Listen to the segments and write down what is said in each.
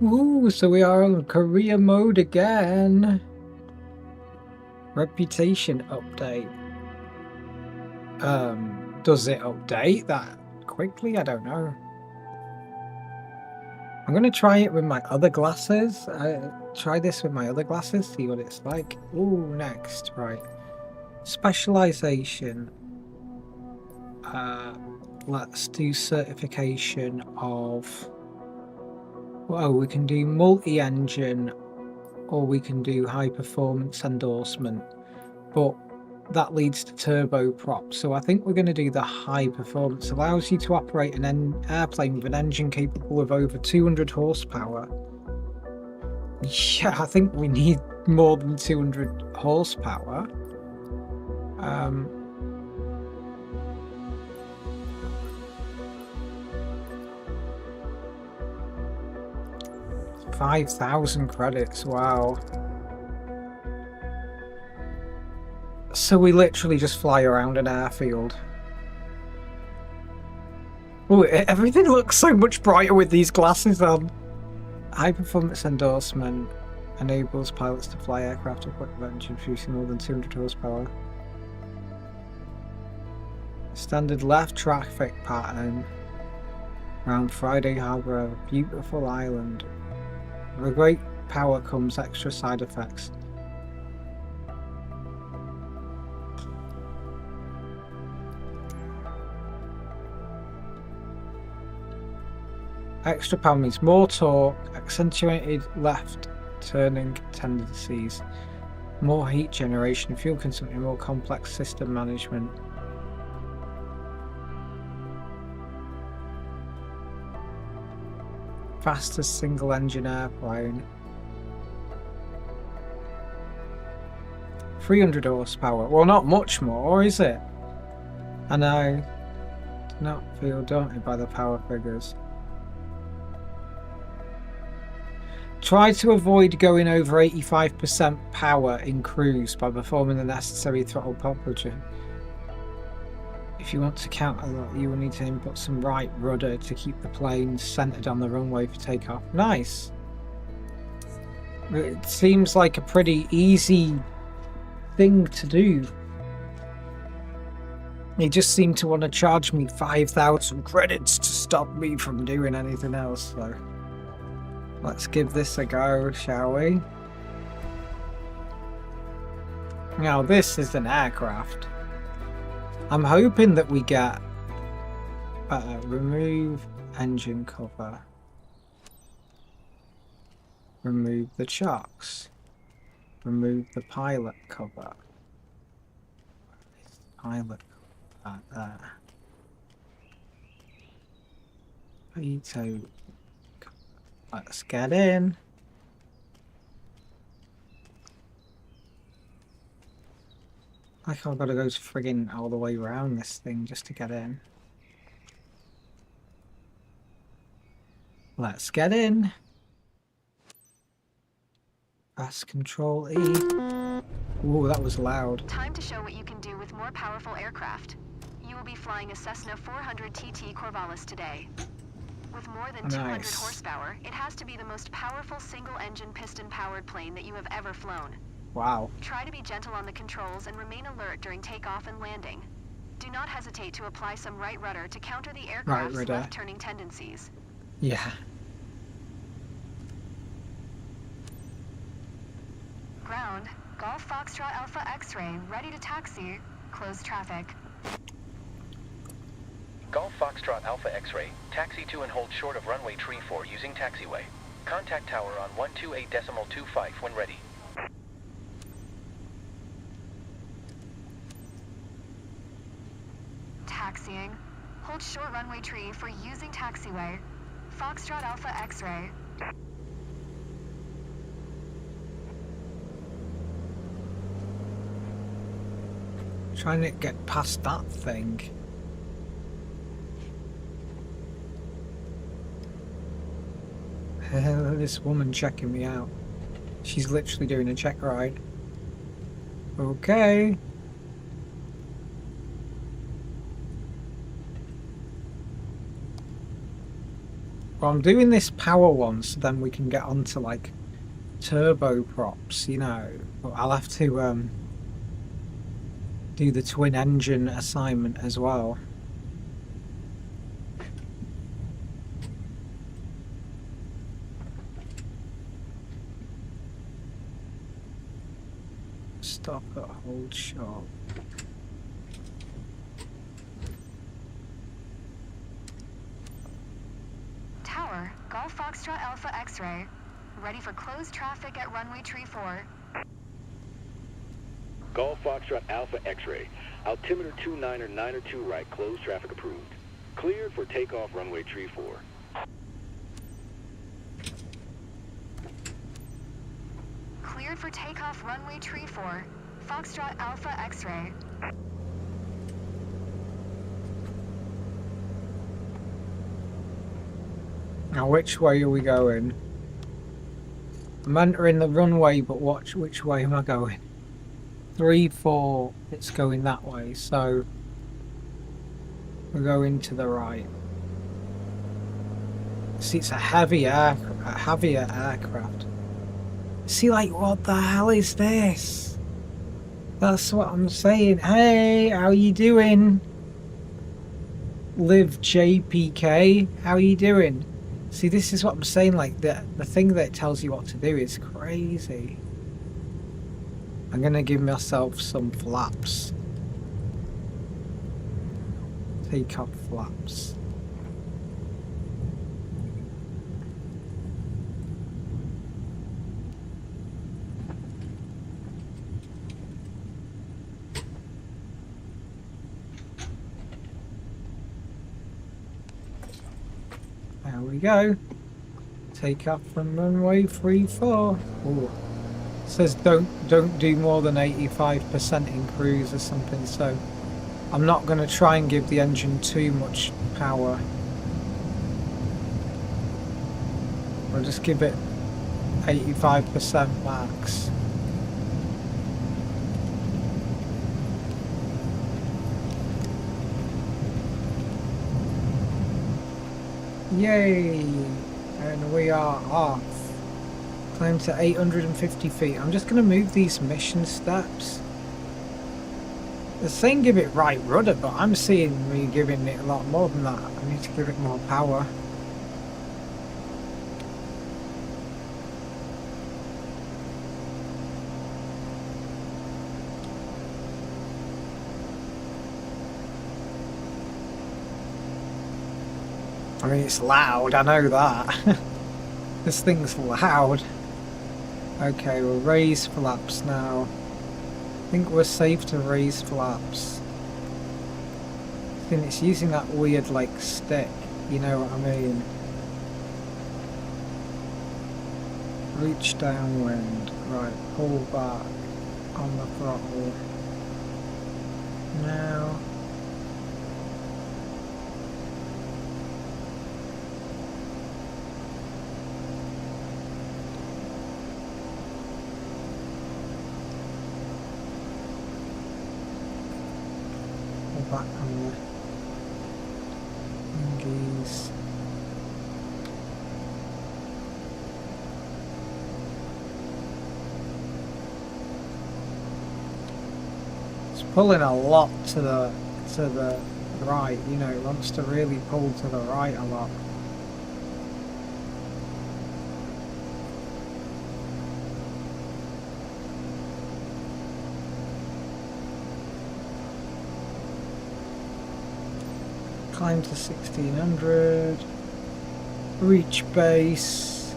Ooh, so we are on career mode again. Reputation update. Does it update that quickly? I don't know. I'm gonna try it with my other glasses. Try this with my other glasses, see what it's like. Ooh, next, right. Specialization. Let's do certification of... Well, we can do multi-engine or we can do high performance endorsement, but that leads to turboprop. So I think we're going to do the high performance. Allows you to operate an airplane with an engine capable of over 200 horsepower. Yeah, I think we need more than 200 horsepower. 5,000 credits, wow. So we literally just fly around an airfield. Oh, everything looks so much brighter with these glasses on. High performance endorsement enables pilots to fly aircraft equipped with engine producing more than 200 horsepower. Standard left traffic pattern around Friday Harbour, a beautiful island. With great power comes extra side effects. Extra power means more torque, accentuated left turning tendencies, more heat generation, fuel consumption, more complex system management. Fastest single engine airplane. 300 horsepower. Well, not much more, is it? And I do not feel daunted by the power figures. Try to avoid going over 85% power in cruise by performing the necessary throttle propulsion. If you want to counter that, you will need to input some right rudder to keep the plane centered on the runway for takeoff. Nice. It seems like a pretty easy thing to do. They just seem to want to charge me 5,000 credits to stop me from doing anything else, so let's give this a go, shall we? Now this is an aircraft. I'm hoping that we get remove engine cover, remove the chocks, remove the pilot cover. Pilot cover there. Veto. Let's get in. Like I've got to go friggin' all the way around this thing just to get in. Let's get in. Press Control E. Ooh, that was loud. Time to show what you can do with more powerful aircraft. You will be flying a Cessna 400 TT Corvallis today. With more than 200 horsepower, it has to be the most powerful single-engine piston-powered plane that you have ever flown. Wow. Try to be gentle on the controls and remain alert during takeoff and landing. Do not hesitate to apply some right rudder to counter the aircraft's left-turning tendencies. Yeah. Ground, Golf Foxtrot Alpha X-ray, ready to taxi. Close traffic. Golf Foxtrot Alpha X-ray, taxi to and hold short of runway 34 using taxiway. Contact tower on 128.25 when ready. Taxiing. Hold short runway tree for using taxiway. Foxtrot Alpha X-ray. Trying to get past that thing. This woman checking me out. She's literally doing a check ride. Okay. Well, I'm doing this power one, so then we can get onto like turboprops, you know. But I'll have to do the twin engine assignment as well. Stop at hold short. Tower, Golf Foxtrot Alpha X-ray. Ready for closed traffic at runway tree 4. Golf Foxtrot Alpha X-ray. Altimeter 292 right, closed traffic approved. Cleared for takeoff runway tree 4. Cleared for takeoff runway tree 4. Foxtrot Alpha X-ray. Now, which way are we going? I'm entering the runway, but watch which way am I going? 3-4, it's going that way, so we're going to the right. See, it's a heavier aircraft. See, like, what the hell is this? That's what I'm saying. Hey, how you doing? Live JPK, how you doing? See, this is what I'm saying, like, the thing that tells you what to do is crazy. I'm gonna give myself some flaps. Take off flaps. There we go. Take off from runway 34. Ooh. It says don't do more than 85% in cruise or something, so I'm not going to try and give the engine too much power. I'll just give it 85% max. Yay! And we are off. Climb to 850 feet. I'm just going to move these mission steps. They're saying give it right rudder, but I'm seeing me giving it a lot more than that. I need to give it more power. I mean, it's loud, I know that. This thing's loud. Okay, we'll raise flaps now. I think we're safe to raise flaps. I think it's using that weird, like, stick. You know what I mean? Reach downwind. Right, pull back on the throttle. Now. Back on the wingers. It's pulling a lot to the right, you know, it wants to really pull to the right a lot. Climb to 1600, reach base.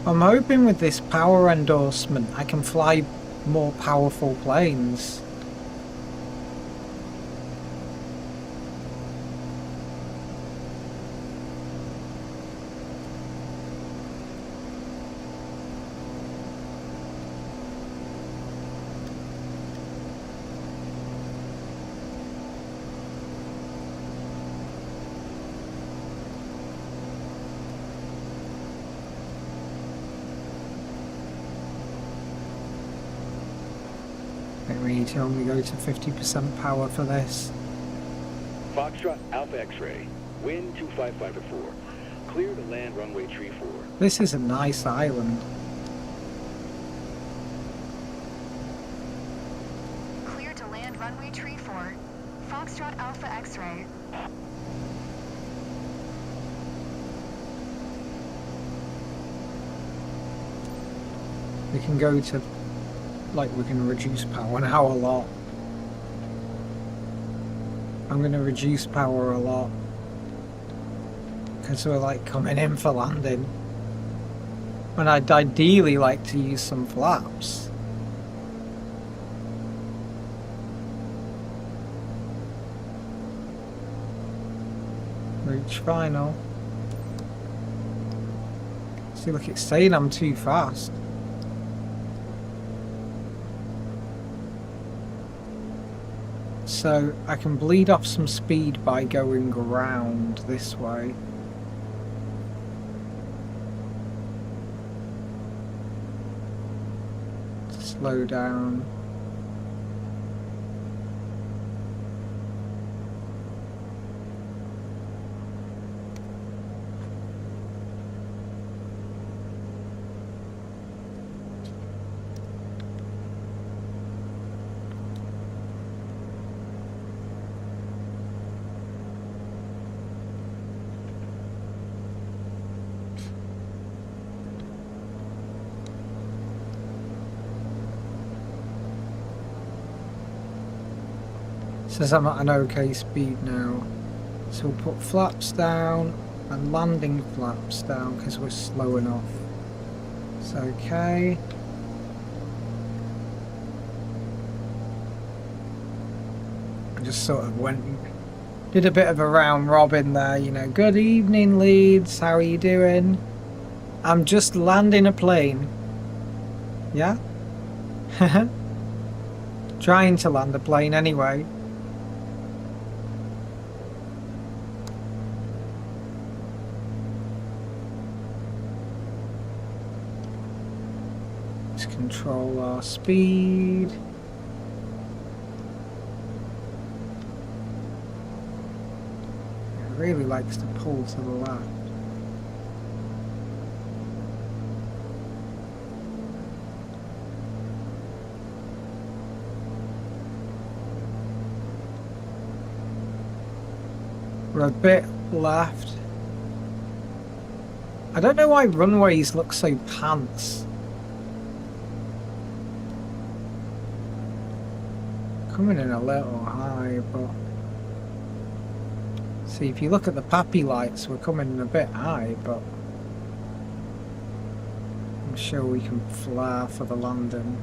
I'm hoping with this power endorsement I can fly more powerful planes. We need to only go to 50% power for this. Foxtrot Alpha X-ray, wind 255 at 4. Clear to land runway tree 4. This is a nice island. Clear to land runway tree 4. Foxtrot Alpha X-ray. We can go to, like, we can reduce power now a lot. I'm going to reduce power a lot because we're like coming in for landing. And I'd ideally like to use some flaps. Reach final. See, look, it's saying I'm too fast. So I can bleed off some speed by going around this way. Slow down. Says I'm at an okay speed now. So we'll put flaps down and landing flaps down because we're slow enough. It's okay. I just sort of went and did a bit of a round robin there, you know. Good evening, Leeds. How are you doing? I'm just landing a plane. Yeah? Trying to land a plane anyway. Control our speed. It really likes to pull to the left. We're a bit left. I don't know why runways look so pants. Coming in a little high, but see, if you look at the pappy lights, we're coming in a bit high, but I'm sure we can flare for the landing.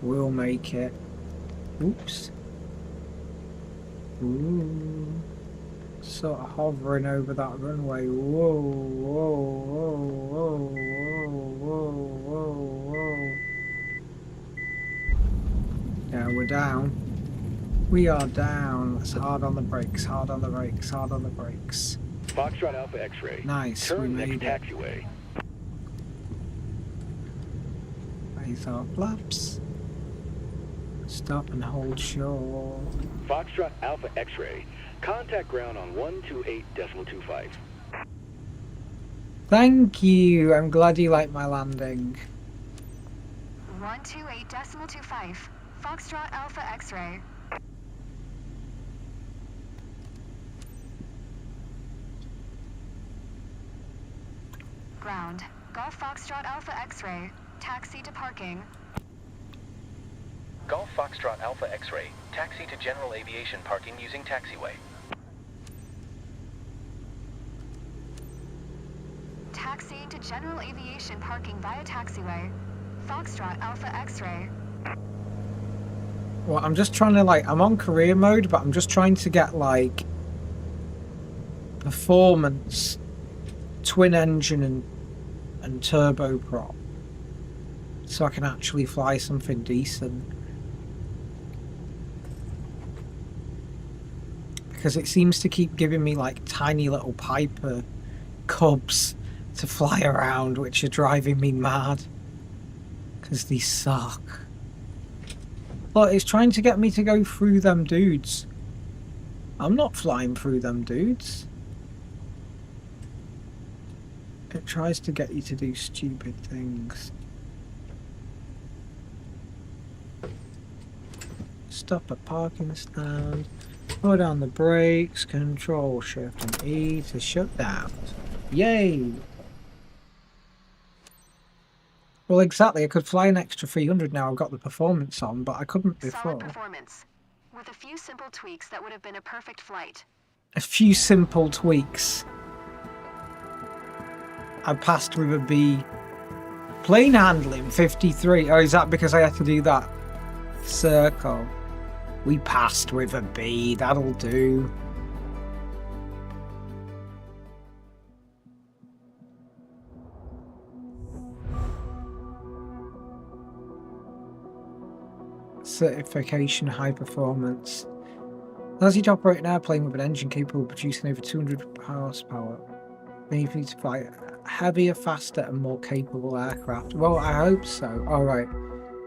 We'll make it. Oops. Ooh. Sort of hovering over that runway. Whoa, whoa, whoa, whoa, whoa, whoa, whoa, whoa. Yeah, we're down. We are down. That's hard on the brakes, hard on the brakes, hard on the brakes. Foxtrot Alpha X-ray. Nice, we Turn made next it. taxiway. Raise our flaps. Stop and hold short. Foxtrot Alpha X-ray. Contact ground on 128.25. Thank you. I'm glad you liked my landing. 128.25. Foxtrot Alpha X-ray. Ground. Golf Foxtrot Alpha X-ray. Taxi to parking. Golf Foxtrot Alpha X-ray. Taxi to general aviation parking using taxiway. Taxiing to general aviation parking via taxiway. Foxtrot Alpha X-ray. Well, I'm just trying to, like, I'm on career mode, but I'm just trying to get, like, performance, twin engine and turboprop, so I can actually fly something decent. Because it seems to keep giving me, like, tiny little Piper Cubs to fly around, which are driving me mad. Because these suck. Look, it's trying to get me to go through them dudes. I'm not flying through them dudes. It tries to get you to do stupid things. Stop at parking stand. Put on the brakes. Control Shift and E to shut down. Yay! Well, exactly. I could fly an extra 300 now. I've got the performance on, but I couldn't before. Solid performance. With a few simple tweaks, that would have been a perfect flight. A few simple tweaks. I passed with a B. Plane handling 53. Oh, is that because I had to do that circle? We passed with a B. That'll do. Certification high performance. Allows you to operate an airplane with an engine capable of producing over 200 horsepower. Then you need to fly heavier, faster, and more capable aircraft. Well, I hope so. Alright.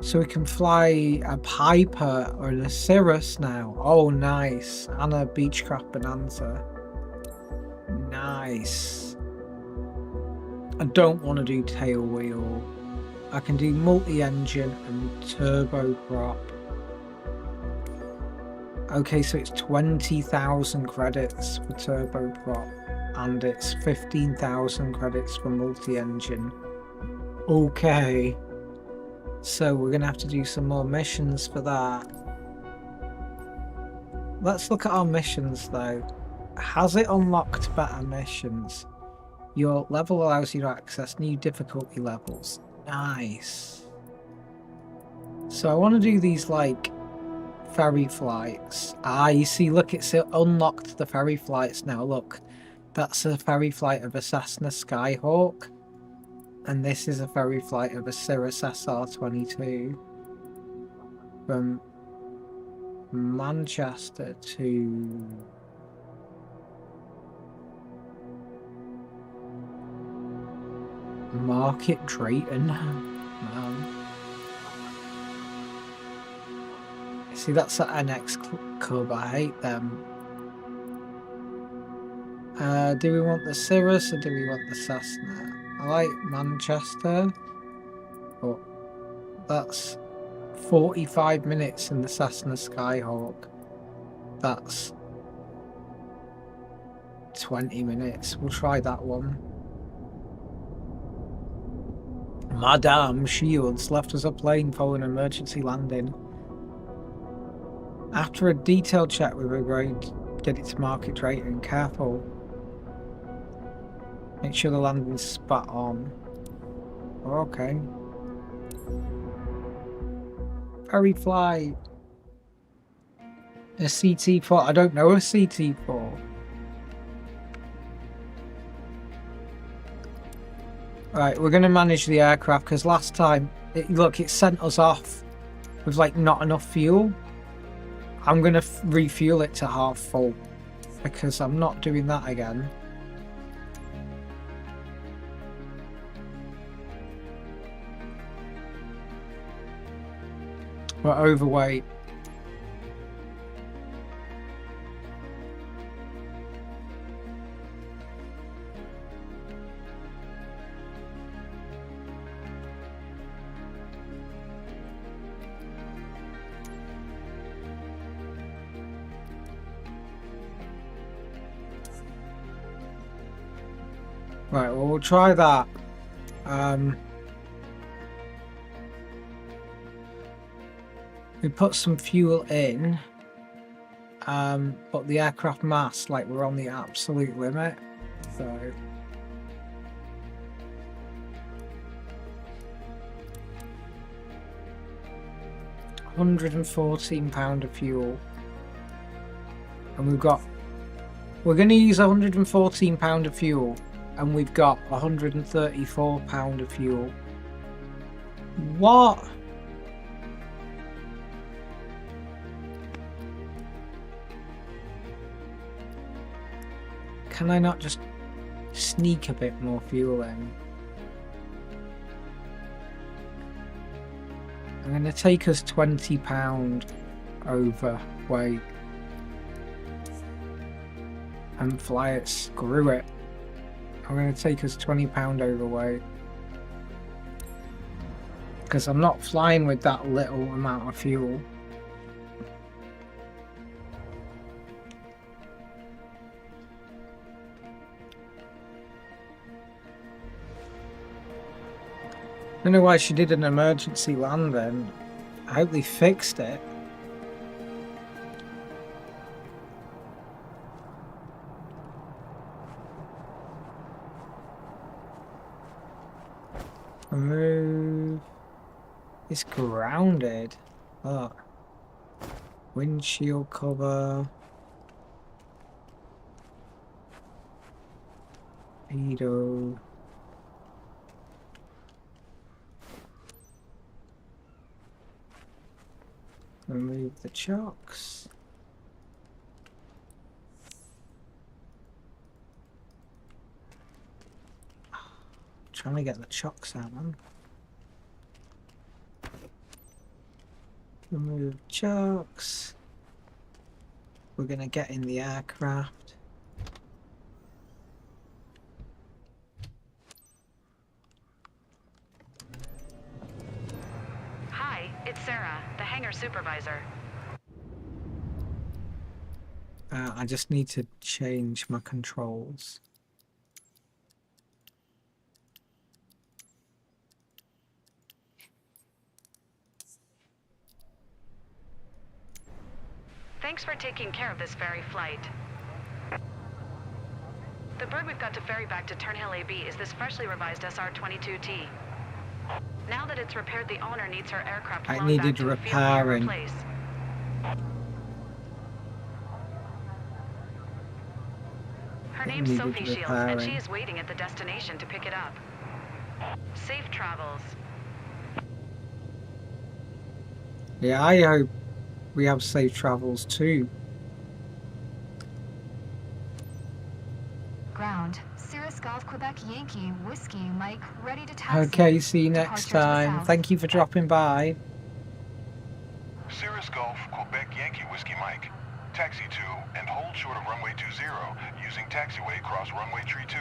So we can fly a Piper or a Cirrus now. Oh, nice. And a Beechcraft Bonanza. Nice. I don't want to do tail wheel. I can do multi-engine and turboprop. Okay, so it's 20,000 credits for turboprop. And it's 15,000 credits for multi-engine. Okay. So we're going to have to do some more missions for that. Let's look at our missions though. Has it unlocked better missions? Your level allows you to access new difficulty levels. Nice. So I want to do these like ferry flights. Ah, you see, look, it's unlocked the ferry flights now. Look. That's a ferry flight of a Cessna Skyhawk, and this is a ferry flight of a Cirrus SR22 from Manchester to Market Drayton. See, that's an NX Cub. I hate them. Do we want the Cirrus or do we want the Cessna? I like Manchester, but that's 45 minutes in the Cessna Skyhawk. That's 20 minutes. We'll try that one. Madame Shields left us a plane following an emergency landing. After a detailed check, we were going to get it to Market Drayton. Careful. Make sure the landing's spot on. Okay. Ferry flight. A CT4. I don't know a CT4. Right, we're going to manage the aircraft because last time, look, it sent us off with like not enough fuel. I'm going to refuel it to half full because I'm not doing that again. We're overweight. Right, well, we'll try that. We put some fuel in, but the aircraft mass, like, we're on the absolute limit, so... £114 of fuel. And we've got... We're going to use £114 of fuel, and we've got £134 of fuel. What? Can I not just sneak a bit more fuel in? I'm going going to take us £20 overweight and fly it. Screw it. I'm going to take us £20 overweight because I'm not flying with that little amount of fuel. I don't know why she did an emergency landing. I hope they fixed it. Remove. It's grounded. Look. Windshield cover. Speedo. Remove the chocks. Trying to get the chocks out, man. Remove chocks. We're gonna get in the aircraft. Hi, it's Sarah, the hangar supervisor. I just need to change my controls. Thanks for taking care of this ferry flight. The bird we've got to ferry back to Turnhill AB is this freshly revised SR-22T. Now that it's repaired, the owner needs her aircraft flown back to a field near her place. Her name's Sophie Shields, and she is waiting at the destination to pick it up. Safe travels. Yeah, I hope we have safe travels too. Ground. Cirrus Golf Quebec Yankee Whiskey Mike ready to taxi. Okay, see you next time. Thank you for dropping by. Cirrus Golf Quebec Yankee Whiskey Mike. Taxi 2 and hold short of runway 20 using taxiway cross runway tree 2.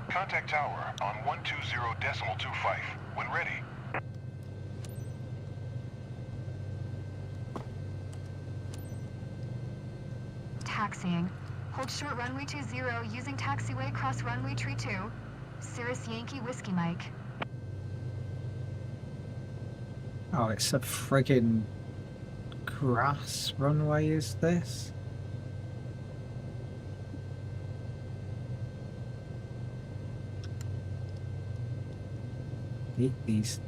Contact tower on 120.25 when ready. Taxiing. Hold short runway 20 using taxiway cross runway tree 2. Cirrus Yankee Whiskey Mike. Oh, it's a friggin' grass runway, is this? Hate these.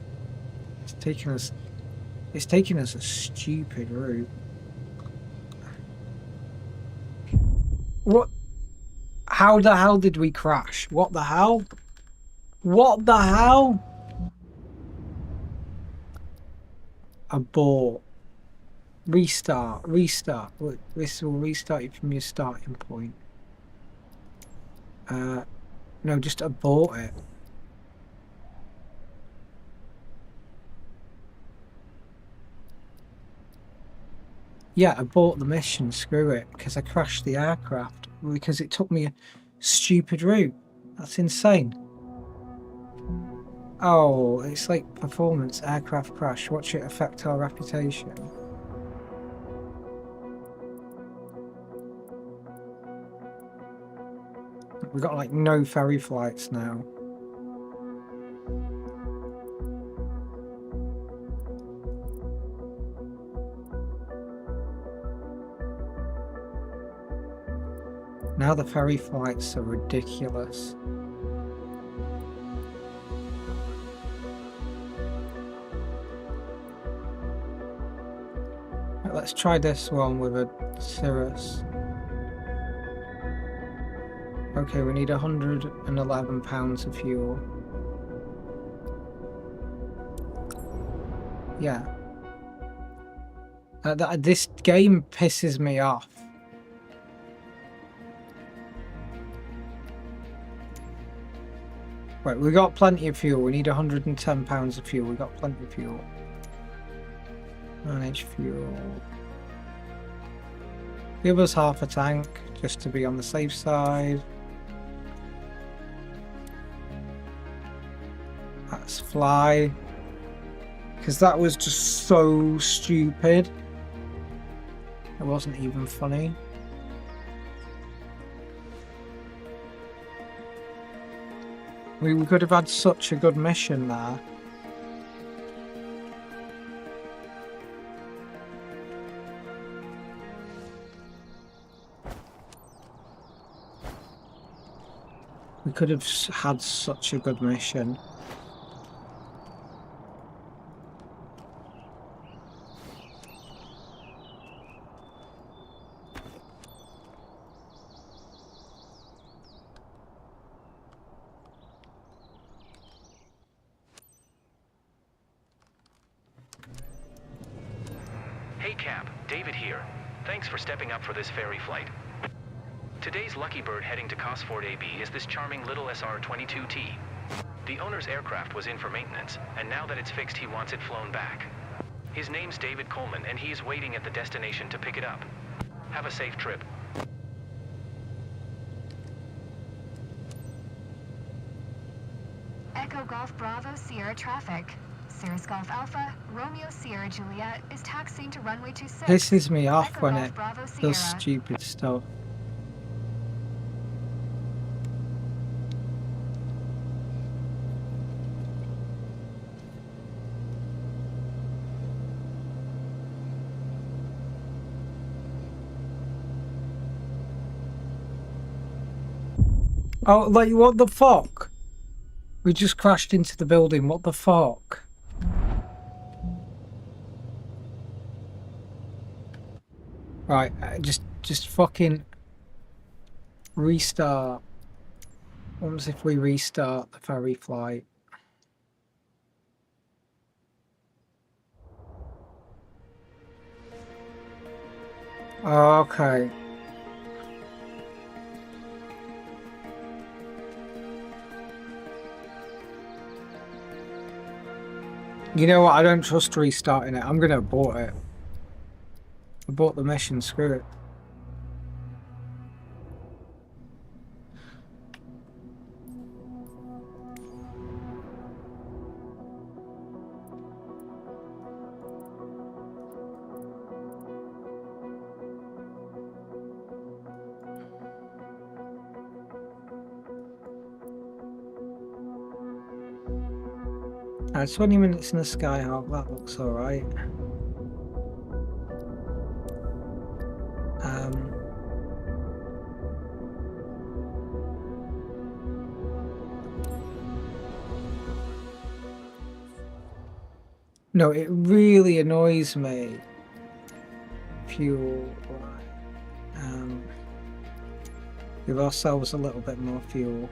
It's taking us a stupid route. What? How the hell did we crash? What the hell? What the hell? Abort. Restart. Restart. Look, this will restart you from your starting point. No, just abort it. Yeah, abort the mission, screw it, because I crashed the aircraft, because it took me a stupid route. That's insane. Oh, it's like performance, aircraft crash, watch it affect our reputation. We've got like no ferry flights now. Now the ferry flights are ridiculous. Right, let's try this one with a Cirrus. Okay, we need 111 pounds of fuel. Yeah. This game pisses me off. Right, we got plenty of fuel. We need 110 pounds of fuel. We got plenty of fuel. Manage fuel. Give us half a tank just to be on the safe side. Let's fly. Because that was just so stupid. It wasn't even funny. We could have had such a good mission there. We could have had such a good mission. Hey Cap, David here. Thanks for stepping up for this ferry flight. Today's lucky bird heading to Cosford AB is this charming little SR-22T. The owner's aircraft was in for maintenance, and now that it's fixed he wants it flown back. His name's David Coleman, and he's waiting at the destination to pick it up. Have a safe trip. Echo Golf Bravo Sierra traffic. Cirrus Golf Alpha, Romeo Sierra Juliet is taxiing to runway 26. Pisses me off Echo when Golf it Bravo Sierra. does stupid stuff. Oh, like, what the fuck? We just crashed into the building, what the fuck? Right, just fucking restart. What happens if we restart the ferry flight? Okay. You know what? I don't trust restarting it. I'm gonna abort it. Abort the mission. Screw it. Alright, 20 minutes in the Skyhawk, that looks alright. No, it really annoys me. Fuel, right. Give ourselves a little bit more fuel.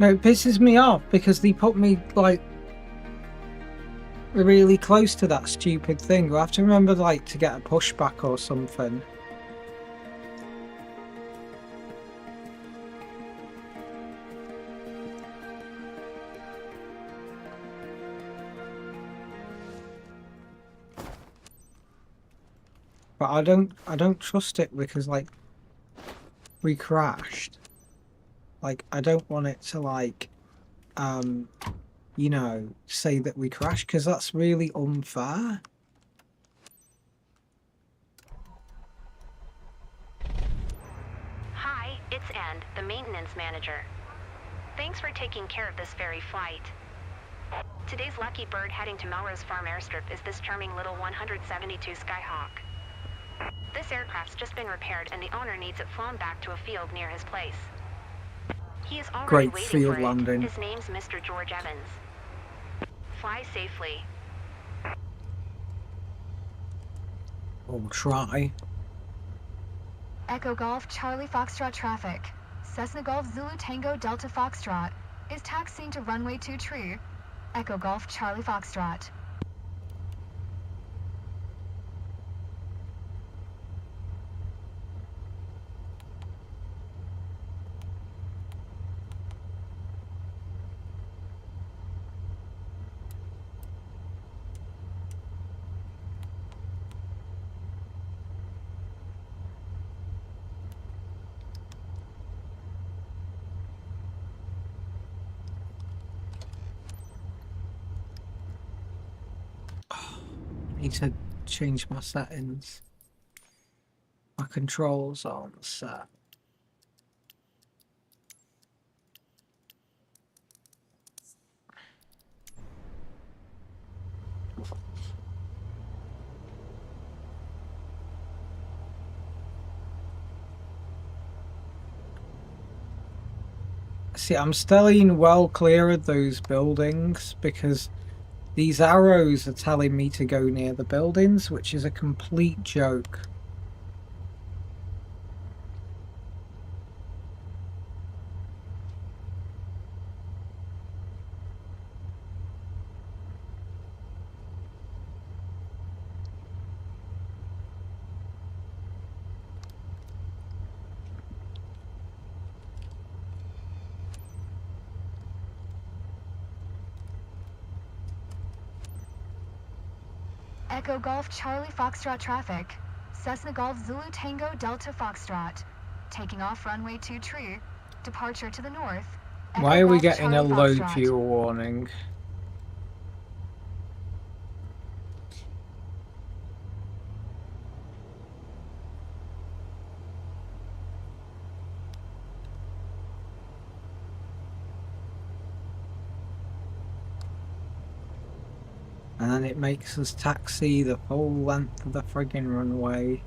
No, it pisses me off because they put me, like, really close to that stupid thing. I have to remember, like, to get a pushback or something. But I don't trust it because, like, we crashed. Like, I don't want it to, like, you know, say that we crashed, because that's really unfair. Hi, it's Ann, the maintenance manager. Thanks for taking care of this ferry flight. Today's lucky bird heading to Melrose Farm Airstrip is this charming little 172 Skyhawk. This aircraft's just been repaired and the owner needs it flown back to a field near his place. He is already Great waiting field for it. landing. His name's Mr. George Evans. Fly safely. We'll try. Echo Golf Charlie Foxtrot traffic. Cessna Golf Zulu Tango Delta Foxtrot is taxiing to runway 23. Echo Golf Charlie Foxtrot. need to change my settings. My controls on set. See, I'm staying well clear of those buildings because these arrows are telling me to go near the buildings, which is a complete joke. Echo Golf Charlie Foxtrot traffic. Cessna Golf Zulu Tango Delta Foxtrot. Taking off runway 23. Departure to the north. Echo Why are we Golf getting a Charlie low Foxtrot. fuel warning? And then it makes us taxi the full length of the friggin' runway.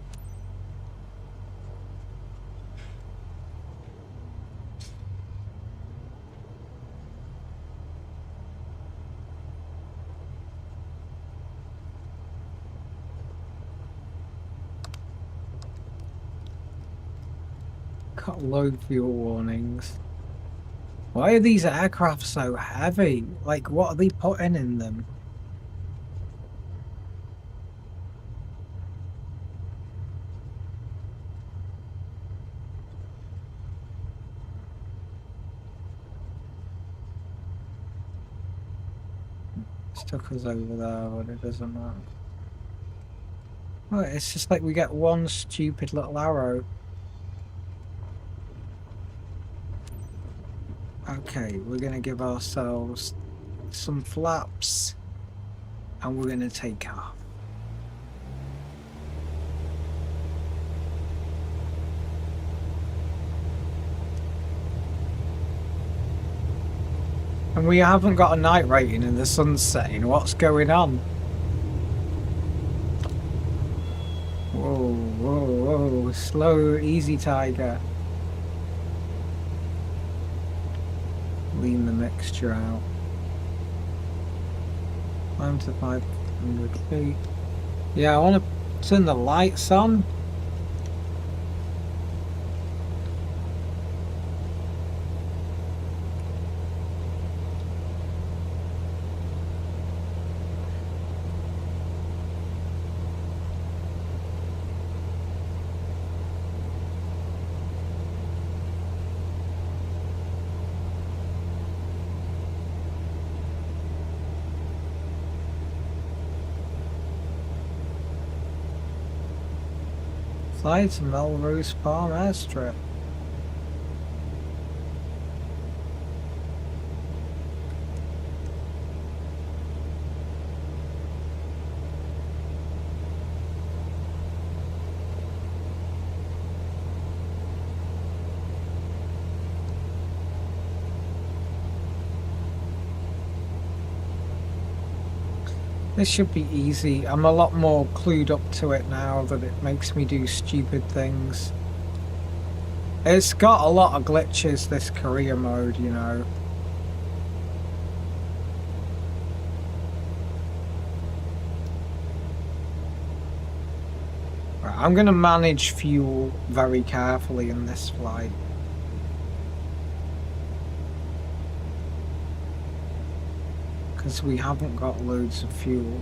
Got low fuel warnings. Why are these aircraft so heavy? Like, what are they putting in them? Took us over there, but it doesn't matter. Well, it's just like we get one stupid little arrow. Okay, we're gonna give ourselves some flaps and we're gonna take off. And we haven't got a night rating and the sun's setting. What's going on? Whoa, whoa, whoa. Slow, easy, Tiger. Lean the mixture out. Climb to 500 feet. Yeah, I want to turn the lights on. Fly to Melrose Farm Airstrip. This should be easy. I'm a lot more clued up to it now that it makes me do stupid things. It's got a lot of glitches, this career mode, you know. Right, I'm going to manage fuel very carefully in this flight. Because we haven't got loads of fuel.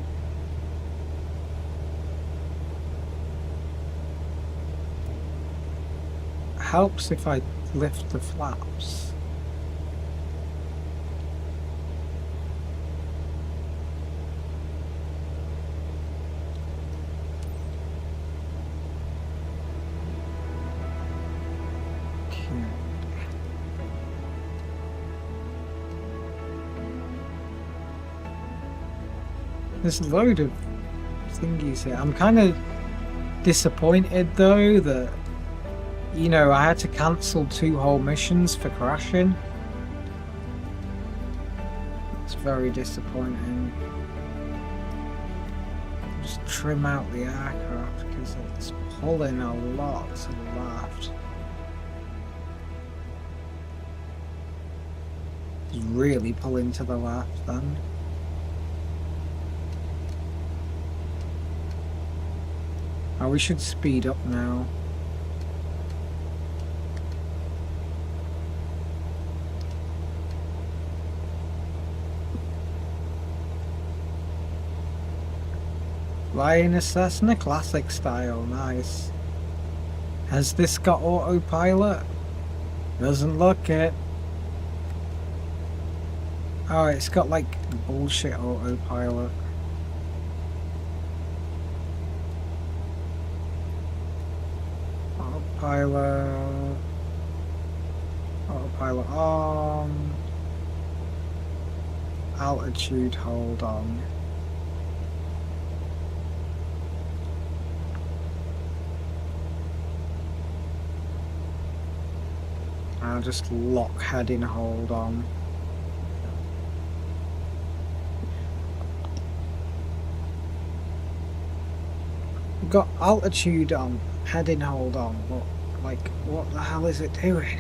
Helps if I lift the flaps. There's a load of thingies here. I'm kind of disappointed though that, you know, I had to cancel 2 whole missions for crashing. It's very disappointing. Just trim out the aircraft because it's pulling a lot to the left. It's really pulling to the left then. Oh, we should speed up now. Flying a Cessna classic style, nice. Has this got autopilot? Doesn't look it. Oh, it's got like bullshit autopilot. Autopilot. Autopilot on. Altitude hold on. I'll just lock heading hold on. We've got altitude on, heading hold on, but like, what the hell is it doing?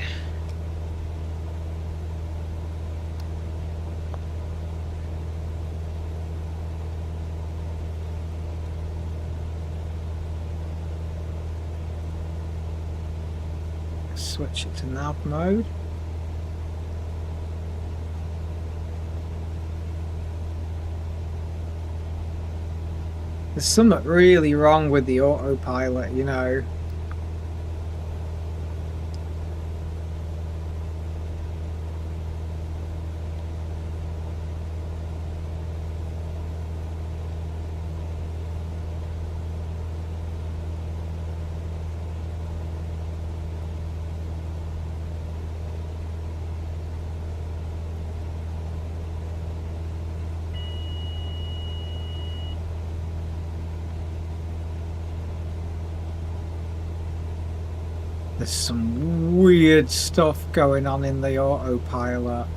Switch it to nav mode. There's something really wrong with the autopilot, you know. There's some weird stuff going on in the autopilot.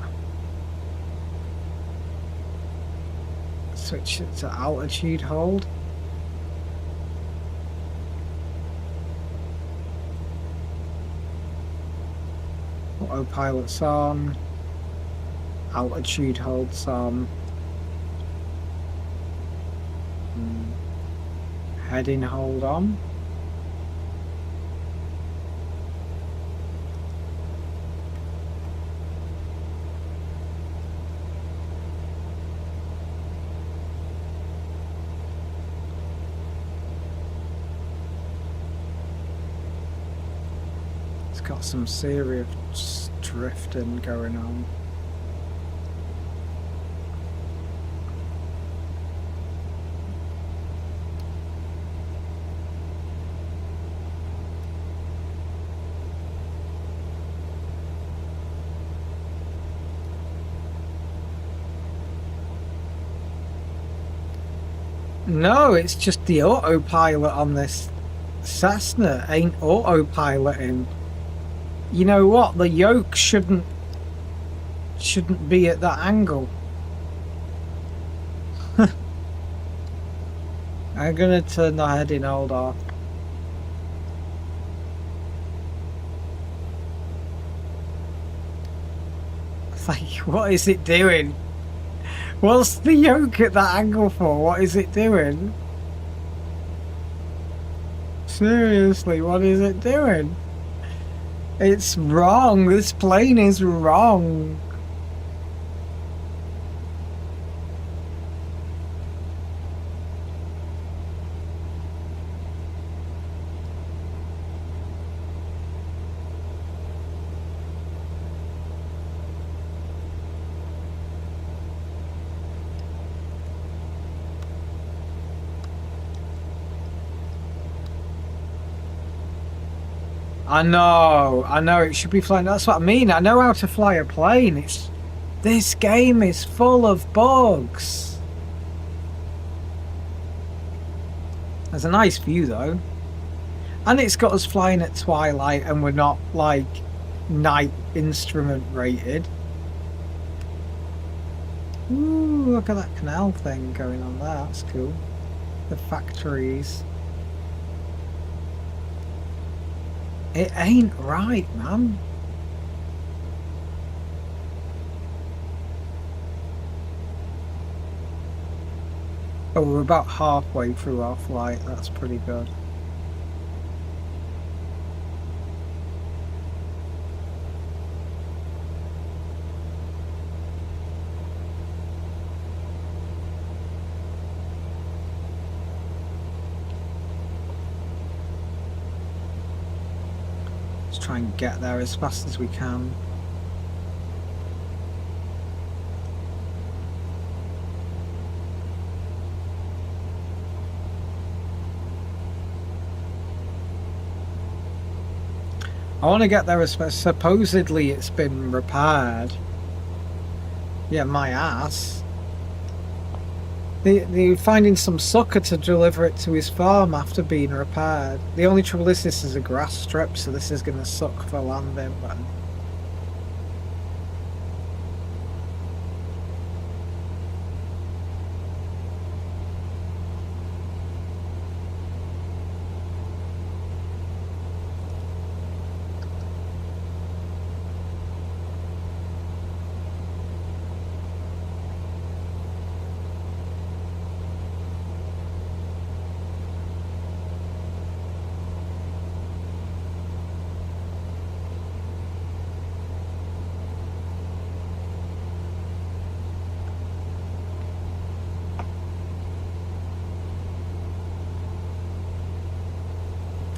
Switch it to altitude hold. Autopilot's on. Altitude holds on. Heading hold on. Got some serious drifting going on. No, it's just the autopilot on this Cessna ain't autopiloting. You know what? The yoke shouldn't be at that angle. I'm gonna turn the heading hold off. Like, what is it doing? What's the yoke at that angle for? What is it doing? Seriously, what is it doing? It's wrong. This plane is wrong. I know, it should be flying. That's what I mean. I know how to fly a plane. This game is full of bugs. There's a nice view though. And it's got us flying at twilight and we're not like night instrument rated. Ooh, look at that canal thing going on there, that's cool. The factories. It ain't right, man. Oh, we're about halfway through our flight, that's pretty good. Let's try and get there as fast as we can. I want to get there as fast. Supposedly it's been repaired. Yeah, my ass. They're finding some sucker to deliver it to his farm after being repaired. The only trouble is this is a grass strip, so this is going to suck for landing, but...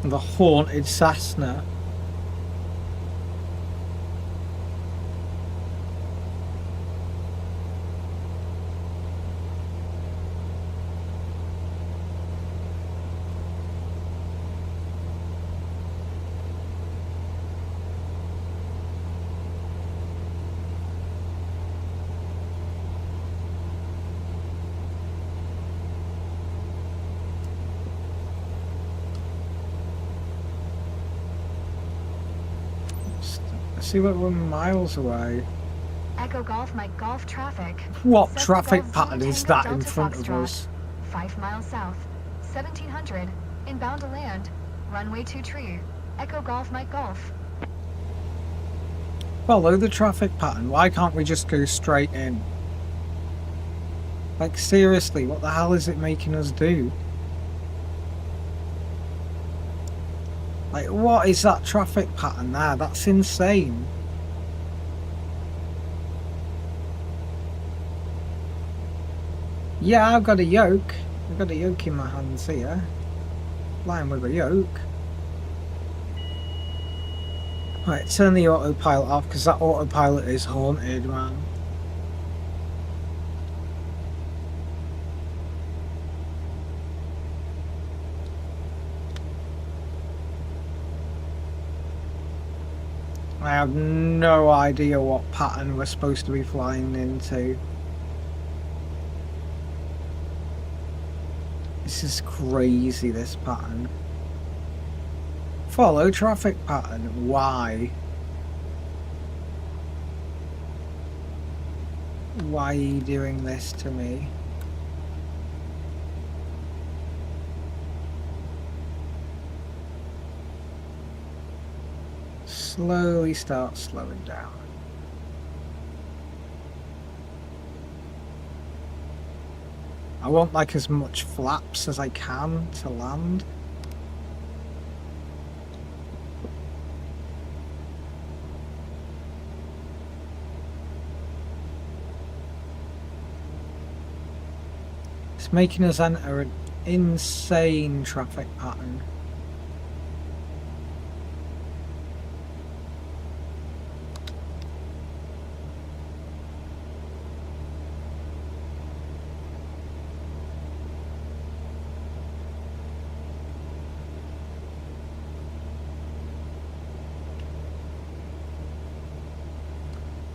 The haunted Cessna. See, what, we're miles away. Echo Golf, Mike Golf traffic. What Cessna traffic Golf pattern Zulu is Tango that in Delta front of Foxtrot. us? 5 miles south, 1700, inbound to land, runway 23, Echo Golf, Mike Golf. Follow the traffic pattern. Why can't we just go straight in? Like, seriously, what the hell is it making us do? Like, what is that traffic pattern there? That's insane. Yeah, I've got a yoke. I've got a yoke in my hands here. Flying with a yoke. Right, turn the autopilot off because that autopilot is haunted, man. I have no idea what pattern we're supposed to be flying into. This is crazy, this pattern. Follow traffic pattern. Why? Why are you doing this to me? Slowly start slowing down. I want like as much flaps as I can to land. It's making us enter an insane traffic pattern.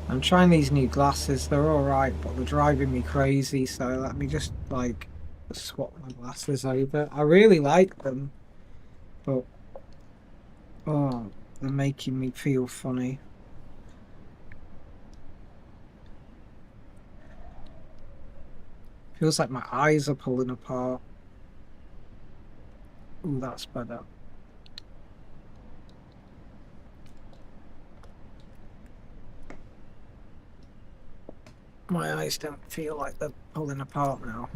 I'm trying these new glasses, they're alright, but they're driving me crazy, so let me just, like, Swap my glasses over. I really like them, but oh, they're making me feel funny. Feels like my eyes are pulling apart. Ooh, that's better. My eyes don't feel like they're pulling apart now.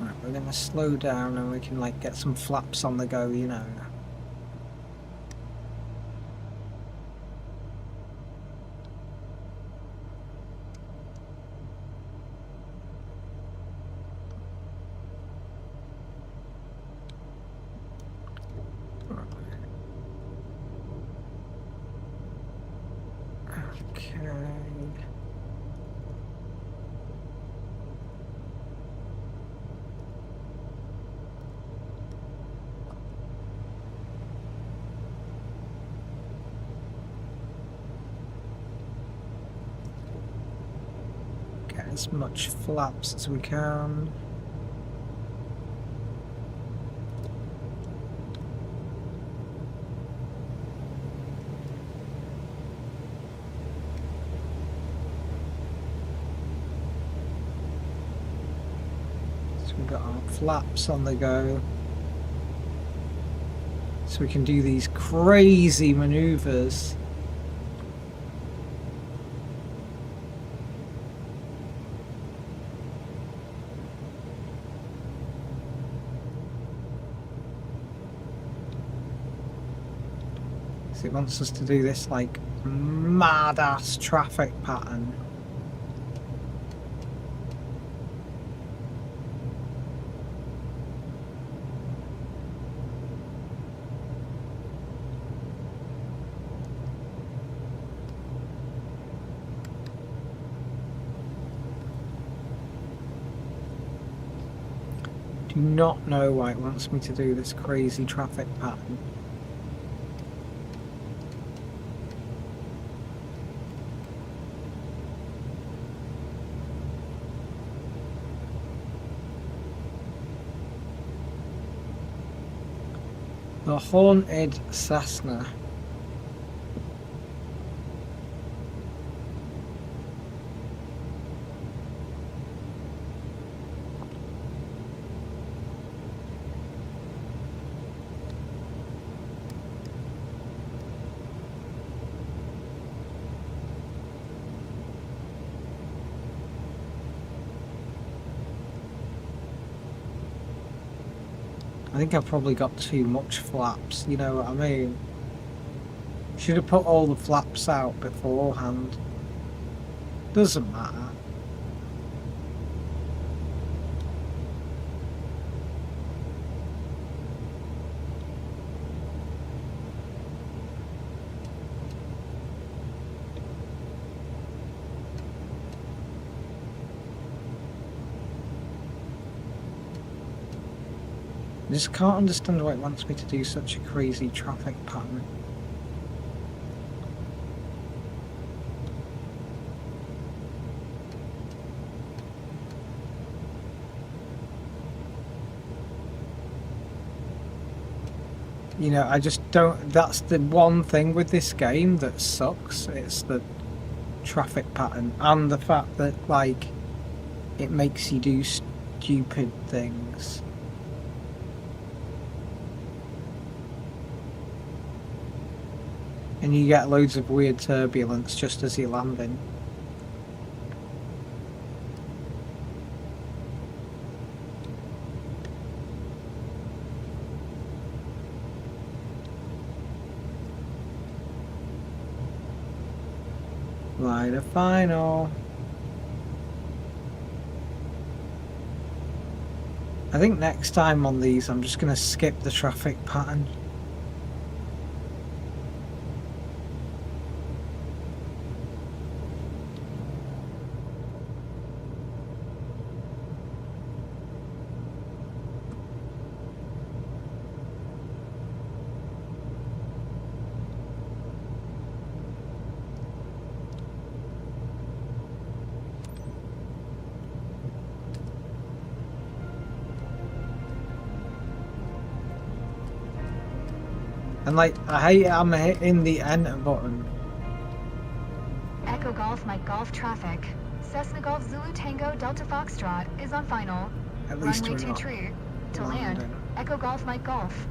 Right, we're gonna slow down and we can like get some flaps on the go, you know. Okay. Get as much flaps as we can. We've got our flaps on the go, so we can do these crazy maneuvers. So it wants us to do this like mad ass traffic pattern. Do not know why it wants me to do this crazy traffic pattern. The haunted Cessna. I think I've probably got too much flaps, you know what I mean? Should have put all the flaps out beforehand. Doesn't matter. I just can't understand why it wants me to do such a crazy traffic pattern. You know, I just don't... That's the one thing with this game that sucks. It's the traffic pattern and the fact that, like, it makes you do stupid things. And you get loads of weird turbulence just as you're landing. Light a final. I think next time on these I'm just going to skip the traffic pattern. And like, I hate I'm hitting the enter button. Echo Golf Mike Golf traffic. Cessna Golf Zulu Tango Delta Foxtrot is on final. At least Runway we're not 23 to landing. land. Echo Golf Mike Golf.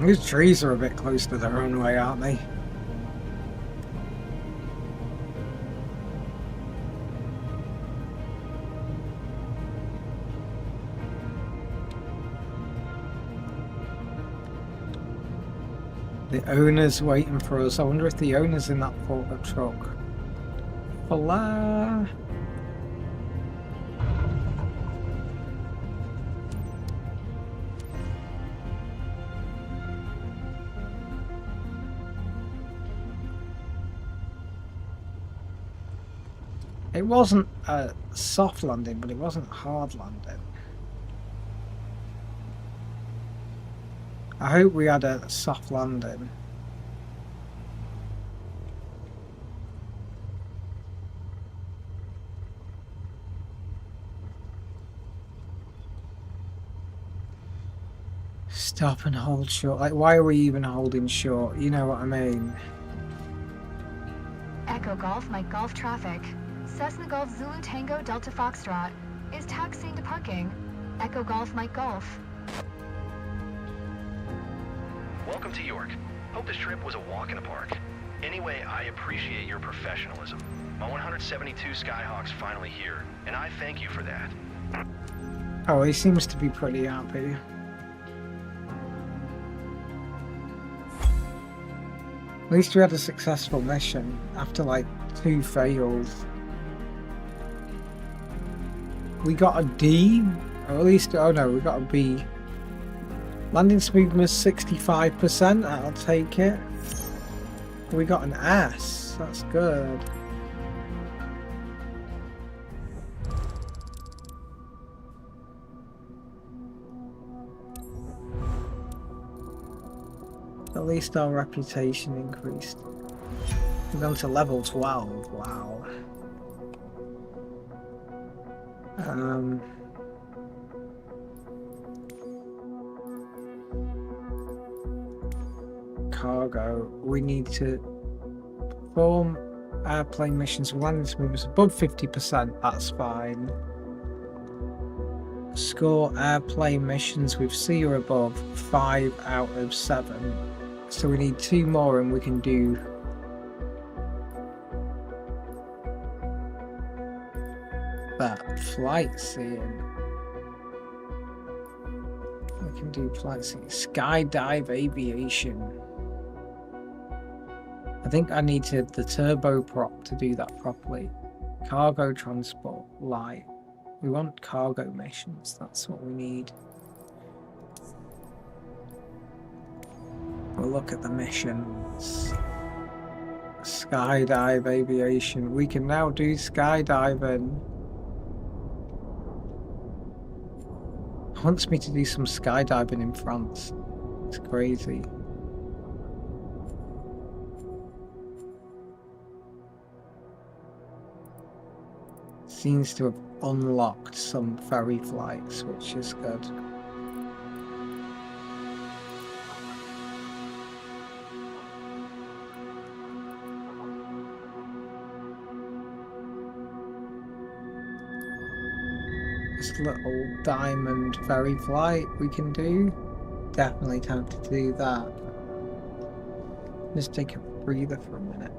These trees are a bit close to the runway, aren't they? The owner's waiting for us. I wonder if the owner's in that forklift truck. Hola. It wasn't a soft landing, but it wasn't a hard landing. I hope we had a soft landing. Stop and hold short. Like, why are we even holding short? You know what I mean? Echo Golf Mike Golf traffic. Cessna Golf Zulu Tango Delta Foxtrot is taxiing to parking. Echo Golf Mike Golf. Welcome to York. Hope this trip was a walk in the park. Anyway, I appreciate your professionalism. My 172 Skyhawk's finally here, and I thank you for that. Oh, he seems to be pretty happy. At least we had a successful mission after like 2 fails. We got a D, or at least, oh no, we got a B. Landing smoothness 65%, I'll take it. We got an S, that's good. At least our reputation increased. We've gone to level 12, wow. Cargo, we need to perform airplane missions with landing smoothness above 50%, that's fine. Score airplane missions with C or above 5 out of 7. So we need 2 more and we can do that. Flight seeing. We can do flight seeing. Skydive aviation. I think I needed the turboprop to do that properly. Cargo transport light. We want cargo missions, that's what we need. We'll look at the missions. Skydive aviation. We can now do skydiving. It wants me to do some skydiving in France. It's crazy. Seems to have unlocked some ferry flights, which is good. This little diamond ferry flight we can do. Definitely tempted to do that. Just take a breather for a minute.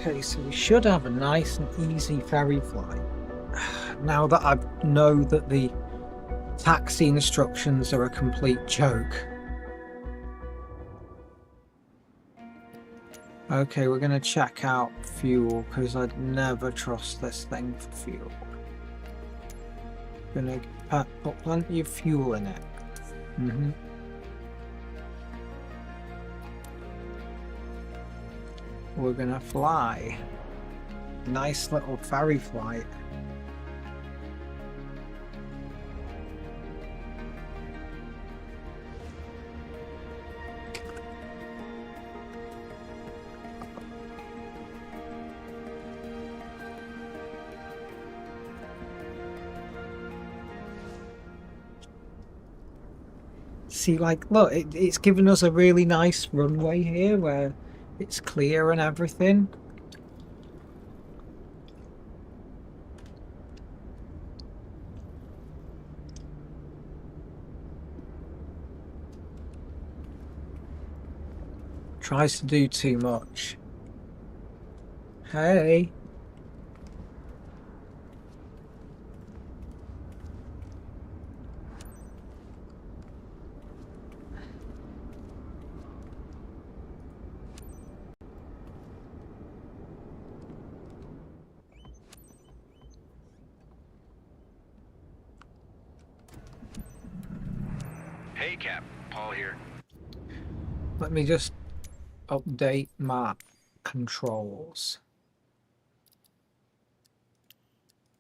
Okay, so we should have a nice and easy ferry flight. Now that I know that the taxi instructions are a complete joke. Okay, we're going to check out fuel because I'd never trust this thing for fuel. Gonna put plenty of fuel in it. We're gonna fly. Nice little ferry flight. See, like, look, it's given us a really nice runway here where it's clear and everything. Tries to do too much. Hey. Hey, Cap. Paul here. Let me just update my controls.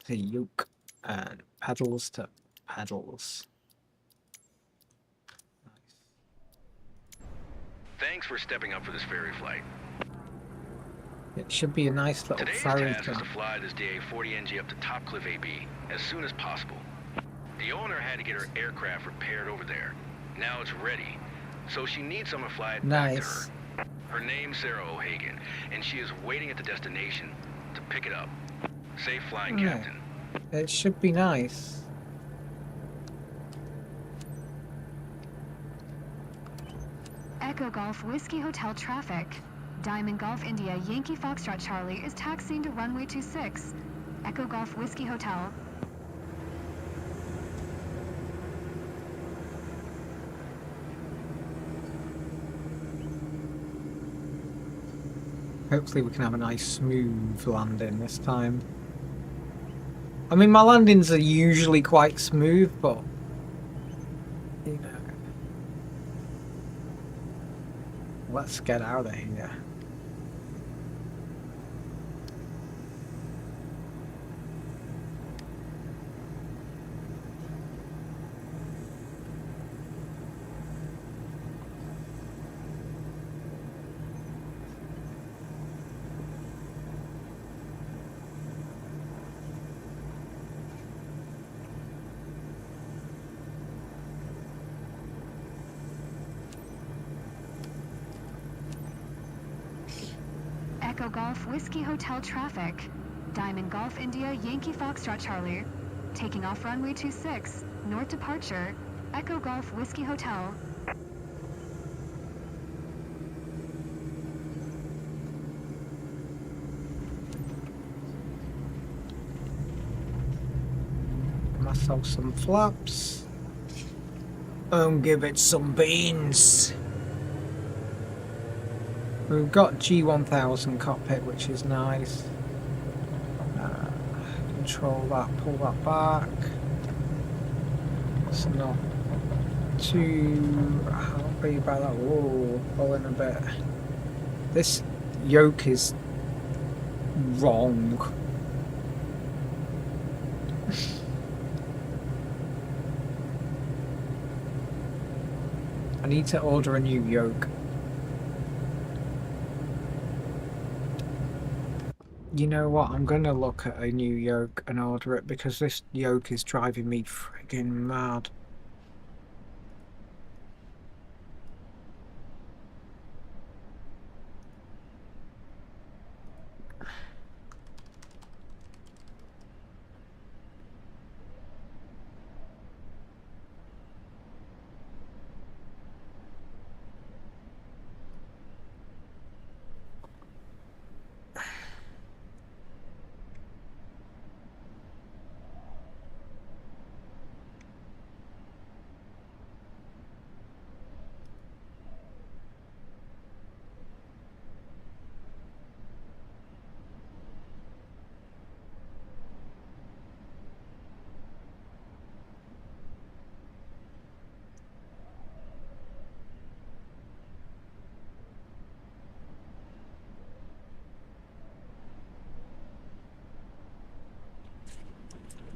To yoke and pedals to pedals. Thanks for stepping up for this ferry flight. It should be a nice little Today's ferry task thing. is to fly this DA-40NG up to Topcliffe AB as soon as possible. The owner had to get her aircraft repaired over there. Now it's ready, so she needs someone to fly it back to her. Her name's Sarah O'Hagan, and she is waiting at the destination to pick it up. Safe flying, Captain. It should be nice. Echo Golf Whiskey Hotel traffic. Diamond Golf India Yankee Foxtrot Charlie is taxiing to runway 26. Echo Golf Whiskey Hotel. Hopefully we can have a nice smooth landing this time. I mean, my landings are usually quite smooth, but you know. Let's get out of here. Echo Golf Whiskey Hotel traffic. Diamond Golf India Yankee Foxtrot Charlie. Taking off runway 26. North departure. Echo Golf Whiskey Hotel. Myself some flaps. And give it some beans. We've got G1000 cockpit, which is nice. Control that, pull that back. It's not too happy about that. Whoa, pulling a bit. This yoke is wrong. I need to order a new yoke. You know what, I'm gonna look at a new yoke and order it because this yoke is driving me friggin' mad.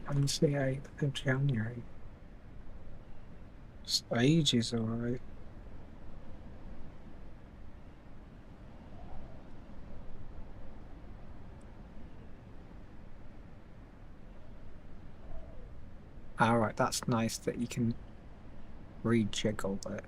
Wednesday, 8th of January. Stage is alright. Alright, that's nice that you can rejiggle it.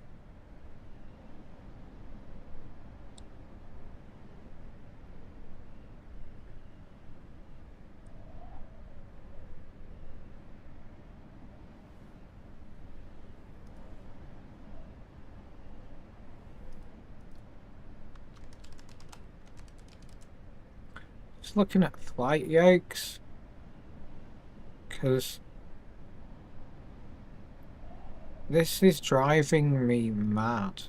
Just looking at flight yokes, because this is driving me mad.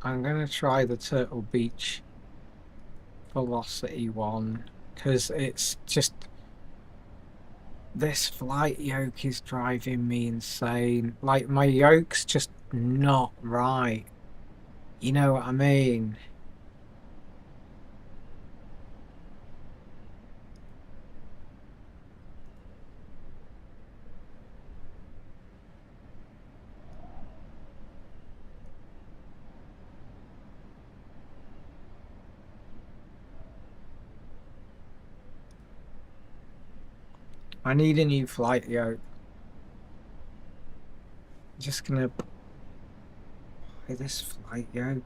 I'm going to try the Turtle Beach velocity one, because it's just, this flight yoke is driving me insane. Like, my yoke's just not right. You know what I mean? I need a new flight yoke. I'm just gonna buy this flight yoke.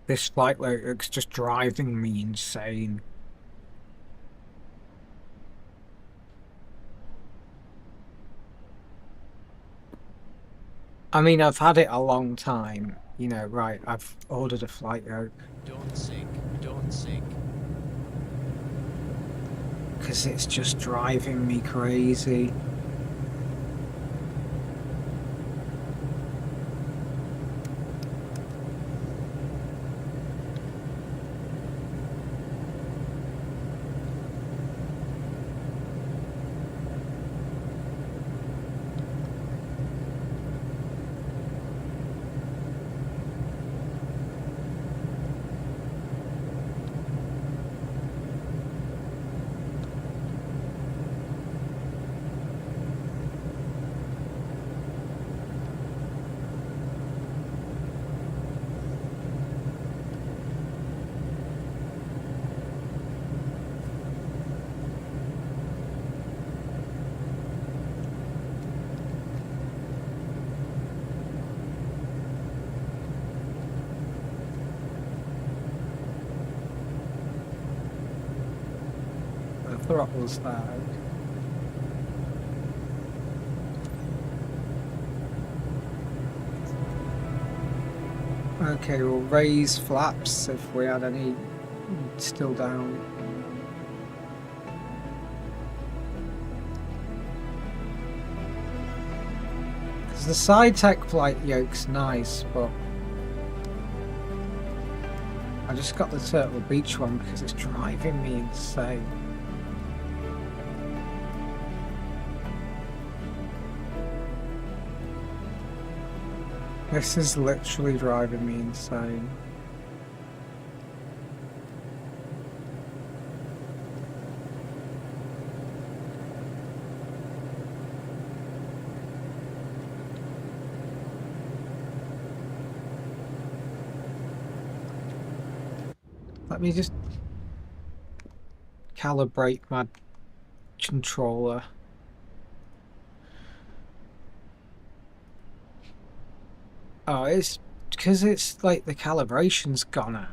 This flight yoke's just driving me insane. I mean, I've had it a long time, you know, right, I've ordered a flight yoke. Don't sink, don't sink. Because it's just driving me crazy. The throttle's there. Okay, we'll raise flaps if we had any still down. Because the side tech flight yoke's nice, but I just got the Turtle Beach one because it's driving me insane. This is literally driving me insane. Let me just calibrate my controller. Oh, it's because it's like the calibration's gone out.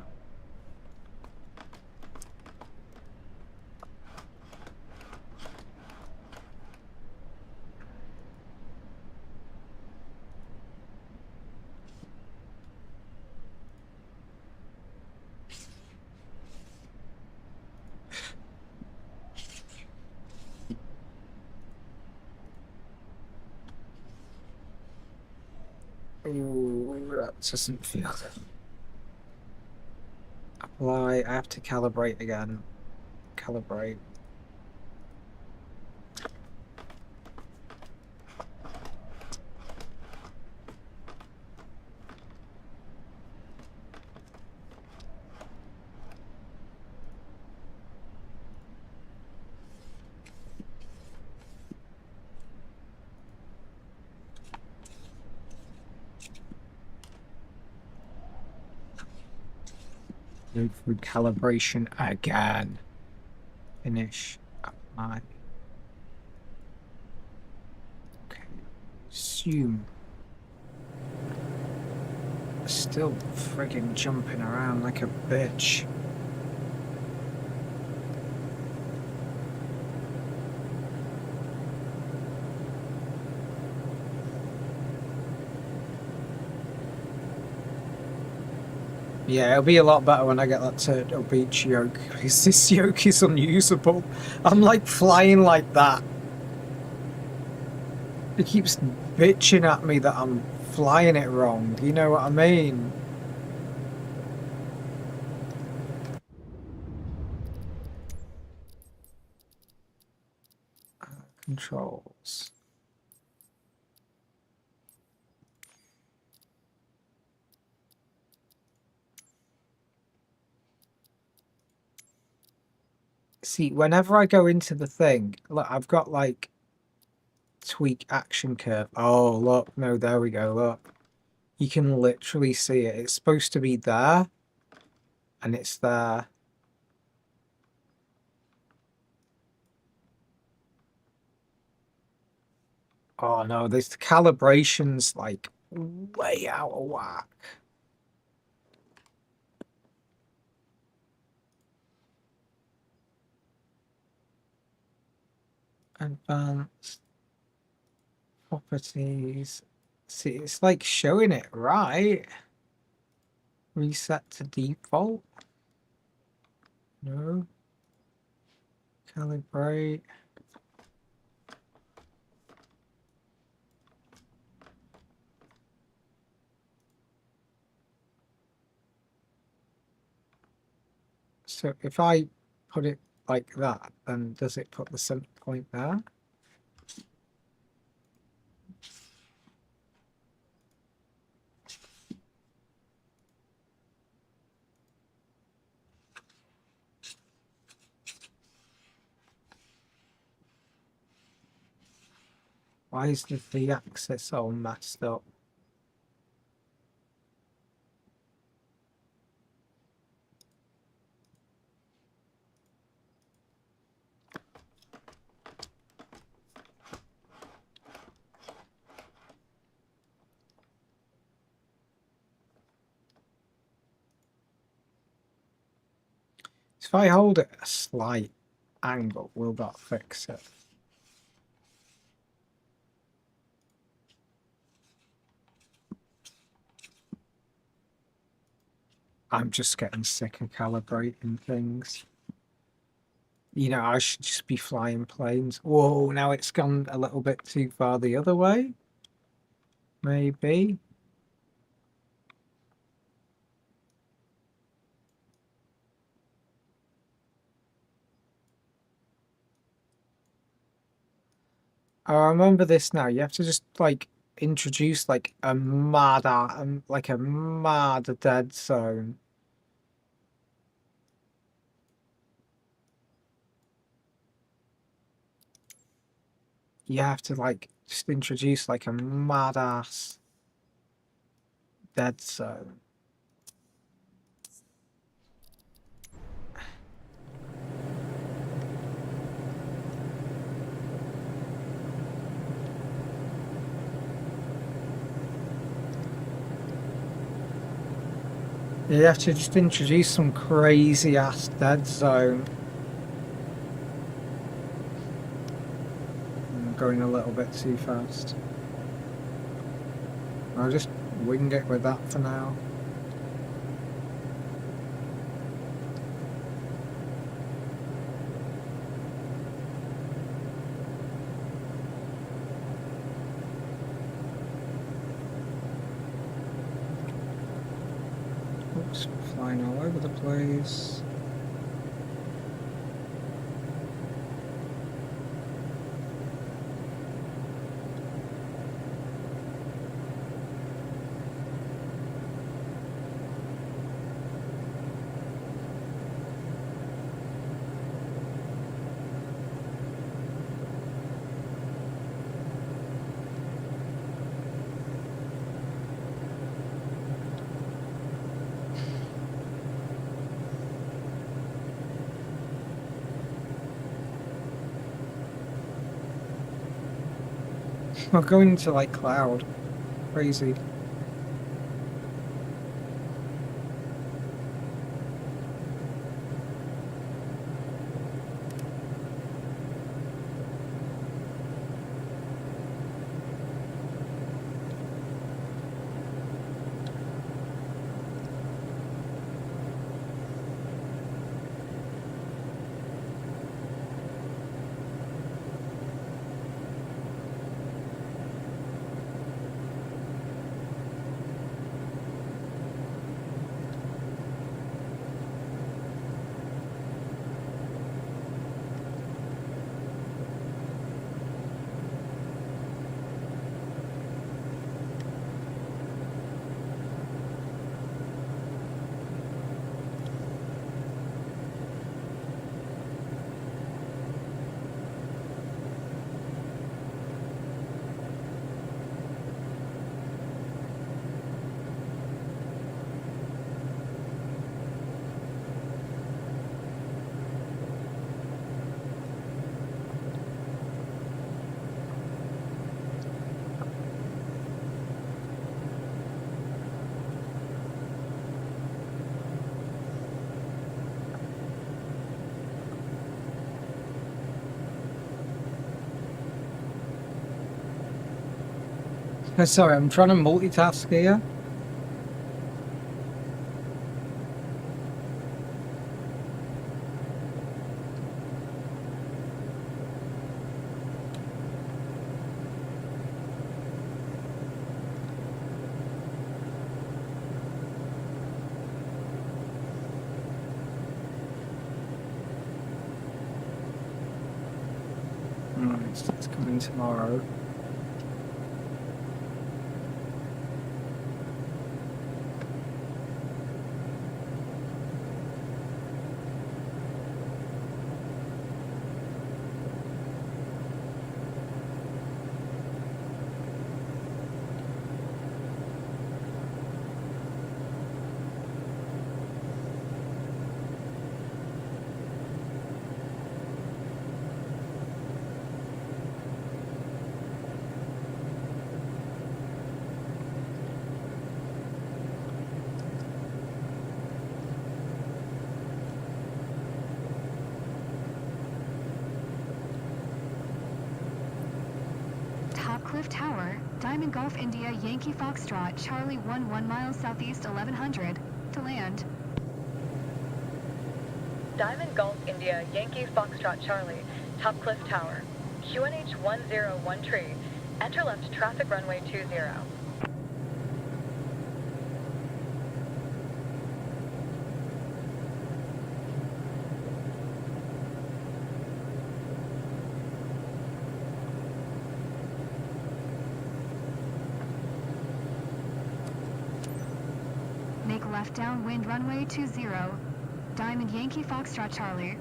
Ooh, that doesn't feel good. Apply. I have to calibrate again. Calibrate. Go through calibration again. Finish. Apply. Okay. Assume. Still friggin' jumping around like a bitch. Yeah, it'll be a lot better when I get that Turtle Beach yoke, because this yoke is unusable. I'm like flying like that. It keeps bitching at me that I'm flying it wrong, you know what I mean? Controls. See, whenever I go into the thing, look, I've got like tweak action curve. Oh, look, no, there we go, look. You can literally see it. It's supposed to be there, and it's there. Oh no, this calibration's like way out of whack. Advanced properties. See, it's like showing it right. Reset to default. No. Calibrate. So if I put it like that, then does it put the center point there? Why is the axis all messed up? If I hold it a slight angle, will that fix it? I'm just getting sick of calibrating things. You know, I should just be flying planes. Whoa, now it's gone a little bit too far the other way. Maybe. Oh, I remember this now. You have to just like introduce like a mad dead zone. You have to like just introduce like a mad ass dead zone. You have to just introduce some crazy ass dead zone. I'm going a little bit too fast. I'll just wing it with that for now. Oops, flying all over the place. We're going into like cloud. Crazy. Sorry, I'm trying to multitask here. Alright, it's coming tomorrow. Cliff Tower, Diamond Golf India Yankee Foxtrot, Charlie 1 miles southeast 1100, to land. Diamond Golf India Yankee Foxtrot Charlie, Top Cliff Tower, QNH 101 tree, enter left traffic runway 20. Make left downwind runway 20. Diamond Yankee Foxtrot Charlie.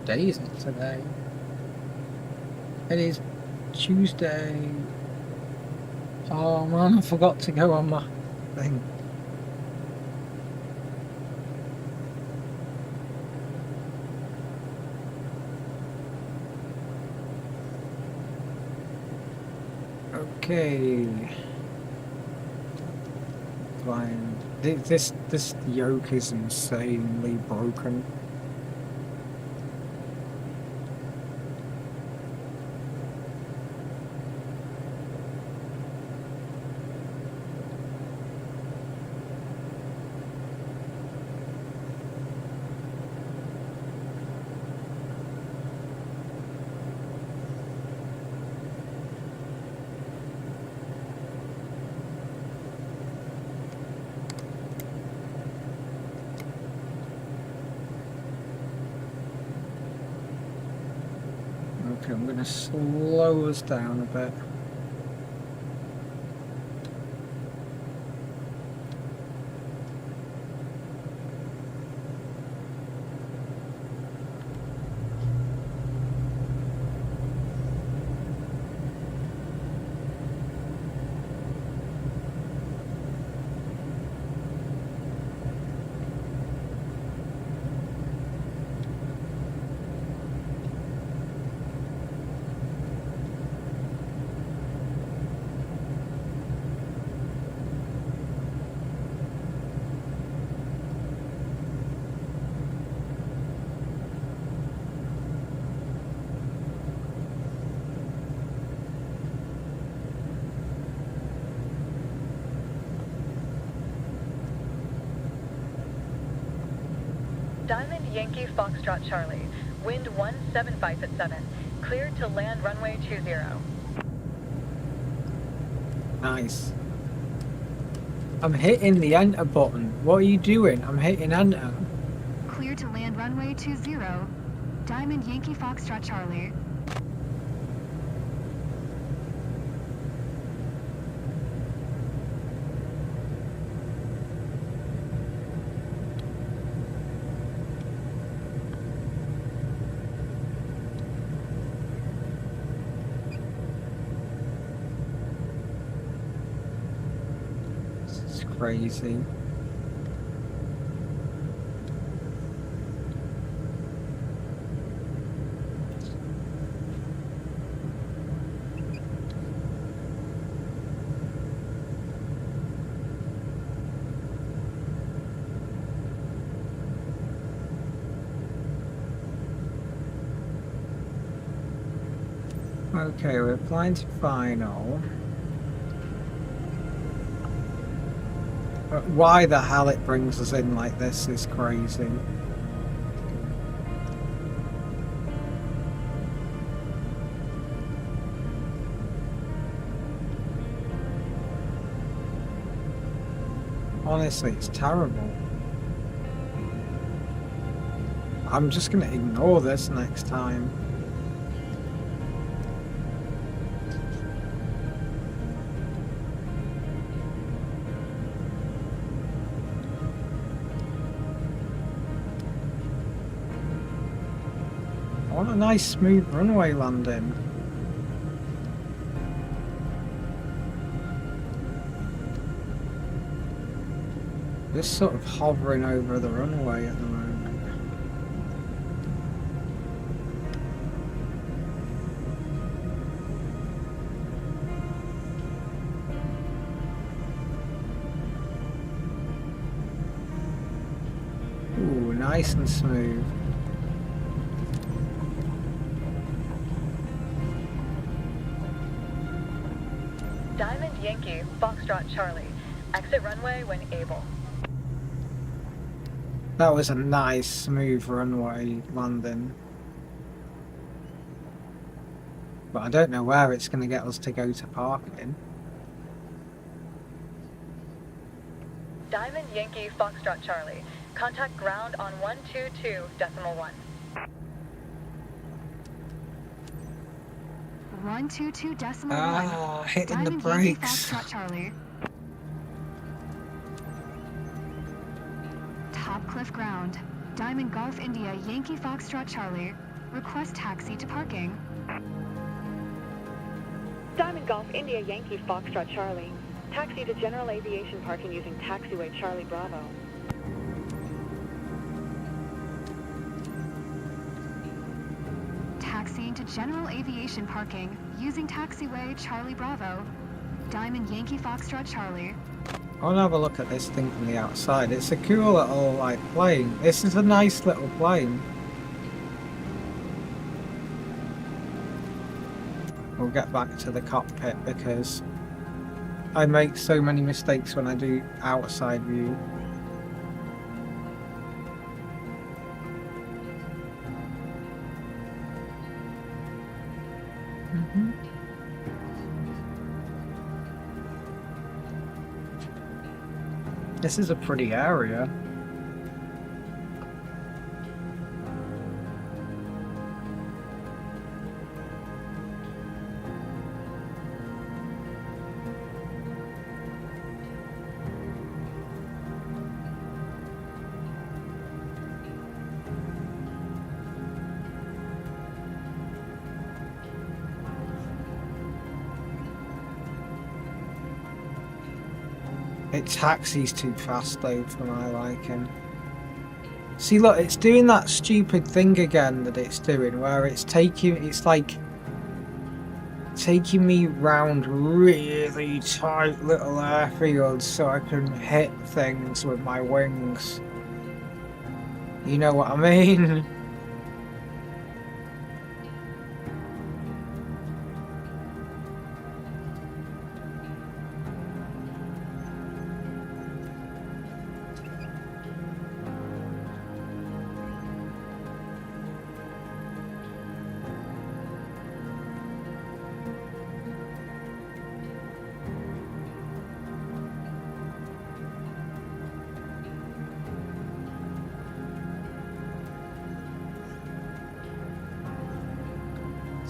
day is it today? It is Tuesday. Oh man, I forgot to go on my thing. Okay. Fine. This yoke is insanely broken. Okay, I'm going to slow us down a bit. Diamond Yankee Foxtrot Charlie, wind 175 at 7, cleared to land runway 20. Nice. I'm hitting the enter button. What are you doing? I'm hitting enter. Clear to land runway 20. Diamond Yankee Foxtrot Charlie. It's crazy. Okay, we're flying to final. But why the hell it brings us in like this is crazy. Honestly, it's terrible. I'm just gonna ignore this next time. I want a nice smooth runway landing. Just sort of hovering over the runway at the moment. Ooh, nice and smooth. Diamond Yankee Foxtrot Charlie, exit runway when able. That was a nice smooth runway landing. But I don't know where it's going to get us to go to parking. Diamond Yankee Foxtrot Charlie, contact ground on 122.1. 122.1. Hitting the Diamond Yankee brakes. Foxtrot Charlie. Top cliff ground. Diamond Golf India Yankee Foxtrot Charlie. Request taxi to parking. Diamond Golf India Yankee Foxtrot Charlie. Taxi to general aviation parking using taxiway Charlie Bravo. Taxiing to general aviation parking using taxiway Charlie Bravo. Diamond Yankee Foxtrot Charlie. I want to have a look at this thing from the outside. It's a cool little, like, plane. This is a nice little plane. We'll get back to the cockpit because I make so many mistakes when I do outside view. This is a pretty area. It taxis too fast though for my liking. See, look, it's doing that stupid thing again that it's doing where it's like taking me round really tight little airfields so I can hit things with my wings. You know what I mean?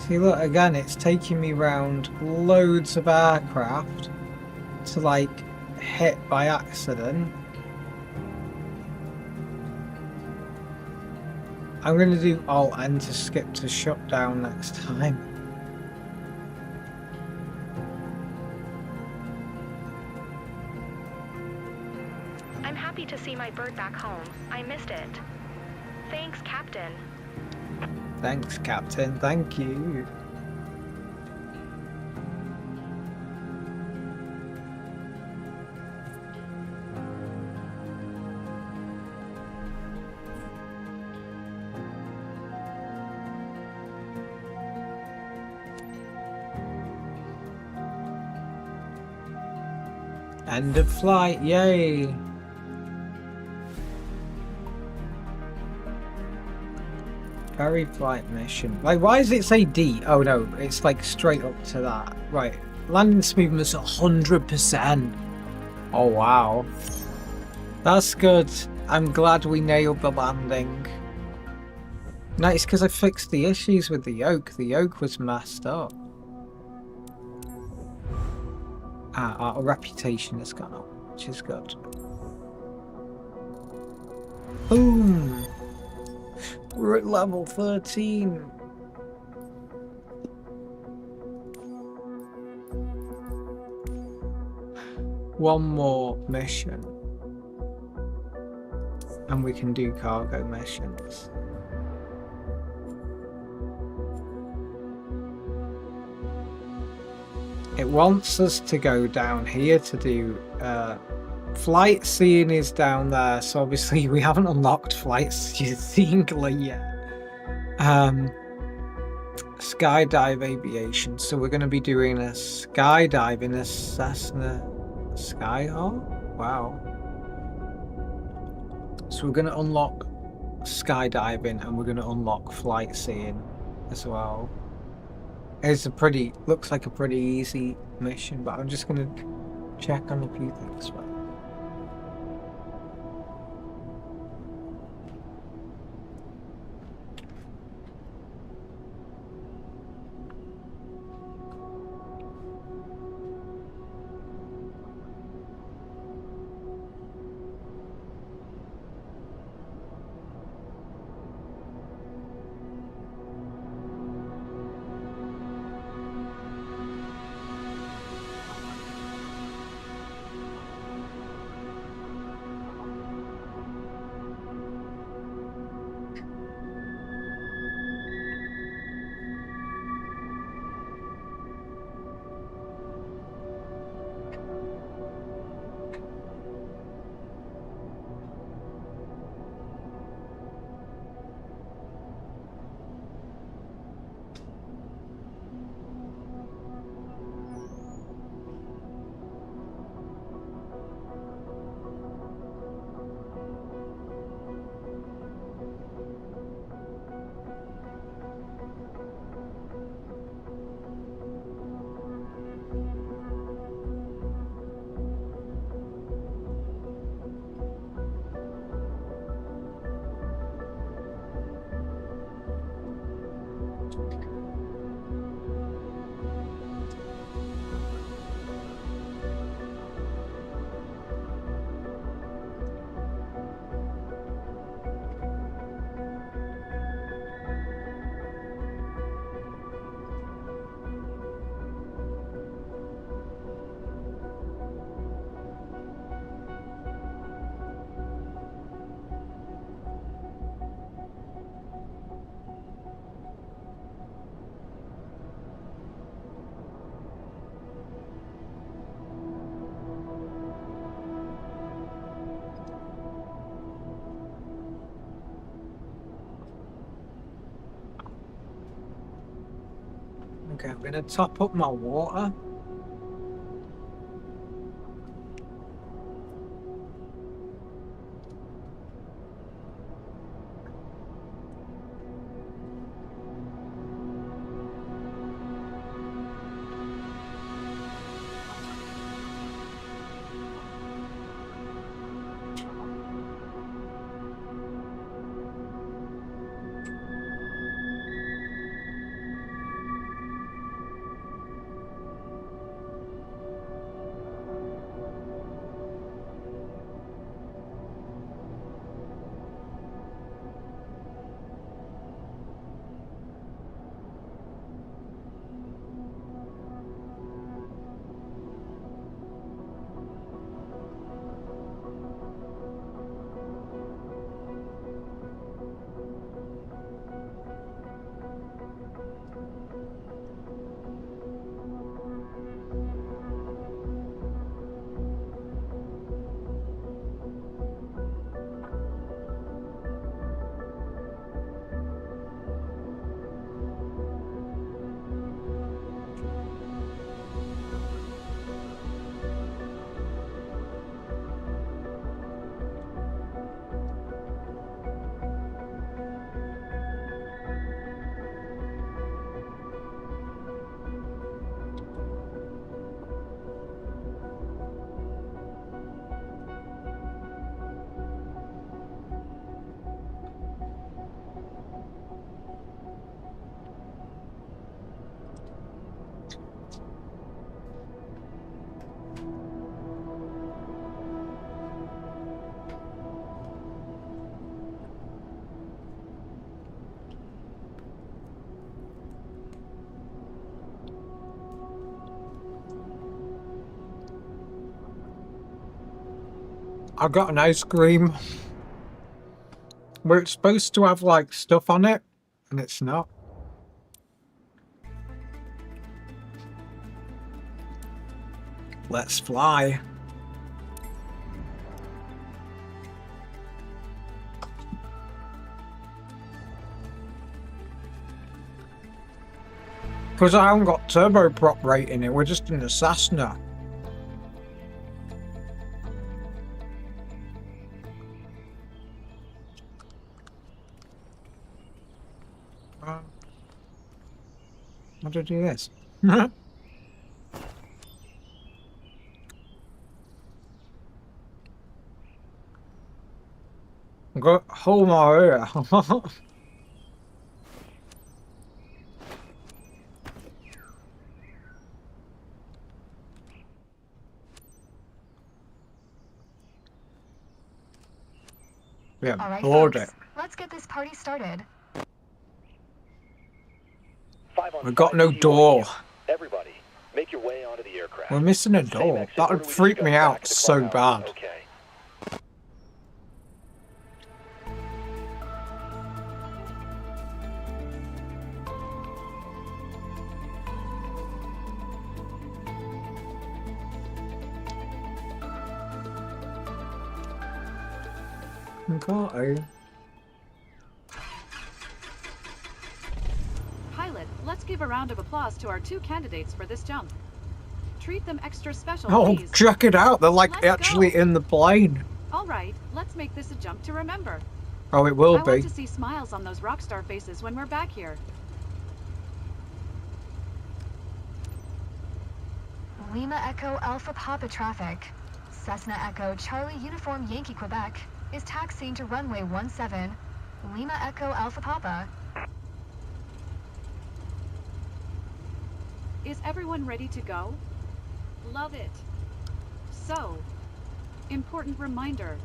See, look, again, it's taking me round loads of aircraft to, like, hit by accident. I'm going to do Alt-N to skip to shutdown next time. I'm happy to see my bird back home. I missed it. Thanks, Captain. Thanks, Captain. Thank you. End of flight, yay! Ferry flight mission. Like, why does it say D? Oh no, it's like straight up to that. Right. Landing smoothness 100%. Oh wow. That's good. I'm glad we nailed the landing. No, it's because I fixed the issues with the yoke. The yoke was messed up. Our reputation has gone up, which is good. Boom! We're at level 13. One more mission. And we can do cargo missions. It wants us to go down here to do flight seeing is down there, so obviously we haven't unlocked flight seeing yet. Skydive aviation, so we're going to be doing a skydive in a Cessna Skyhawk. Wow. So we're going to unlock skydiving and we're going to unlock flight seeing as well. It's looks like a pretty easy mission, but I'm just going to check on a few things. Okay, I'm gonna top up my water. I got an ice cream where it's supposed to have like stuff on it, and it's not. Let's fly. Because I haven't got turboprop rate in it, we're just in a Cessna. How do I do this? I've got hold my ear. Yeah, All right, hold folks, it. let's get this party started. We've got no door. Everybody, make your way onto the aircraft. We're missing a Same door. exit That would order we freak me discussed out back at the so clubhouse. bad. Okay. Okay. Pilot, let's give a round of applause to our two candidates for this jump. Treat them extra special, Oh, please. check it out. They're like Let's actually go. in the plane. All right, let's make this a jump to remember. Oh, it will I want be. to see smiles on those rock star faces when we're back here. Lima Echo Alpha Papa traffic. Cessna Echo Charlie Uniform Yankee Quebec is taxiing to runway 17. Lima Echo Alpha Papa. Is everyone ready to go? Love it. So, important reminder.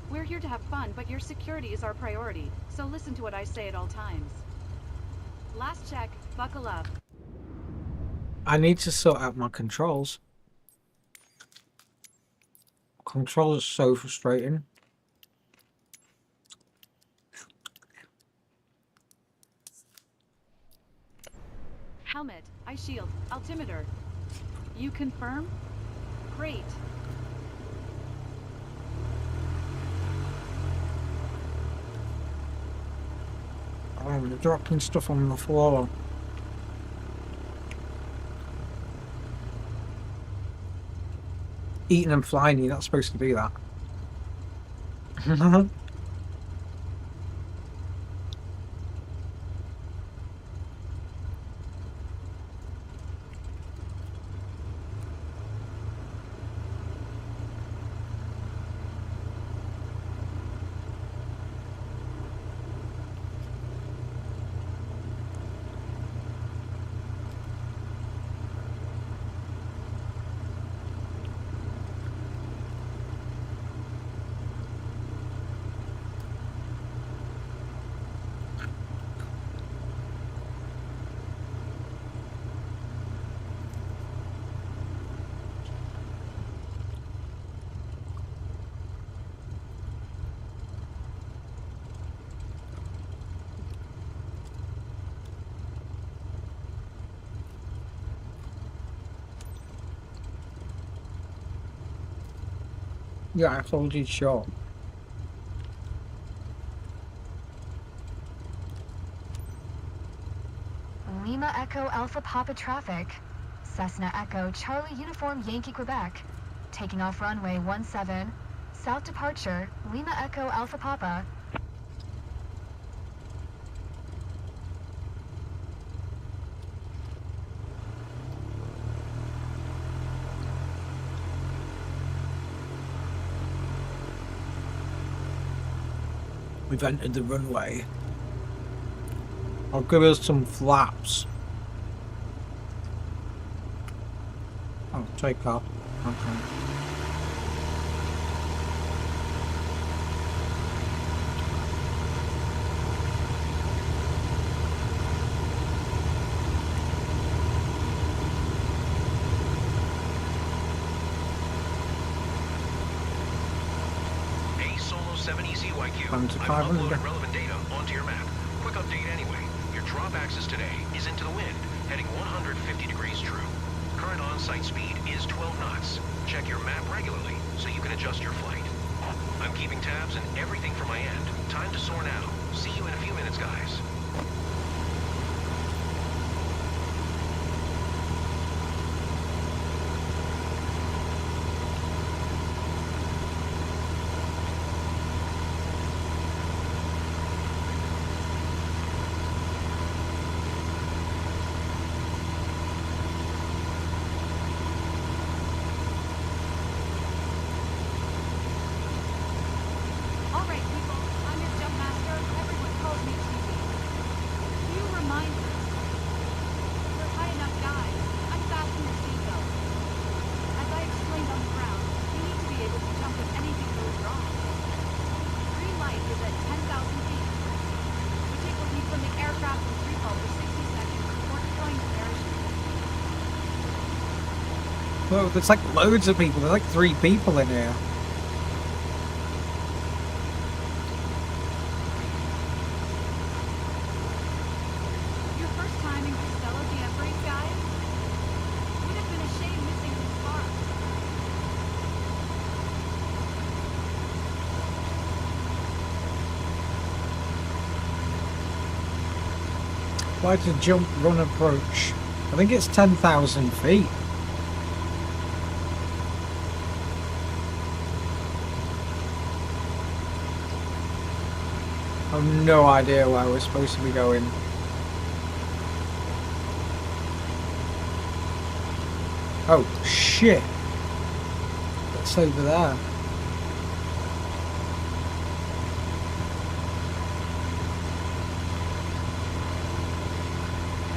We're here to have fun, but your security is our priority, so listen to what I say at all times. Last check, buckle up. I need to sort out my controls. Controls are so frustrating. Helmet, eye shield, altimeter. You confirm? Great. Oh, they're dropping stuff on the floor. eating and flying. You're not supposed to do that. Yeah, I told you sure. Lima Echo Alpha Papa traffic. Cessna Echo Charlie Uniform Yankee Quebec. Taking off runway 17. South departure, Lima Echo Alpha Papa. We've entered the runway. I'll give us some flaps. Oh, take off. Okay. I've uploaded relevant data onto your map. Quick update anyway. Your drop axis today is into the wind, heading 150 degrees true. Current on-site speed is 12 knots. Check your map regularly so you can adjust your flight. I'm keeping tabs and everything from my end. Time to soar now. See you in a few minutes, guys. Well, there's like loads of people. There's like 3 people in here. Your first time in Costello Jamboree, guys? Would have been a shame missing this far. Why to jump, run, approach? I think it's 10,000 feet. I have no idea where we're supposed to be going. Oh shit! What's over there?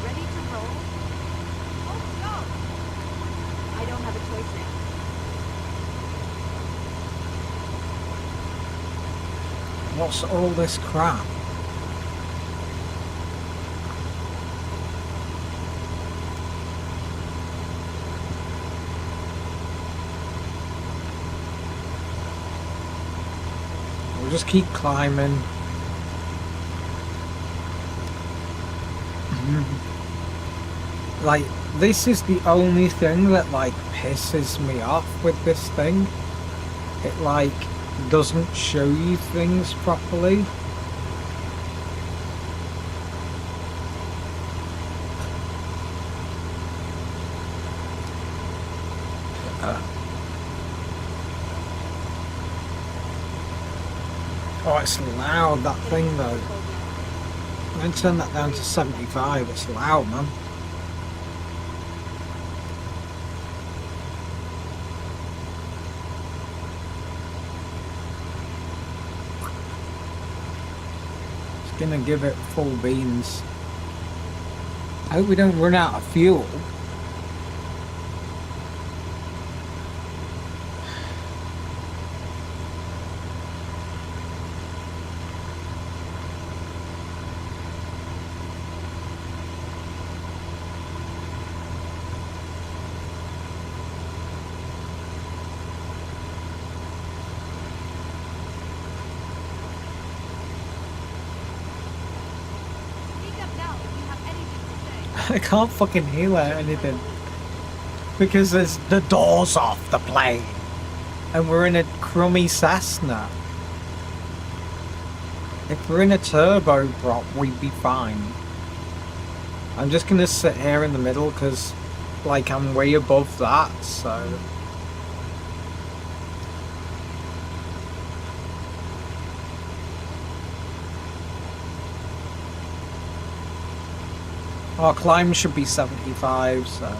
Ready to roll? Oh no! I don't have a choice now. What's all this crap? We'll just keep climbing. Like, this is the only thing that like pisses me off with this thing. It like doesn't show you things properly. Oh, it's loud, that thing though. I'm going to turn that down to 75. It's loud, man. It's going to give it full beans. I hope we don't run out of fuel. I can't fucking hear anything because there's the doors off the plane and we're in a crummy Cessna. If we're in a turboprop, we'd be fine. I'm just gonna sit here in the middle because, like, I'm way above that, so. Our climb should be 75, so.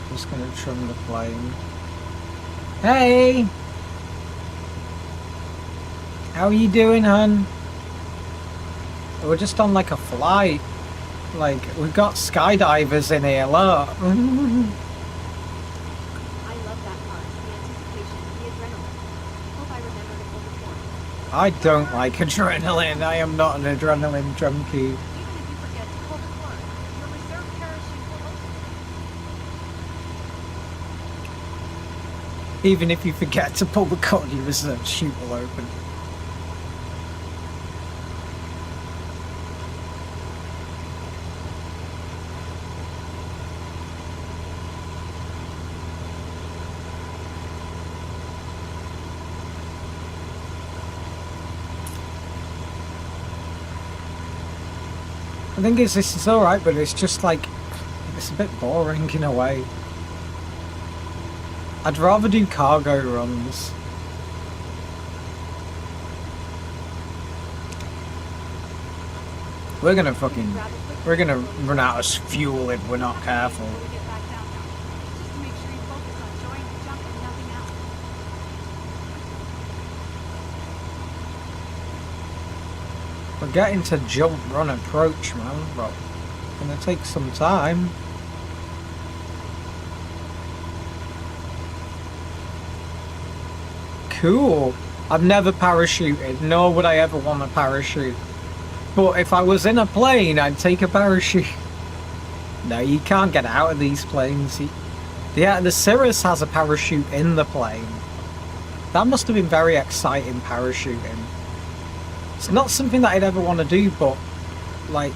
Just gonna trim the plane. Hey! How are you doing, hun? We're just on like a flight. Like, we've got skydivers in here, look. I don't like adrenaline. I am not an adrenaline junkie. Even if you forget to pull the cord, your reserve chute will open. The thing is, this is alright, but it's just like, it's a bit boring in a way. I'd rather do cargo runs. We're gonna run out of fuel if we're not careful. We're getting to jump, run, approach, man, but it's gonna take some time. Cool. I've never parachuted, nor would I ever want to parachute. But if I was in a plane, I'd take a parachute. No, you can't get out of these planes. Yeah, the Cirrus has a parachute in the plane. That must have been very exciting, parachuting. It's not something that I'd ever want to do, but, like,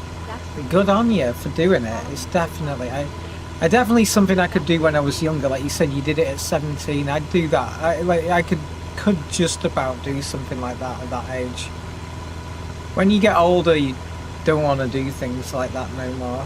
good on you for doing it. It's definitely, I definitely something I could do when I was younger. Like you said, you did it at 17. I'd do that. I could just about do something like that at that age. When you get older, you don't want to do things like that no more.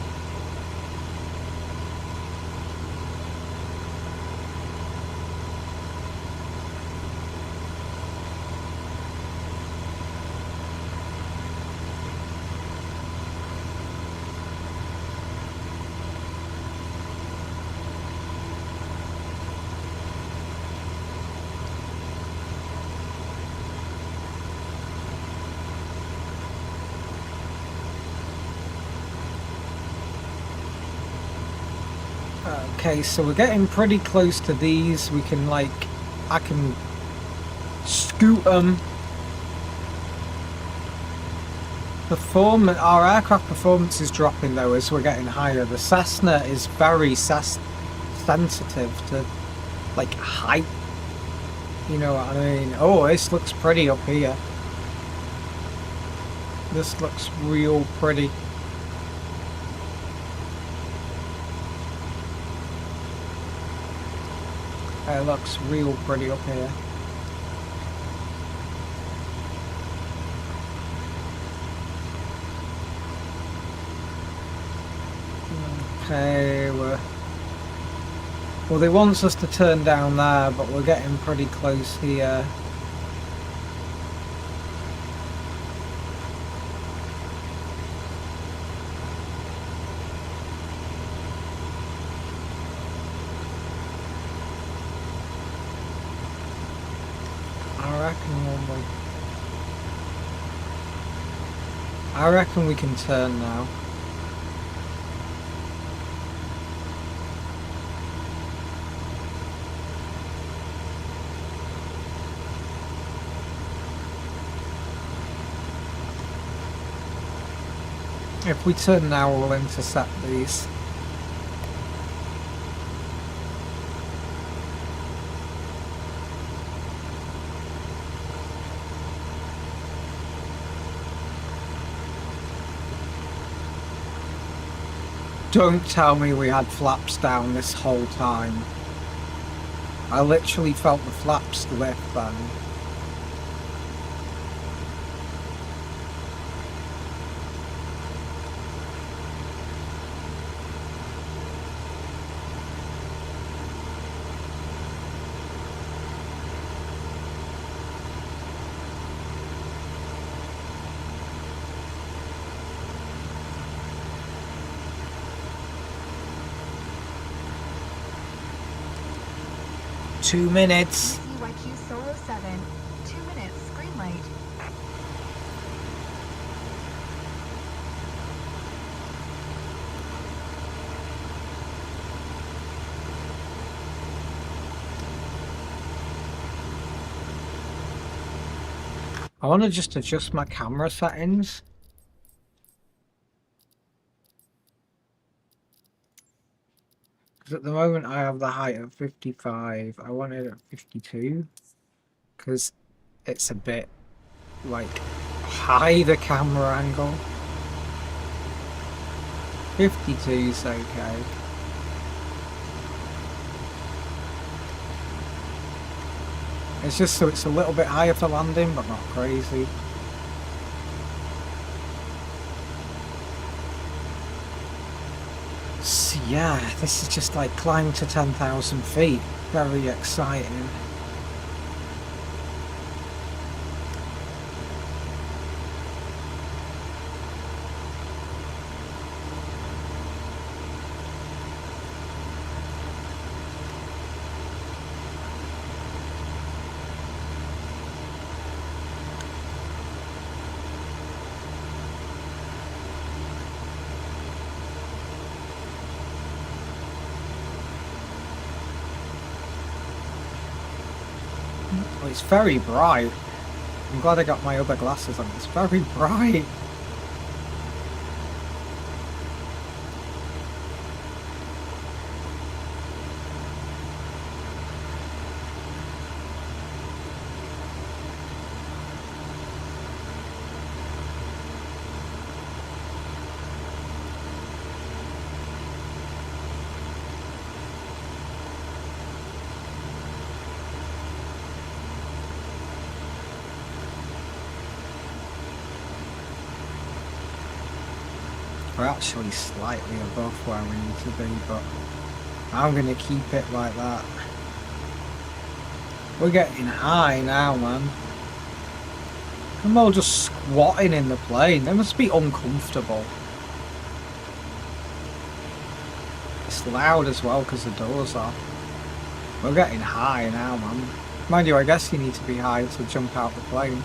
Okay, so we're getting pretty close to these. We can, like, I can scoot them. Our aircraft performance is dropping though as we're getting higher. The Cessna is very sensitive to, like, height. You know what I mean? Oh, this looks pretty up here. This looks real pretty. It looks real pretty up here. Okay, well, they want us to turn down there, but we're getting pretty close here. I reckon we can turn now. If we turn now, we'll intercept these. Don't tell me we had flaps down this whole time. I literally felt the flaps lift then. Two minutes. CYQ Solo 7. 2 minutes. Green light. I want to just adjust my camera settings. Because at the moment I have the height of 55. I want it at 52. Because it's a bit, like, high, the camera angle. 52 is okay. It's just so it's a little bit higher for landing, but not crazy. So yeah, this is just like climb to 10,000 feet. Very exciting. Well, it's very bright. I'm glad I got my other glasses on. It's very bright. We're actually slightly above where we need to be, but I'm going to keep it like that. We're getting high now, man. I'm all just squatting in the plane. They must be uncomfortable. It's loud as well because the doors are. We're getting high now, man. Mind you, I guess you need to be high to jump out the plane.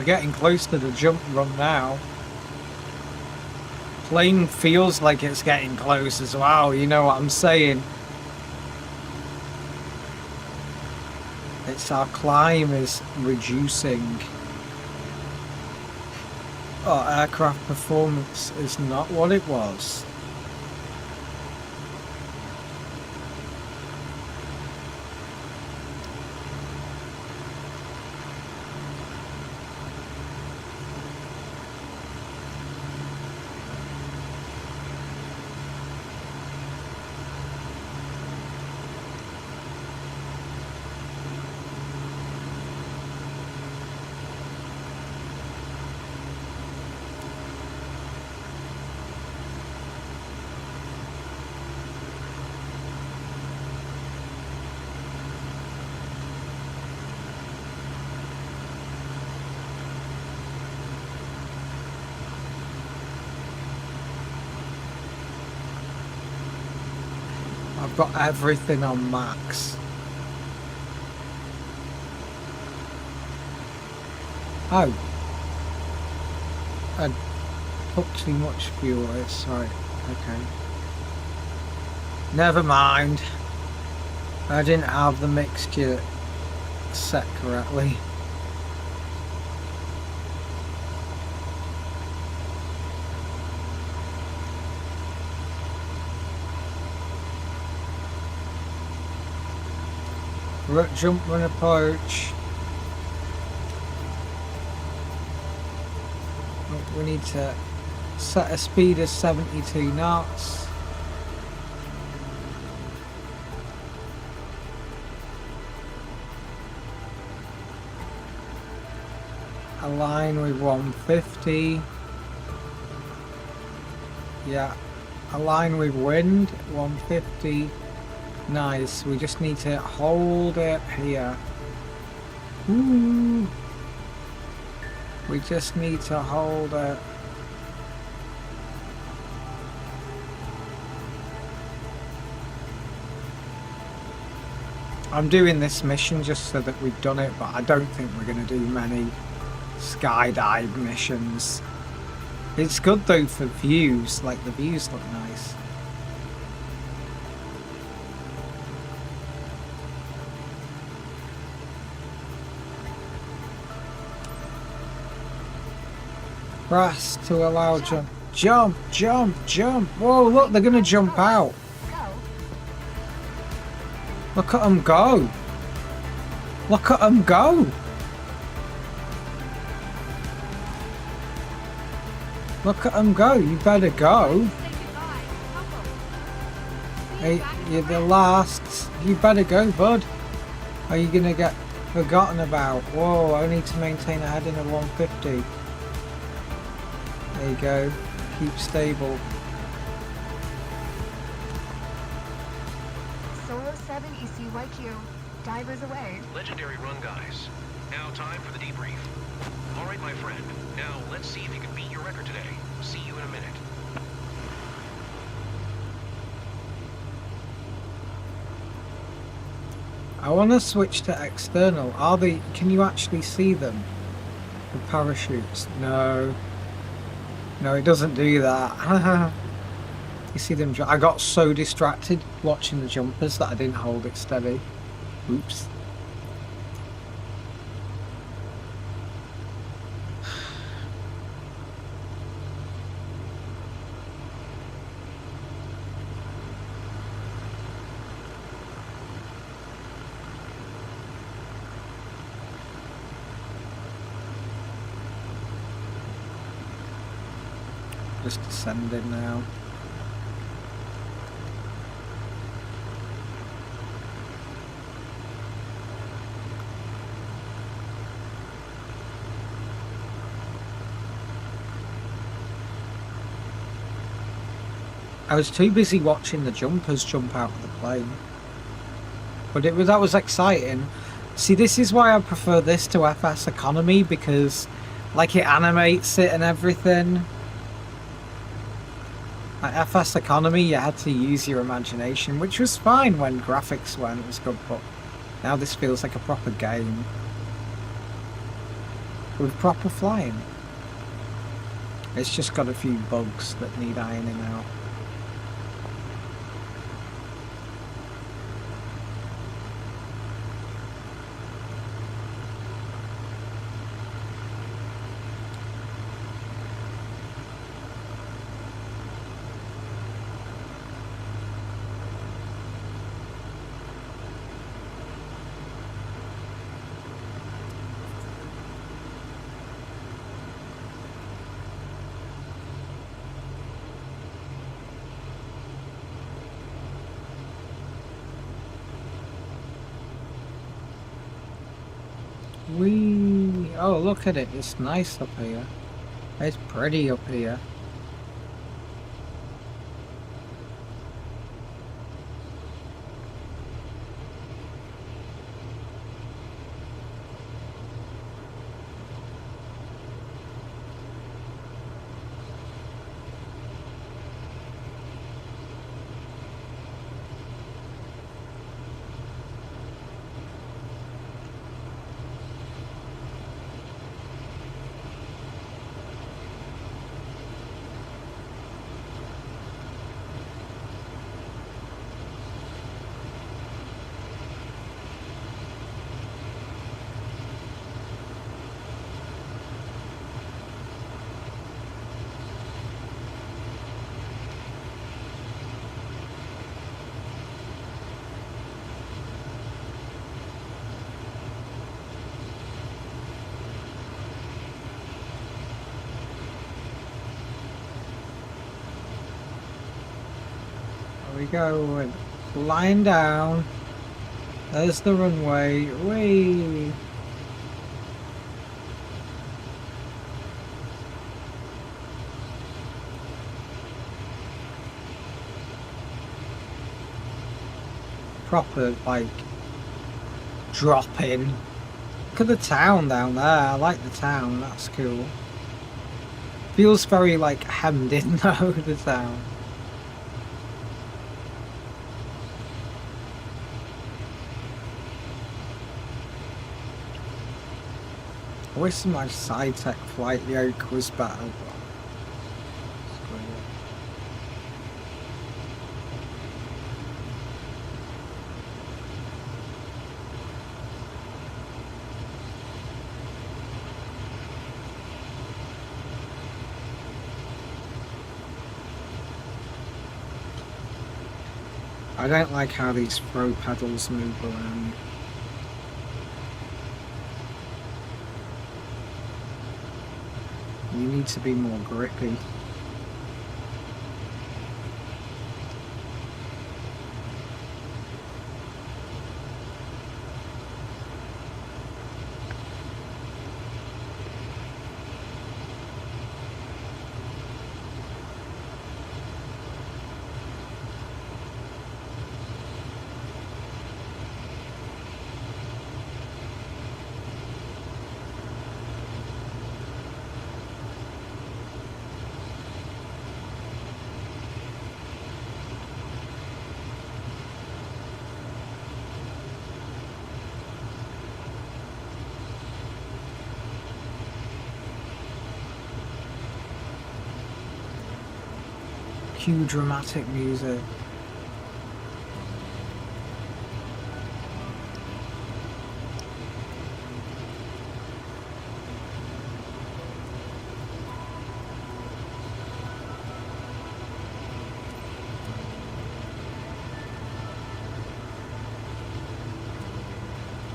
We're getting close to the jump run now. Plane feels like it's getting close as well, you know what I'm saying? It's our climb is reducing. Oh, aircraft performance is not what it was. I've got everything on max. Oh. I put too much fuel, it's right. Okay. Never mind. I didn't have the mixture set correctly. Jump and approach. We need to set a speed of 72 knots. Align with 150. Yeah. Align with wind 150. Nice, we just need to hold it here. Ooh. We just need to hold it. I'm doing this mission just so that we've done it, but I don't think we're going to do many skydive missions. It's good though for views, like the views look nice. Press to allow jump. Jump, jump, jump. Whoa, look, they're going to jump out. Look at them go. Look at them go. Look at them go. You better go. Hey, you're the last. You better go, bud. Are you going to get forgotten about? Whoa, I need to maintain a heading of 150. There you go. Keep stable. Solo 7 ECYQ. Divers away. Legendary run, guys. Now time for the debrief. All right, my friend. Now let's see if you can beat your record today. See you in a minute. I want to switch to external. Are they? Can you actually see them? The parachutes? No. No, it doesn't do that. You see them? I got so distracted watching the jumpers that I didn't hold it steady. Oops. Just descending now. I was too busy watching the jumpers jump out of the plane. But that was exciting. See, this is why I prefer this to FS Economy, because like it animates it and everything. Like FS Economy, you had to use your imagination, which was fine when graphics weren't as good, but now this feels like a proper game. with proper flying. It's just got a few bugs that need ironing out. Oh, look at it. It's nice up here. It's pretty up here. We go, and flying down. There's the runway. Whee! Proper, like, dropping. Look at the town down there. I like the town. That's cool. Feels very, like, hemmed in though, the town. I wish my sci-tech flight yoke was better. I don't like how these throw pedals move around. You need to be more grippy. Cue dramatic music.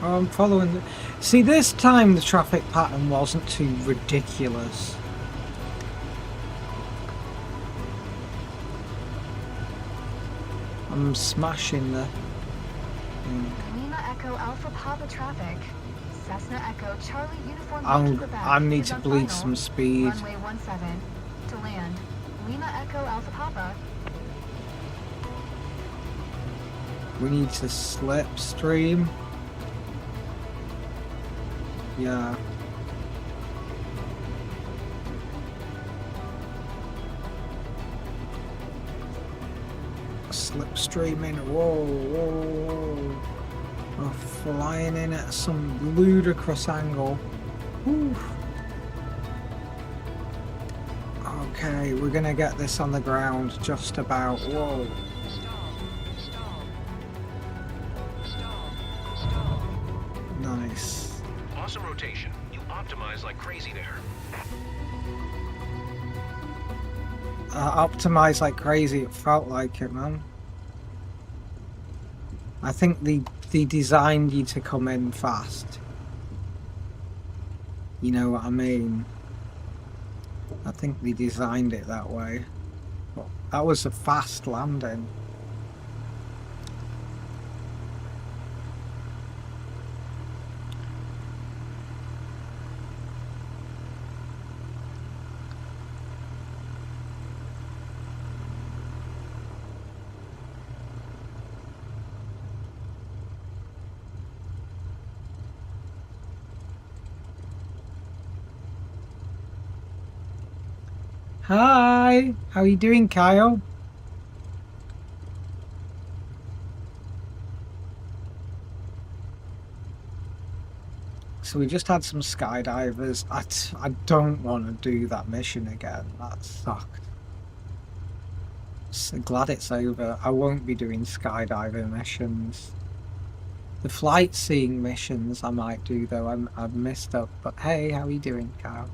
Oh, I'm following the... See, this time the traffic pattern wasn't too ridiculous. I'm smashing the thing. Lima Echo Alpha Papa traffic. Cessna Echo Charlie Uniform I need to bleed some speed. Runway 17 to land. Lima Echo Alpha Papa. We need to slipstream. Yeah. Slipstreaming. Whoa, whoa. We're flying in at some ludicrous angle. Whew. Okay, we're gonna get this on the ground just about. Whoa. Nice. Awesome rotation. You optimize like crazy there. Optimize like crazy. It felt like it, man. I think they designed you to come in fast. You know what I mean? I think they designed it that way. But that was a fast landing. Hi, how are you doing, Kyle? So we just had some skydivers. I don't want to do that mission again. That sucked. So glad it's over. I won't be doing skydiving missions. The flight seeing missions I might do though. I've missed up. But hey, how are you doing, Kyle?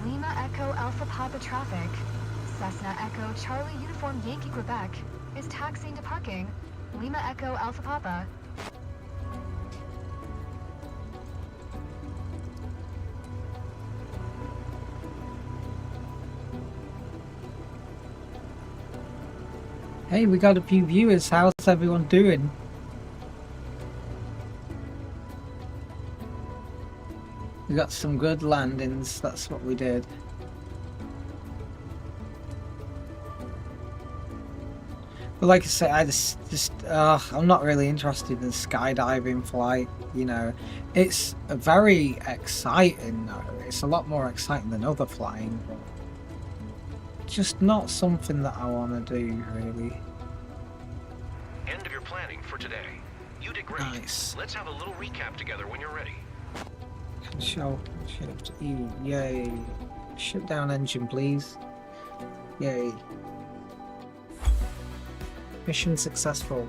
Lima Echo Alpha Papa traffic. Cessna Echo Charlie Uniform Yankee Quebec is taxiing to parking. Lima Echo Alpha Papa. Hey, we got a few viewers. How's everyone doing? We got some good landings. That's what we did. But like I say, I just I'm not really interested in skydiving flight. You know, it's very exciting though. It's a lot more exciting than other flying, but just not something that I want to do really. End of your planning for today. You did great. Nice. Let's have a little recap together when you're ready. Control Shift E. Yay. Shut down engine, please. Yay. Mission successful.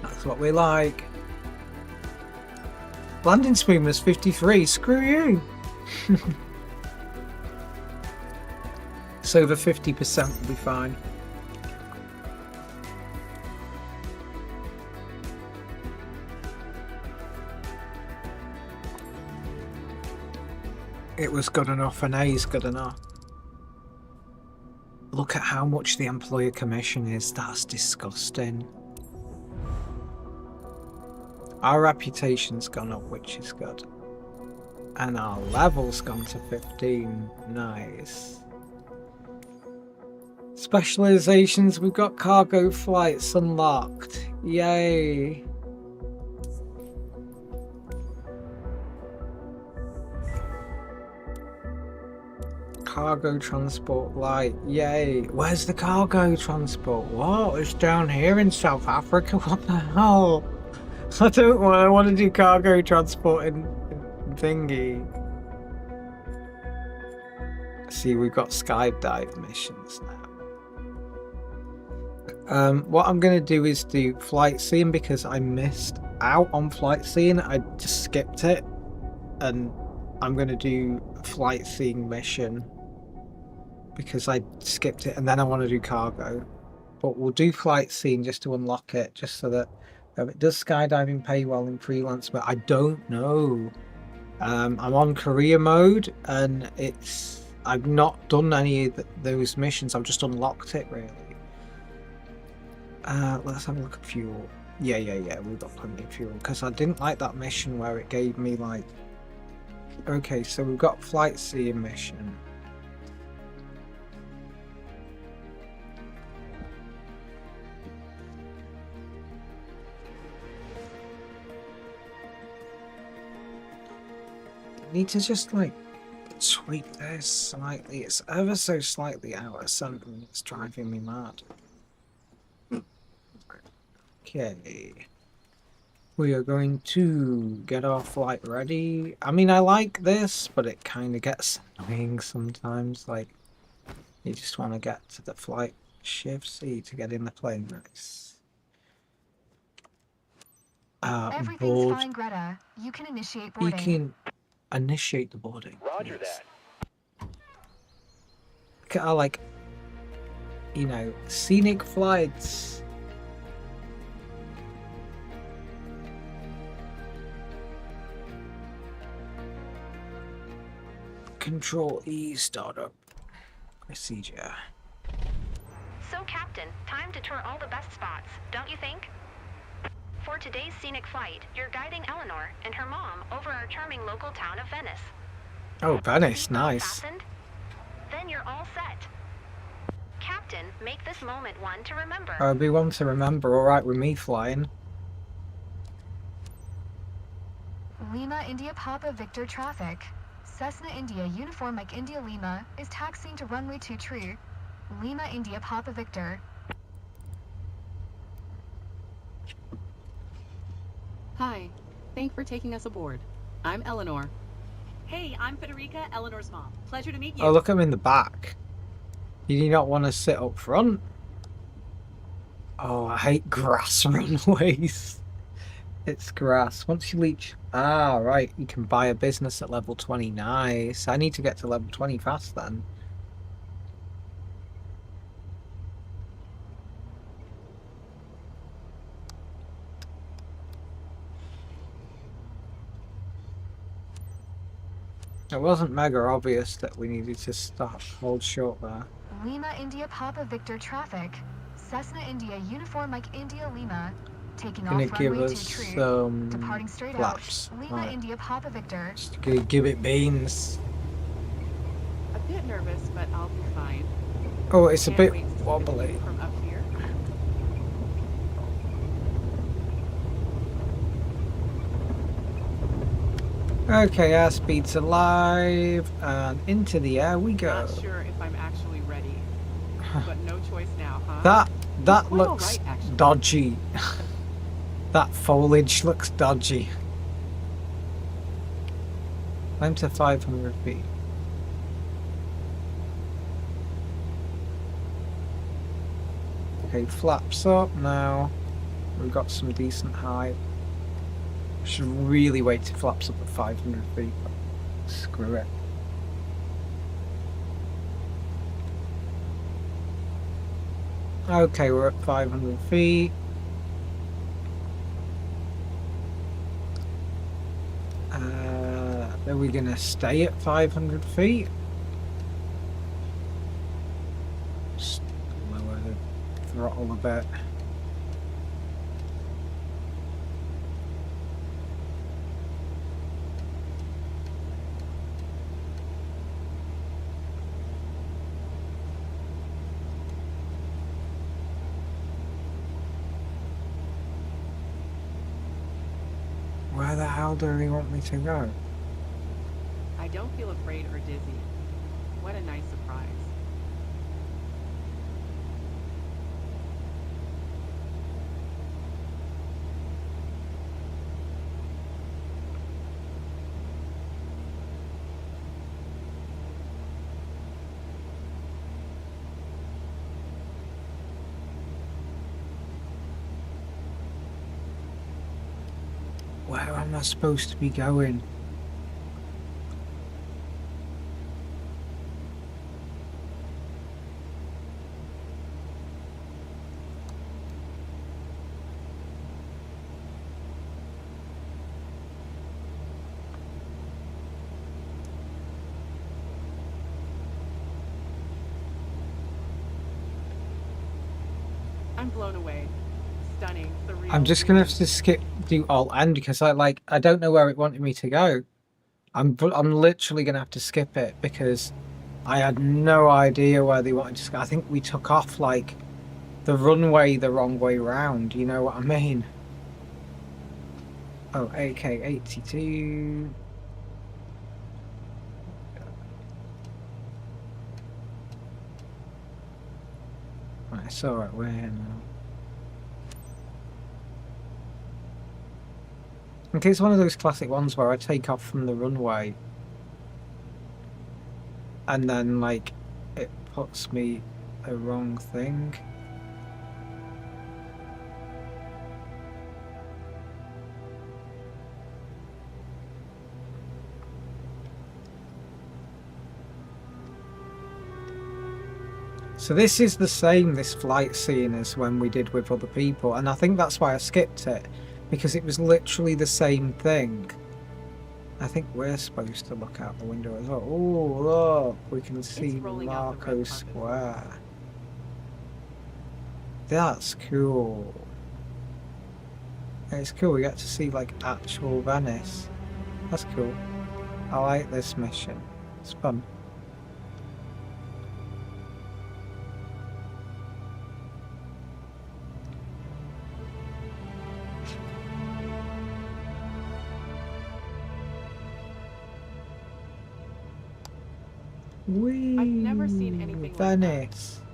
That's what we like. Landing speed was 53. Screw you. So over 50% will be fine. It was good enough, and A is good enough. Look at how much the employer commission is. That's disgusting. Our reputation's gone up, which is good. And our level's gone to 15. Nice. Specializations, we've got cargo flights unlocked. Yay. Cargo transport light, yay. Where's the cargo transport? What? It's down here in South Africa? What the hell? I want to do cargo transport in thingy. See, we've got skydive missions now. What I'm going to do is do flight scene because I missed out on flight scene. I just skipped it. And I'm going to do flight scene mission because I skipped it, and then I want to do cargo. But we'll do flight scene just to unlock it, just so that it does skydiving pay well in freelance, but I don't know. I'm on career mode, and I've not done any of those missions. I've just unlocked it really. Let's have a look at fuel. Yeah, we've got plenty of fuel because I didn't like that mission where it gave me like. Okay, so we've got flight scene mission. need to just like tweak this slightly. It's ever so slightly out of something that's driving me mad. Okay. We are going to get our flight ready. I mean, I like this, but it kind of gets annoying sometimes. Like, you just want to get to the flight shift C to get in the plane. Nice. Everything's Board. fine, Greta. You can initiate You boarding. can initiate the boarding. Roger Yes. that. Look at our, like, you know, scenic flights. Control E startup procedure. So, Captain, time to tour all the best spots, don't you think? For today's scenic flight, you're guiding Eleanor and her mom over our charming local town of Venice. Oh, Venice, Seatbelt nice. fastened? Then you're all set. Captain, make this moment one to remember. I'll be one to remember, alright with me flying. Lima India Papa Victor traffic. Cessna India Uniform Mike India Lima is taxiing to runway 23. Lima India Papa Victor. Hi. Thanks for taking us aboard. I'm Eleanor. Hey, I'm Federica, Eleanor's mom. Pleasure to meet you. Oh, look, I'm in the back. You do not want to sit up front? Oh, I hate grass runways. It's grass. Once you reach... Ah, right. You can buy a business at level 20. Nice. I need to get to level 20 fast then. It wasn't mega obvious that we needed to stop, hold short there. Lima India Papa Victor traffic. Cessna India Uniform Mike India Lima. Taking Gonna off give runway us 23. some Departing straight flaps. out. Lima Right. India Papa Victor. Just gonna give it beans. A bit nervous, but I'll be fine. Oh, it's a Can't bit wait to see the wobbly. view from up here. Okay, airspeed's alive, and into the air we go. Not sure if I'm actually ready, but no choice now, huh? That Quite looks alright, actually. dodgy. That foliage looks dodgy. Climb to 500 feet. Okay, flaps up now. We've got some decent height. Should really wait till flaps up at 500 feet. Screw it. Okay, we're at 500 feet. Are we gonna stay at 500 feet? Just lower the throttle a bit. Where the hell do they want me to go? I don't feel afraid or dizzy. What a nice surprise. Where am I supposed to be going? I'm blown away. Stunning. Surreal. I'm just gonna have to do Alt N because I don't know where it wanted me to go. I'm literally gonna have to skip it because I had no idea where they wanted to go. I think we took off like the runway the wrong way round. You know what I mean? Oh, AK-82. It's alright, we're here now. Okay, it's one of those classic ones where I take off from the runway and then, like, it puts me the wrong thing. So this is the same, this flight scene, as when we did with other people, and I think that's why I skipped it, because it was literally the same thing. I think we're supposed to look out the window as well. Oh, look, we can see Marco Square. That's cool. It's cool, we get to see, like, actual Venice. That's cool. I like this mission. It's fun. Whee! I've never seen anything Venice. Like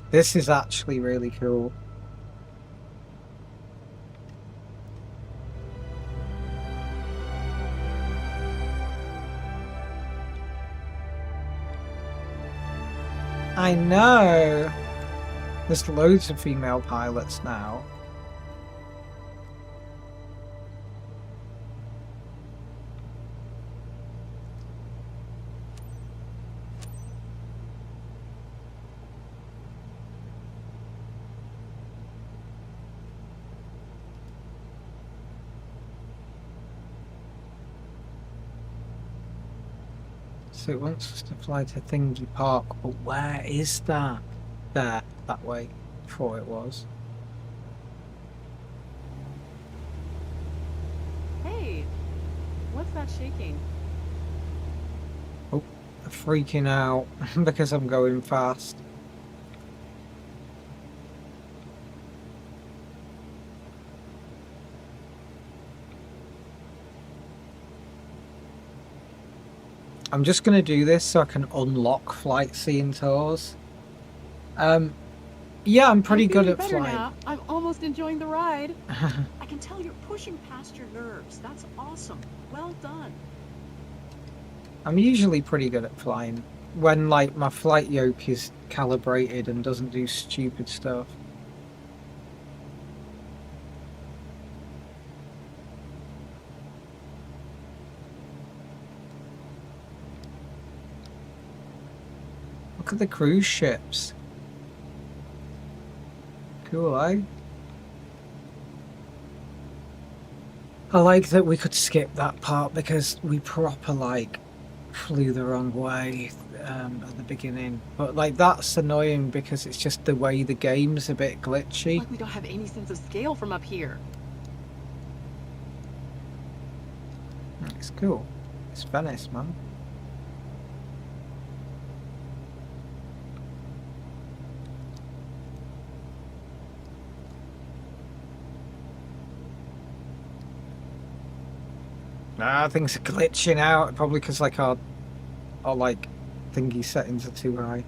that. This is actually really cool. I know. There's loads of female pilots now. So it wants us to fly to Thingy Park, but where is that? There, that way, before it was. Hey, what's that shaking? Oh, I'm freaking out because I'm going fast. I'm just going to do this so I can unlock flight scene tours. Yeah, I'm pretty good at flying. Now. I'm almost enjoying the ride. I can tell you're pushing past your nerves. That's awesome. Well done. I'm usually pretty good at flying when, like, my flight yoke is calibrated and doesn't do stupid stuff. Look at the cruise ships. Cool, eh? I like that we could skip that part because we proper, like, flew the wrong way at the beginning. But, like, that's annoying because it's just the way the game's a bit glitchy. Like we don't have any sense of scale from up here. It's cool. It's Venice, man. Nah, things are glitching out, probably because, like, our like, thingy settings are too high.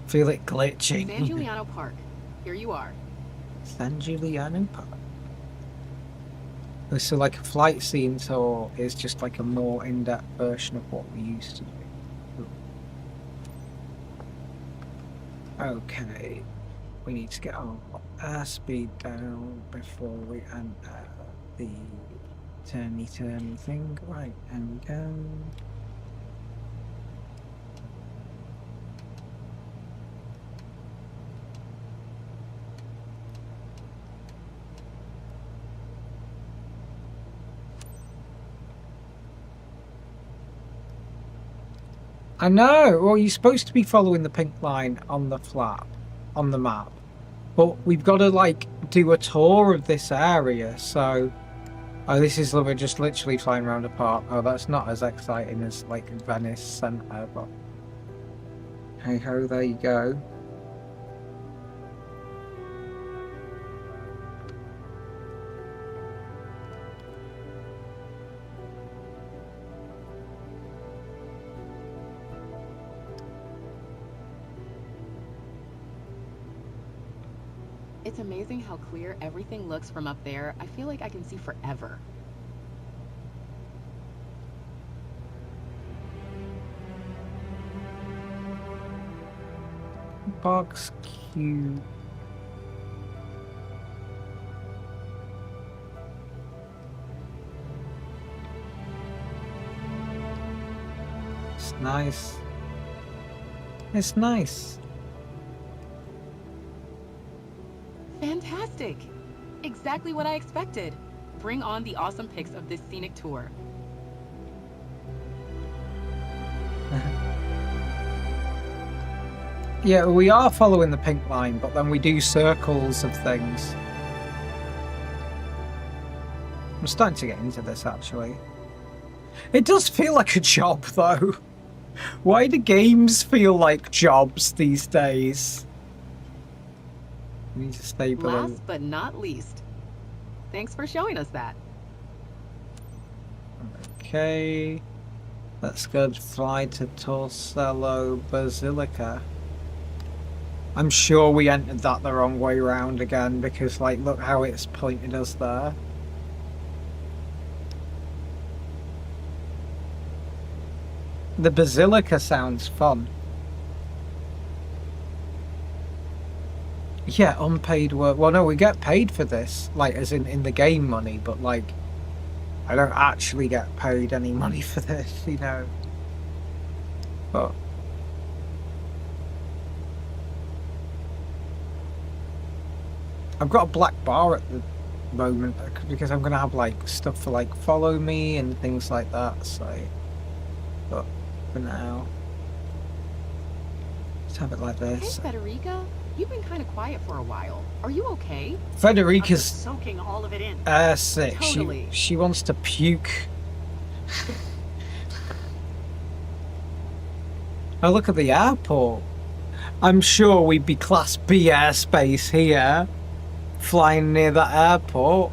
Feel it glitching. San Giuliano Park. Here you are. San Giuliano Park. So, like, a flight scene tour is just, like, a more in-depth version of what we used to do. Okay. We need to get our airspeed down before we enter the turny thing. Right, and we go. I know. Well, you're supposed to be following the pink line on the flap, on the map, but we've got to, like, do a tour of this area. So, oh, this is, we're just literally flying around a park. Oh, that's not as exciting as, like, Venice Centre, but hey ho, there you go. It's amazing how clear everything looks from up there. I feel like I can see forever. Box Q. It's nice. It's nice. Fantastic! Exactly what I expected. Bring on the awesome pics of this scenic tour. Yeah, we are following the pink line, but then we do circles of things. I'm starting to get into this, actually. It does feel like a job, though. Why do games feel like jobs these days? We need to stay below. Last but not least. Thanks for showing us that. Okay. Let's go fly to Torcello Basilica. I'm sure we entered that the wrong way round again, because, like, look how it's pointed us there. The Basilica sounds fun. Yeah, unpaid work. Well, no, we get paid for this, like, as in the game money, but, like, I don't actually get paid any money for this, you know. But I've got a black bar at the moment because I'm gonna have like stuff for like follow me and things like that. So, but for now, let's have it like this. Hey, Federica, you've been kind of quiet for a while. Are you okay? Federica's soaking all of it in. Sick. Totally. She wants to puke. Oh, look at the airport. I'm sure we'd be Class B airspace here, flying near that airport.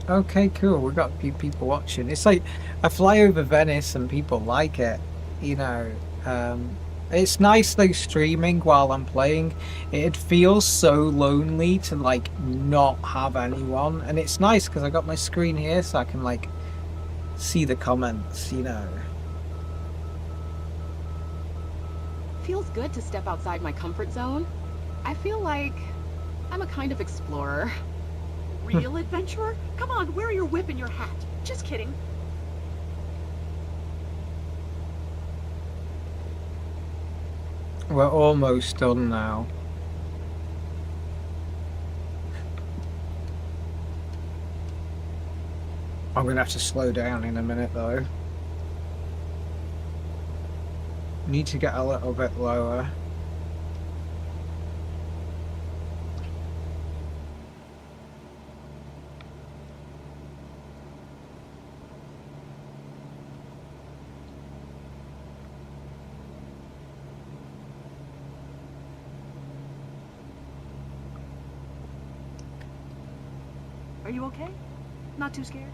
Okay, cool. We've got a few people watching. It's like I fly over Venice and people like it, you know. It's nice though streaming while I'm playing. It feels so lonely to like not have anyone, and it's nice because I got my screen here so I can like see the comments, you know. Feels good to step outside my comfort zone. I feel like I'm a kind of explorer. Real adventurer? Come on, wear your whip and your hat. Just kidding. We're almost done now. I'm gonna have to slow down in a minute though. Need to get a little bit lower. Are you okay? Not too scared?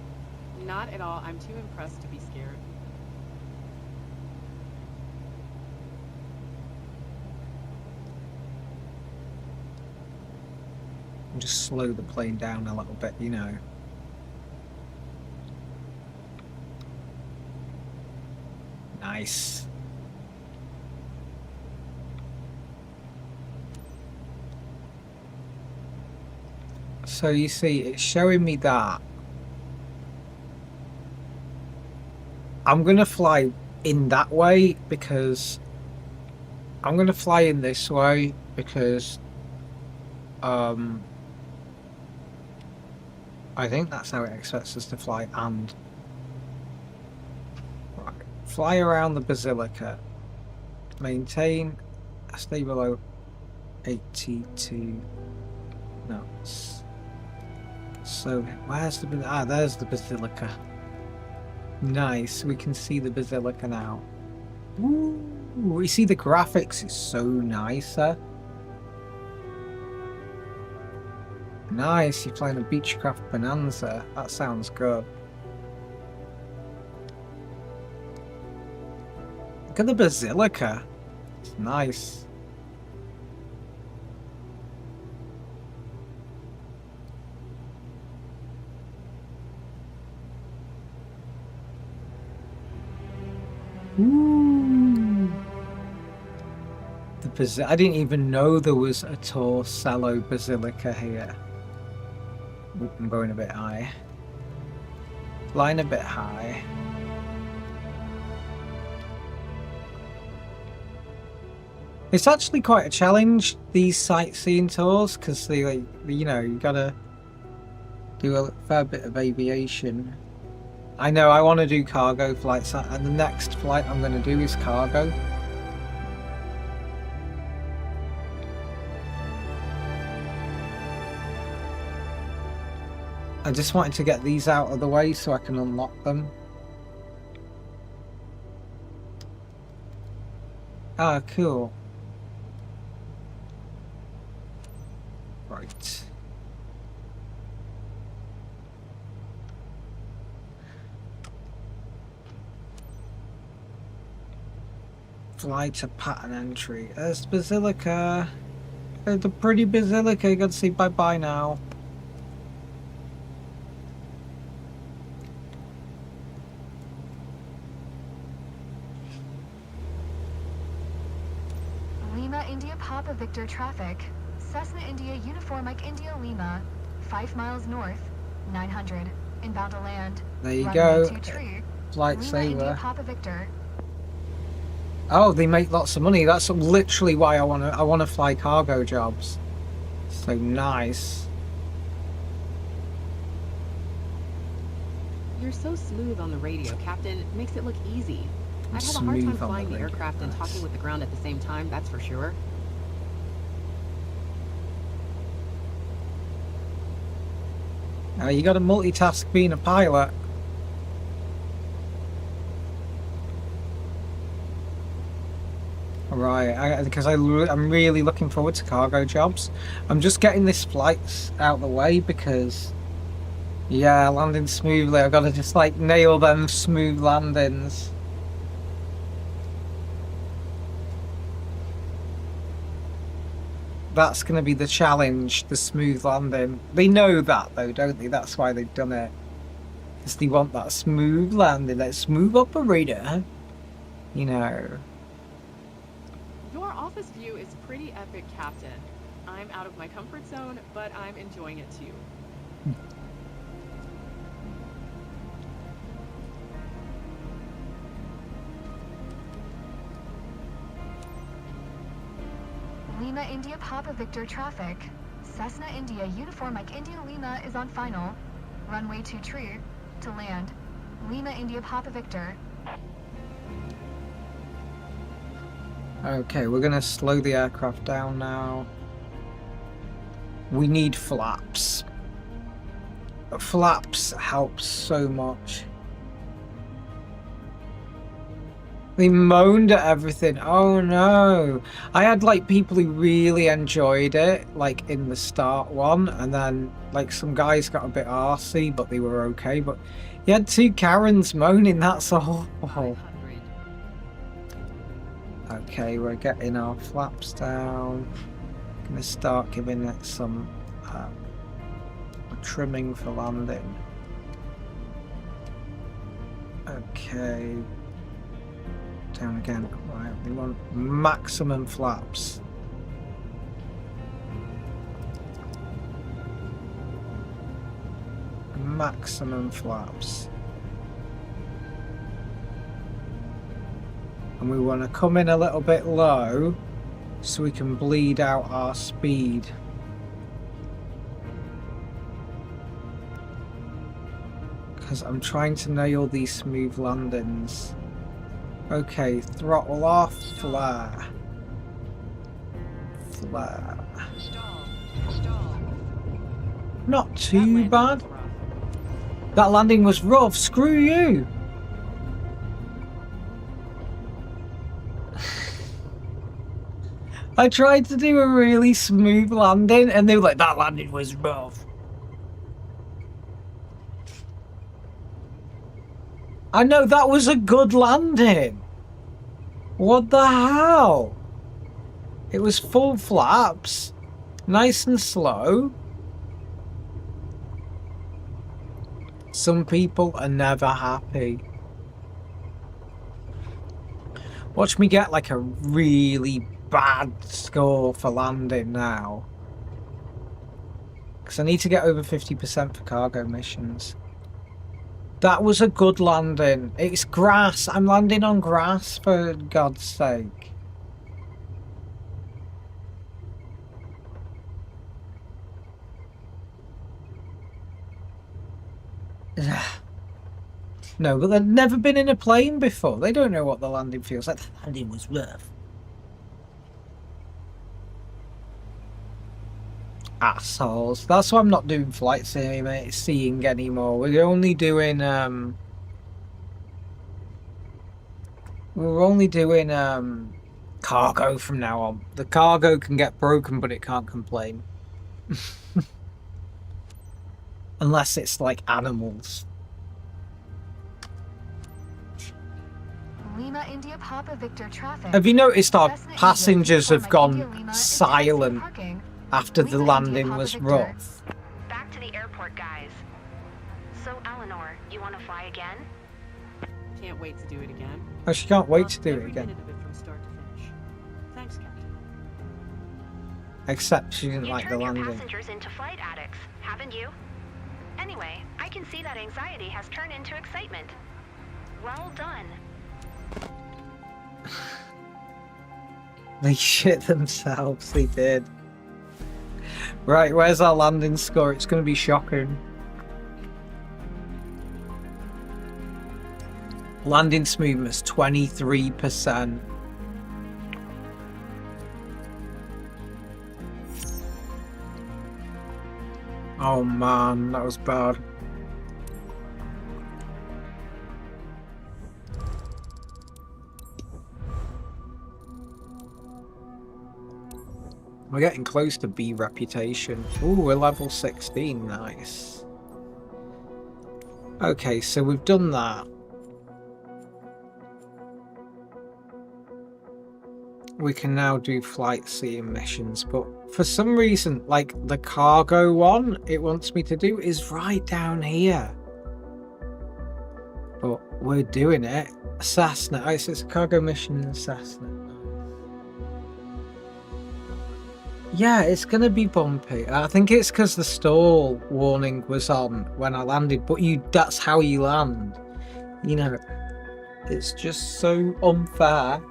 Not at all. I'm too impressed to be scared. Just slow the plane down a little bit, you know. Nice. So you see, it's showing me that. I'm gonna fly in that way because I'm gonna fly in this way because I think that's how it expects us to fly, and right, fly around the Basilica, maintain, stay below 82 knots. So where's the there's the Basilica. Nice, we can see the Basilica now. Ooh, we see the graphics is so nicer. Nice, you're playing a Beechcraft Bonanza. That sounds good. Look at the Basilica. It's nice. Ooh. I didn't even know there was a Torcello Basilica here. Ooh, I'm going a bit high. Flying a bit high. It's actually quite a challenge, these sightseeing tours, because they, like, you know, you gotta do a fair bit of aviation. I know I want to do cargo flights, and the next flight I'm going to do is cargo. I just wanted to get these out of the way so I can unlock them. Ah, cool. Right. Fly to pattern entry. There's the Basilica. The pretty Basilica. You gotta say bye-bye now. Lima India Papa Victor traffic. Cessna India Uniform Mike India Lima, 5 miles north, 900, inbound to land. There you Runway go. 23, Flight Lima saver. India Papa Victor. Oh, they make lots of money. That's literally why I wanna fly cargo jobs. So nice. You're so smooth on the radio, Captain. It makes it look easy. I'd have a hard time flying the aircraft and talking with the ground at the same time, that's for sure. You got to multitask being a pilot. Right, because I'm really looking forward to cargo jobs. I'm just getting this flight out of the way because, yeah, landing smoothly. I've got to just like nail them smooth landings. That's going to be the challenge, the smooth landing. They know that though, don't they? That's why they've done it. Because they want that smooth landing, that smooth operator. You know. Your office view is pretty epic, Captain. I'm out of my comfort zone, but I'm enjoying it too. Lima India Papa Victor traffic. Cessna India Uniform Mike India Lima is on final. Runway 2 true to land. Lima India Papa Victor. Okay, we're going to slow the aircraft down now. We need flaps. Flaps help so much. They moaned at everything. Oh no. I had like people who really enjoyed it, like in the start one, and then like some guys got a bit arsey, but they were okay. But you had 2 Karens moaning, that's all. Okay, we're getting our flaps down. Gonna start giving it some trimming for landing. Okay. Down again. Right, we want maximum flaps. Maximum flaps. And we want to come in a little bit low so we can bleed out our speed. Because I'm trying to nail these smooth landings. Okay, throttle off, flare. Flare. Not too bad. That landing was rough, screw you! I tried to do a really smooth landing and they were like, that landing was rough. I know, that was a good landing. What the hell? It was full flaps. Nice and slow. Some people are never happy. Watch me get like a really bad score for landing now. Because I need to get over 50% for cargo missions. That was a good landing. It's grass. I'm landing on grass, for God's sake. No, but they've never been in a plane before. They don't know what the landing feels like. The landing was rough. Assholes. That's why I'm not doing flight seeing anymore. We're only doing cargo from now on. The cargo can get broken, but it can't complain. Unless it's like animals. Lima India Papa Victor traffic. Have you noticed our Cessna passengers India, have gone India, Lima, silent parking. after the Lima landing India, Papa was Victor. rough? Back to the airport, guys. So, Eleanor, you want to fly again? Can't wait to do it again. Oh, she can't wait Loved to do it every again. minute of it from start to finish. Thanks, Captain. Except she didn't You like the turned your landing. passengers into flight addicts, haven't you? Anyway, I can see that anxiety has turned into excitement. Well done. They shit themselves, they did. Right, where's our landing score? It's going to be shocking. Landing smoothness, 23%. Oh man, that was bad. We're getting close to B reputation. Ooh, we're level 16, nice. Okay, so we've done that. We can now do flight seeing missions, but for some reason, like the cargo one it wants me to do is right down here. But we're doing it. Cessna, it's a cargo mission in Cessna. Yeah, it's gonna be bumpy. I think it's because the stall warning was on when I landed, but that's how you land. You know, it's just so unfair.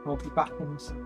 We'll be back in a second.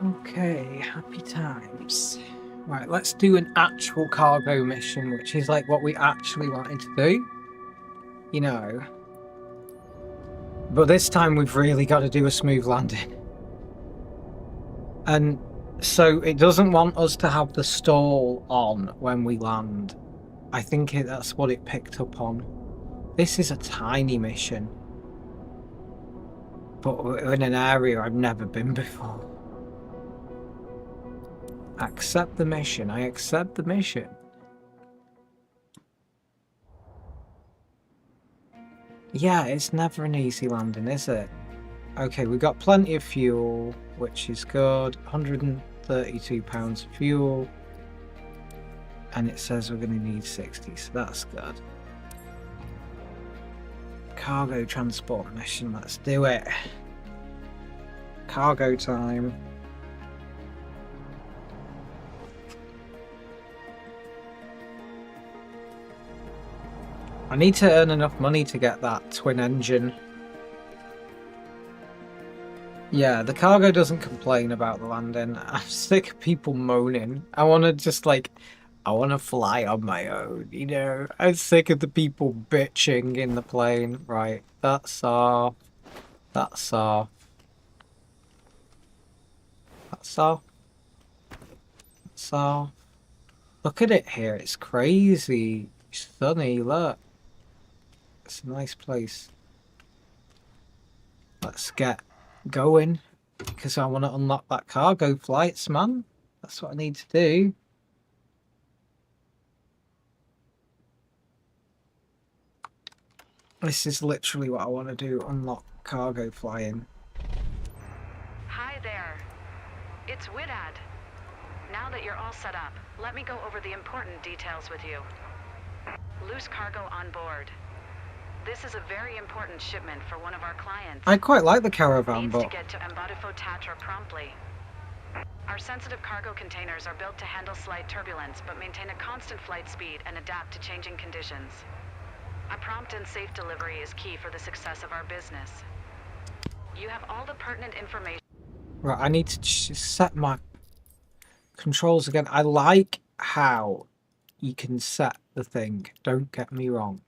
Okay, happy times. Right, let's do an actual cargo mission, which is like what we actually wanted to do. You know. But this time we've really got to do a smooth landing. And so it doesn't want us to have the stall on when we land. I think that's what it picked up on. This is a tiny mission. But we're in an area I've never been before. Accept the mission. I accept the mission. Yeah, it's never an easy landing, is it? Okay, we've got plenty of fuel, which is good. £132 fuel. And it says we're going to need 60, so that's good. Cargo transport mission, let's do it. Cargo time. I need to earn enough money to get that twin engine. Yeah, the cargo doesn't complain about the landing. I'm sick of people moaning. I want to just like, I want to fly on my own, you know? I'm sick of the people bitching in the plane. Right, that's off. That's off. That's off. That's off. Look at it here, it's crazy. It's sunny, look. It's a nice place. Let's get going, because I want to unlock that cargo flights, man. That's what I need to do. This is literally what I want to do, unlock cargo flying. Hi there. It's Widad. Now that you're all set up, let me go over the important details with you. Loose cargo on board. This is a very important shipment for one of our clients. I quite like the caravan, Needs but to get to Embadifo Tatra promptly. Our sensitive cargo containers are built to handle slight turbulence, but maintain a constant flight speed and adapt to changing conditions. A prompt and safe delivery is key for the success of our business. You have all the pertinent information. right, I need to just set my controls again. I like how you can set the thing, don't get me wrong.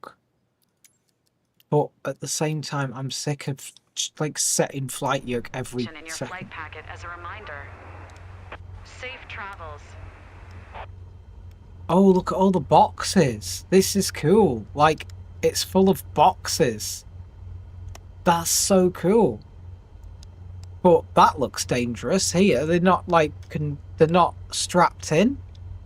But at the same time, I'm sick of like setting flight yoke every In your second. flight packet as a reminder. Safe travels. Oh, look at all the boxes. This is cool. Like, it's full of boxes. That's so cool. But that looks dangerous here. They're not like, they're not strapped in.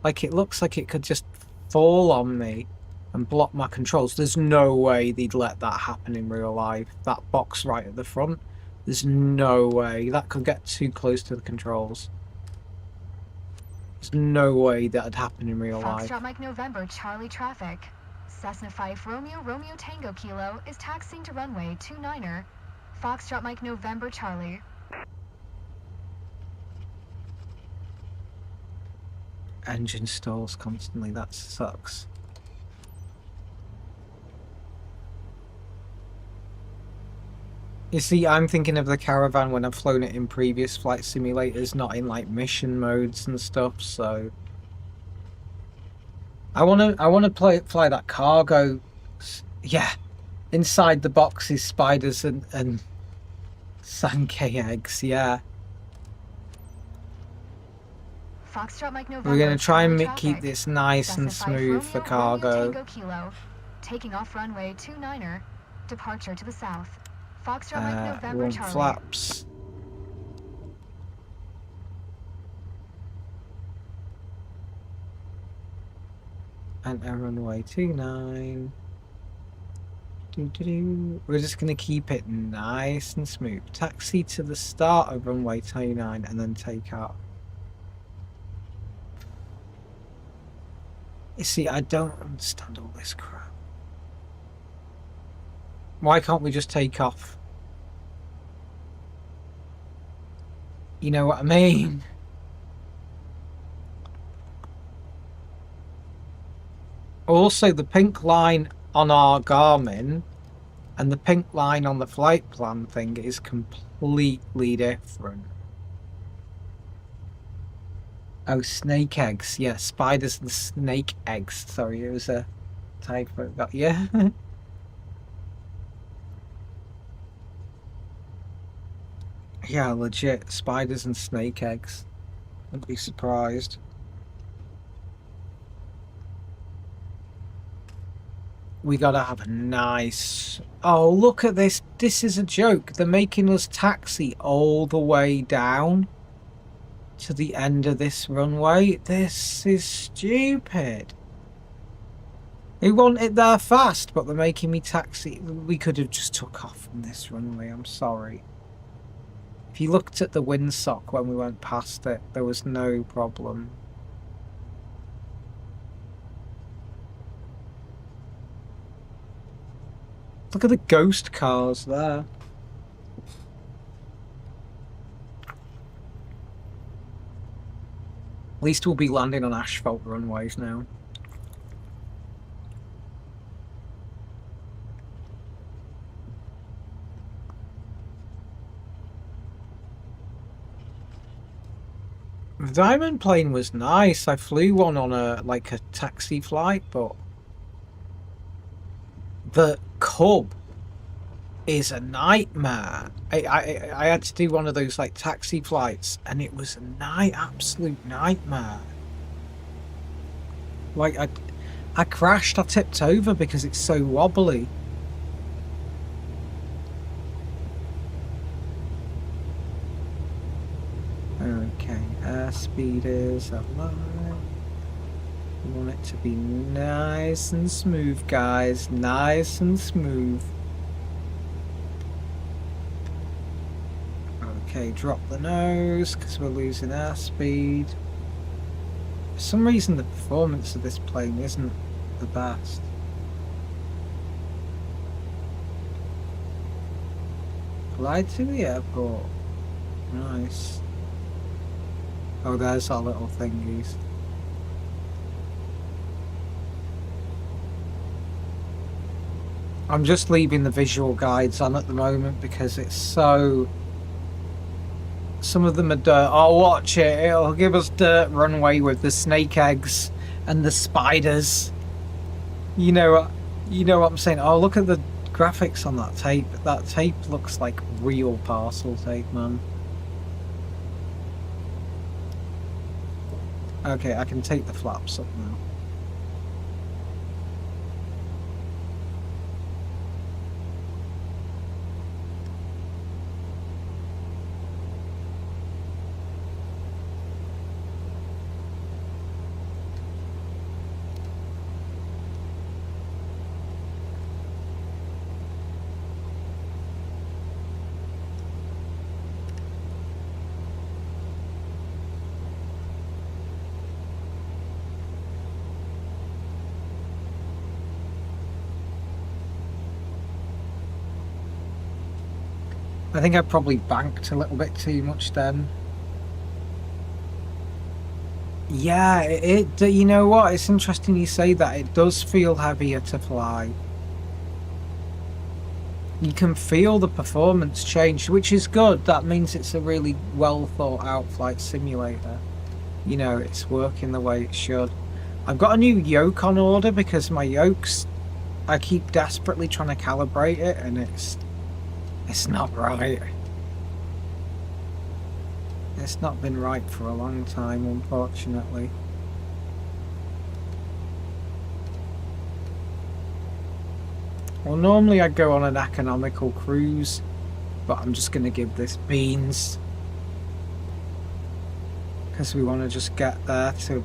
Like, it looks like it could just fall on me and block my controls. There's no way they'd let that happen in real life. That box right at the front. There's no way. That could get too close to the controls. There's no way that'd happen in real life. Foxtrot Mike November, Charlie traffic. Cessna 5 Romeo, Romeo Tango Kilo is taxiing to runway 29er. Foxtrot Mike November, Charlie. Engine stalls constantly, that sucks. You see, I'm thinking of the caravan when I've flown it in previous flight simulators, not in like mission modes and stuff, so I wanna fly that cargo. Yeah. Inside the box is spiders and Sankey eggs, yeah. Foxtrot Mike November, We're gonna try and Charlie keep traffic. this nice Cessna and 5 smooth for Romeo, Romeo cargo. Tango Kilo. Taking off runway 29er. Departure to the south. Foxtrot Mike November, Warm Charlie. flaps. And a runway 29. We're just going to keep it nice and smooth. Taxi to the start of runway 29 and then take off. You see, I don't understand all this crap. Why can't we just take off? You know what I mean? Also, the pink line on our Garmin and the pink line on the flight plan thing is completely different. Oh, snake eggs. Yeah, spiders and snake eggs. Sorry, it was a typo. Yeah. Yeah, legit. Spiders and snake eggs. I'd be surprised. We gotta have a nice... Oh, look at this. This is a joke. They're making us taxi all the way down to the end of this runway. This is stupid. They want it there fast, but they're making me taxi. We could have just took off from this runway. I'm sorry. If you looked at the windsock when we went past it, there was no problem. Look at the ghost cars there. At least we'll be landing on asphalt runways now. The Diamond plane was nice. I flew one on a taxi flight, but the Cub is a nightmare. I had to do one of those like taxi flights, and it was a absolute nightmare. Like I crashed. I tipped over because it's so wobbly. Okay, airspeed is alive. We want it to be nice and smooth, guys. Nice and smooth. Okay, drop the nose because we're losing airspeed. For some reason, the performance of this plane isn't the best. Glide to the airport. Nice. Oh, there's our little thingies. I'm just leaving the visual guides on at the moment because it's so... Some of them are dirt. Oh, watch it. It'll give us dirt runway with the snake eggs and the spiders. You know what I'm saying? Oh, look at the graphics on that tape. That tape looks like real parcel tape, man. Okay, I can take the flaps up now. I think I probably banked a little bit too much then. Yeah, you know what? It's interesting you say that. It does feel heavier to fly. You can feel the performance change, which is good. That means it's a really well thought out flight simulator. You know, it's working the way it should. I've got a new yoke on order because my yokes, I keep desperately trying to calibrate it and it's not right. It's not been right for a long time, unfortunately. Well, normally I'd go on an economical cruise, but I'm just going to give this beans. Because we want to just get there to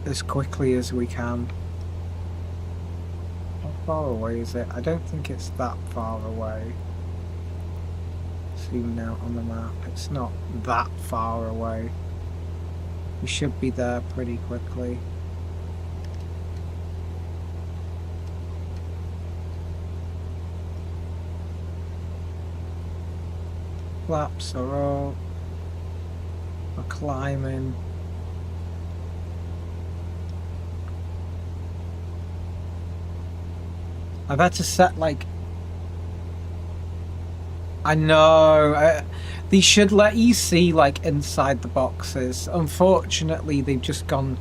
as quickly as we can. How far away is it? I don't think it's that far away. Zoom out on the map. It's not that far away. We should be there pretty quickly. Flaps are all. We're climbing. I've had to set like... I know, they should let you see like inside the boxes. Unfortunately, they've just gone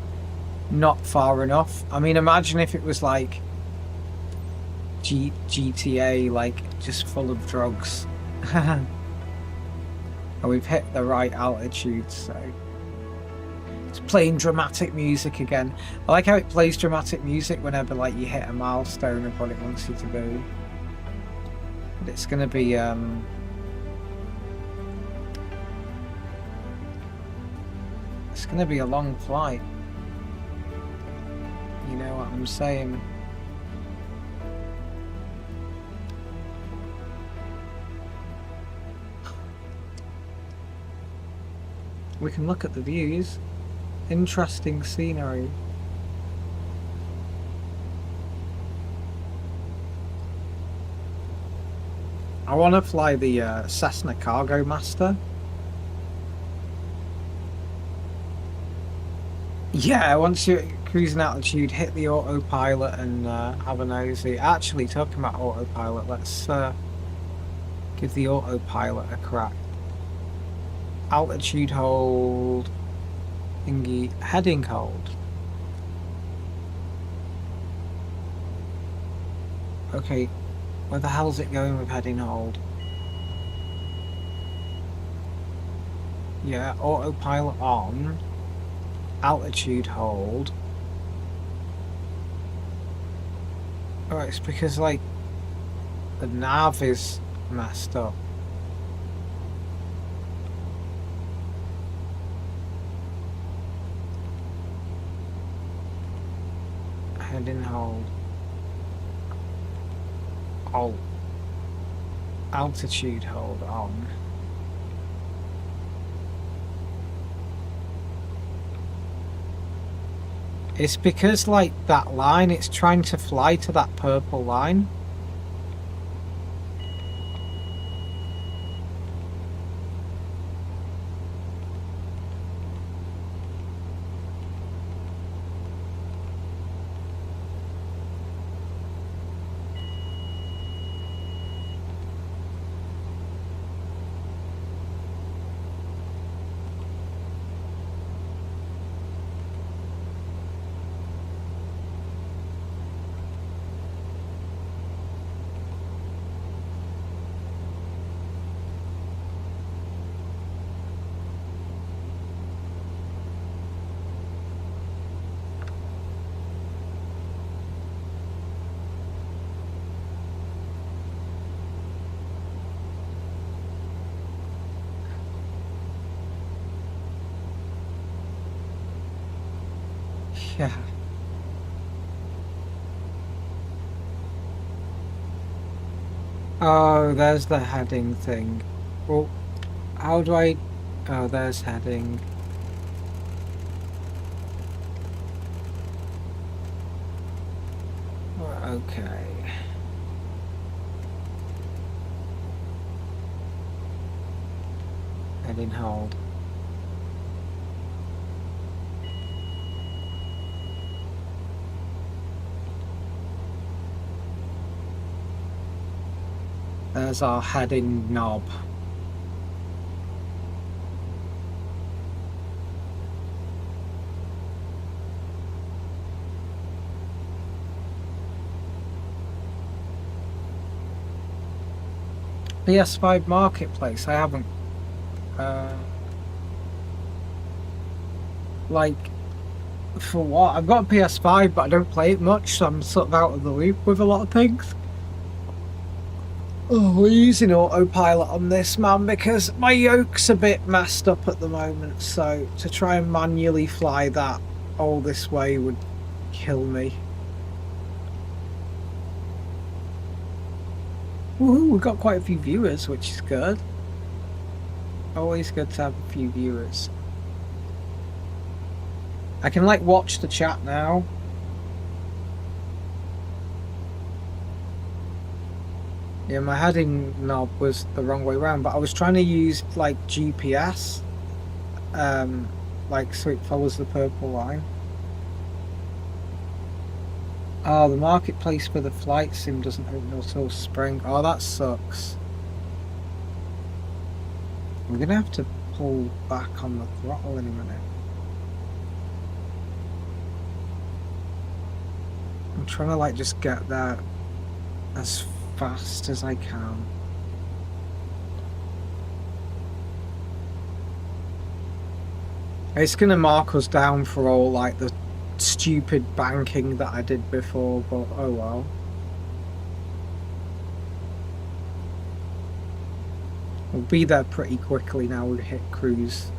not far enough. I mean, imagine if it was like GTA, like just full of drugs. And we've hit the right altitude, so it's playing dramatic music again. I like how it plays dramatic music whenever like you hit a milestone of what it wants you to do. But it's gonna be it's gonna be a long flight. You know what I'm saying? We can look at the views. Interesting scenery. I want to fly the Cessna Cargo Master. Yeah, once you're at cruising altitude, hit the autopilot and have a nosy. Actually, talking about autopilot, let's give the autopilot a crack. Altitude hold thingy heading hold. Okay, where the hell's it going with heading hold? Yeah, autopilot on, altitude hold. Oh, it's because like the nav is messed up. Heading hold. Oh, altitude hold on. It's because like that line, it's trying to fly to that purple line. Yeah. Oh, there's the heading thing. Well, how do I... Oh, there's heading. Okay. Heading hold. There's our heading knob. PS5 Marketplace, I haven't like, for what? I've got a PS5 but I don't play it much, so I'm sort of out of the loop with a lot of things. Oh, we're using autopilot on this, man, because my yoke's a bit messed up at the moment, so to try and manually fly that all this way would kill me. Woohoo, we've got quite a few viewers, which is good. Always good to have a few viewers. I can like watch the chat now. Yeah, my heading knob was the wrong way around, but I was trying to use like GPS, like so it follows the purple line. Oh, the marketplace for the flight sim doesn't open until spring. Oh, that sucks. I'm gonna have to pull back on the throttle in a minute. I'm trying to like just get there as fast as I can. It's gonna mark us down for all like the stupid banking that I did before, but oh well. We'll be there pretty quickly now we hit cruise.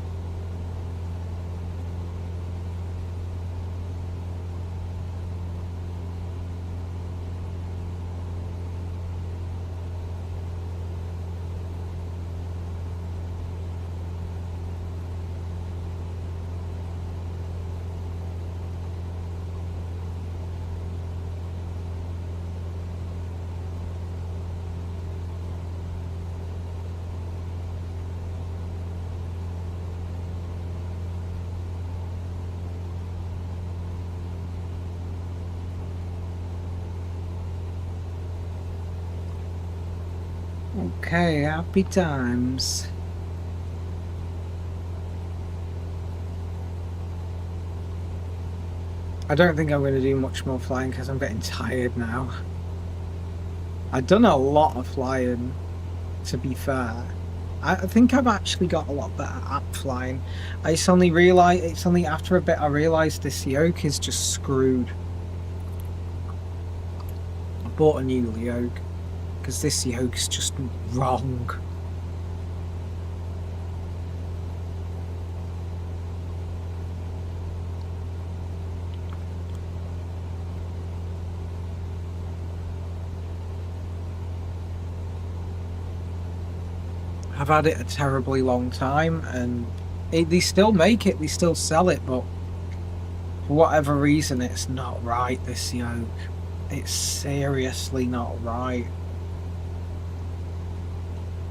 Okay, happy times. I don't think I'm going to do much more flying because I'm getting tired now. I've done a lot of flying, to be fair. I think I've actually got a lot better at flying. It's only after a bit I realised this yoke is just screwed. I bought a new yoke because this yoke's just wrong. I've had it a terribly long time, and they still make it, they still sell it, but for whatever reason it's not right, this yoke. It's seriously not right.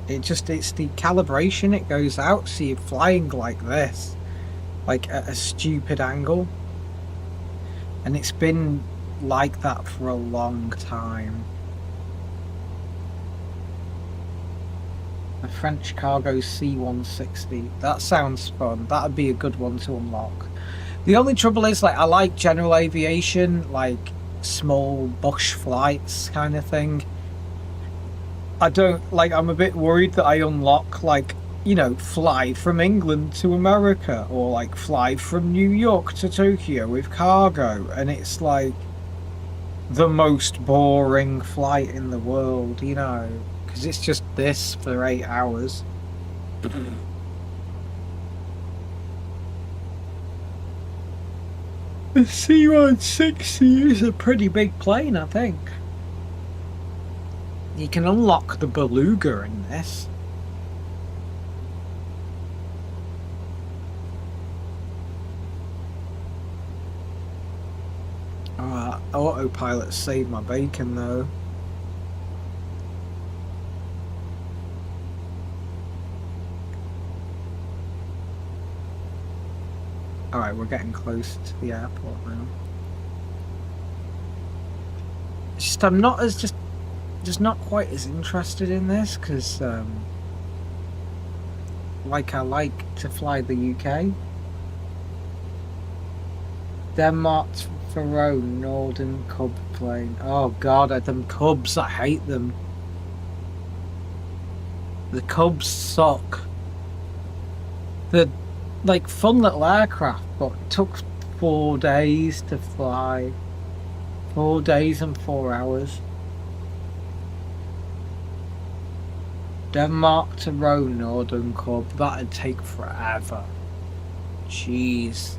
It's the calibration, it goes out, so you're flying like this, like at a stupid angle, and it's been like that for a long time. A French cargo C-160. That sounds fun. That'd be a good one to unlock. The only trouble is, like, I like general aviation, like small bush flights kind of thing. I don't, like, I'm a bit worried that I unlock, like, you know, fly from England to America, or like fly from New York to Tokyo with cargo, and it's like the most boring flight in the world, you know. Because it's just this for 8 hours. The C-160 is a pretty big plane, I think. You can unlock the Beluga in this. Autopilot saved my bacon though. Alright, we're getting close to the airport now. It's just I'm not as just not quite as interested in this because like I like to fly the UK. Denmark Faroe Northern Cub plane. Oh god, them Cubs, I hate them. The Cubs suck. They're like fun little aircraft, but it took 4 days to fly. 4 days and 4 hours. Denmark to Roe Northern Cub, that'd take forever. Jeez.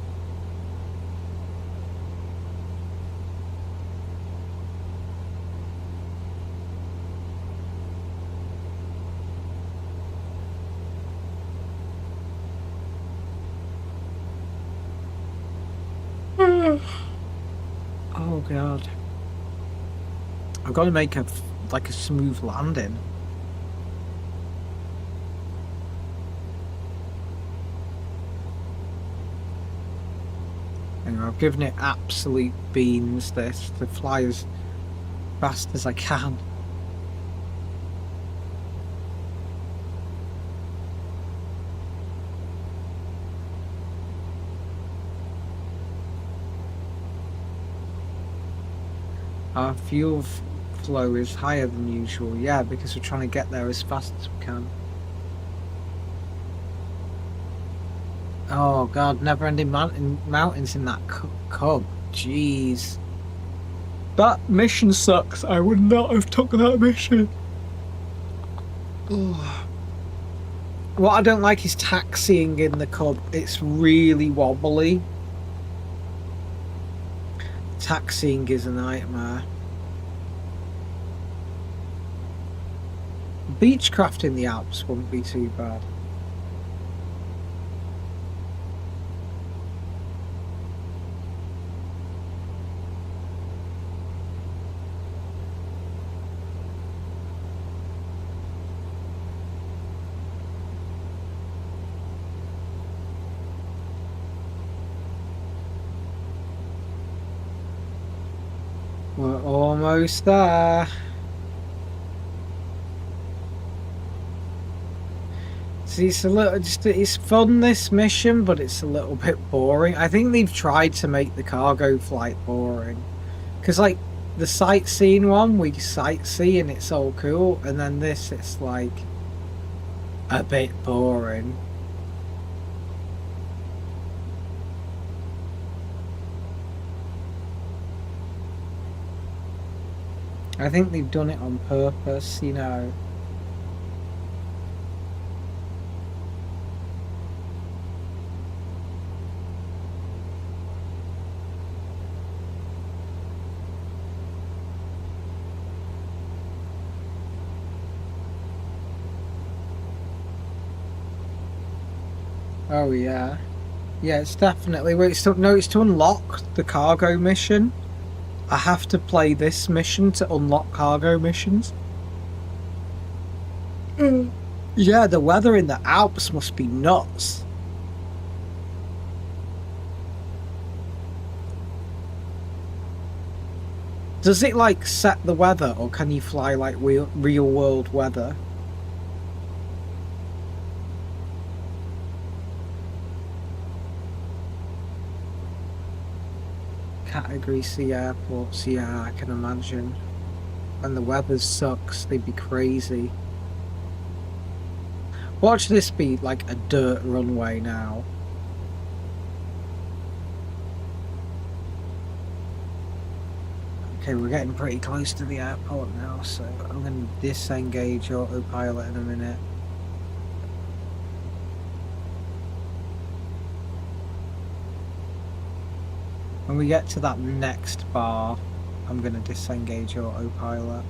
Oh god. I've got to make a smooth landing. Anyway, I've given it absolute beans this to fly as fast as I can. Our fuel flow is higher than usual, yeah, because we're trying to get there as fast as we can. Oh god, never-ending mountains in that Cub. Jeez. That mission sucks. I would not have took that mission. Ugh. What I don't like is taxiing in the Cub. It's really wobbly. Taxiing is a nightmare. Beechcraft in the Alps wouldn't be too bad. We're almost there. See, it's fun, this mission, but it's a little bit boring. I think they've tried to make the cargo flight boring. Because, like, the sightseeing one, we sightsee and it's all cool. And then this, it's, like, a bit boring. I think they've done it on purpose, you know. Oh yeah, yeah. It's definitely. Wait, it's to unlock the cargo mission. I have to play this mission to unlock cargo missions. Yeah, the weather in the Alps must be nuts. Does it like set the weather, or can you fly like real world weather? Category C airports, yeah, I can imagine. And the weather sucks, they'd be crazy. Watch this be like a dirt runway now. Okay, we're getting pretty close to the airport now, so I'm going to disengage autopilot in a minute. When we get to that next bar, I'm going to disengage autopilot.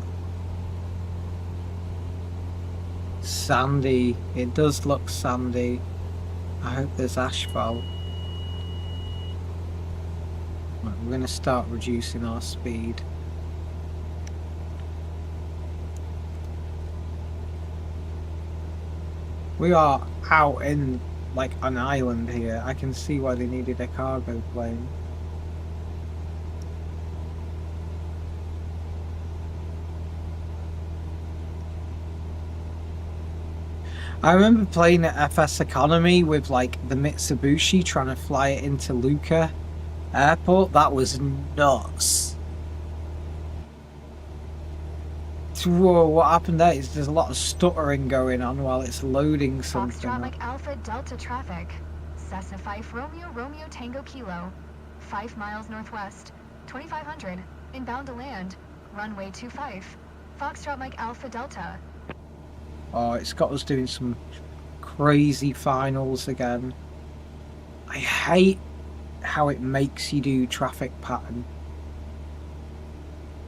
Sandy. It does look sandy. I hope there's asphalt. Right, we're going to start reducing our speed. We are out in like an island here. I can see why they needed a cargo plane. I remember playing at FS Economy with like the Mitsubishi trying to fly it into Lucca Airport. That was nuts. Whoa, what happened there is there's a lot of stuttering going on while it's loading something. Foxtrot Mike Alpha Delta traffic. Cessna 5 Romeo Tango Kilo. 5 miles northwest. 2500. Inbound to land. Runway 25. Foxtrot Mike Alpha Delta. Oh, it's got us doing some crazy finals again. I hate how it makes you do traffic pattern.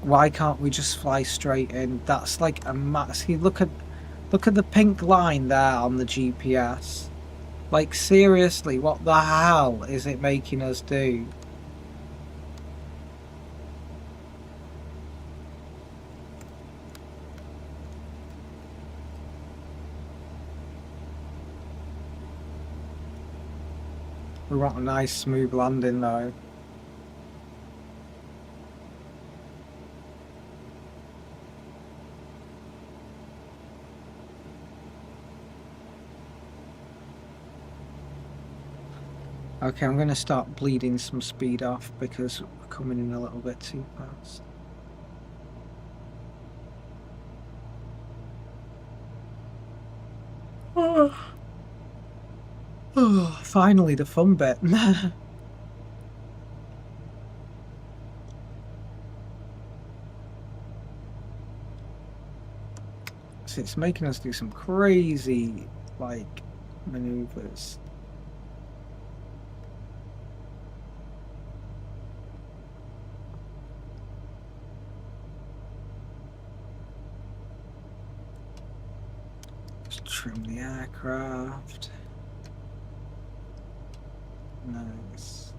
Why can't we just fly straight in? That's like a see, look at the pink line there on the GPS. Like seriously, what the hell is it making us do? We want a nice smooth landing though. Okay, I'm going to start bleeding some speed off because we're coming in a little bit too fast. Oh, finally the fun bit. So it's making us do some crazy, like, maneuvers. Just trim the aircraft. Nice.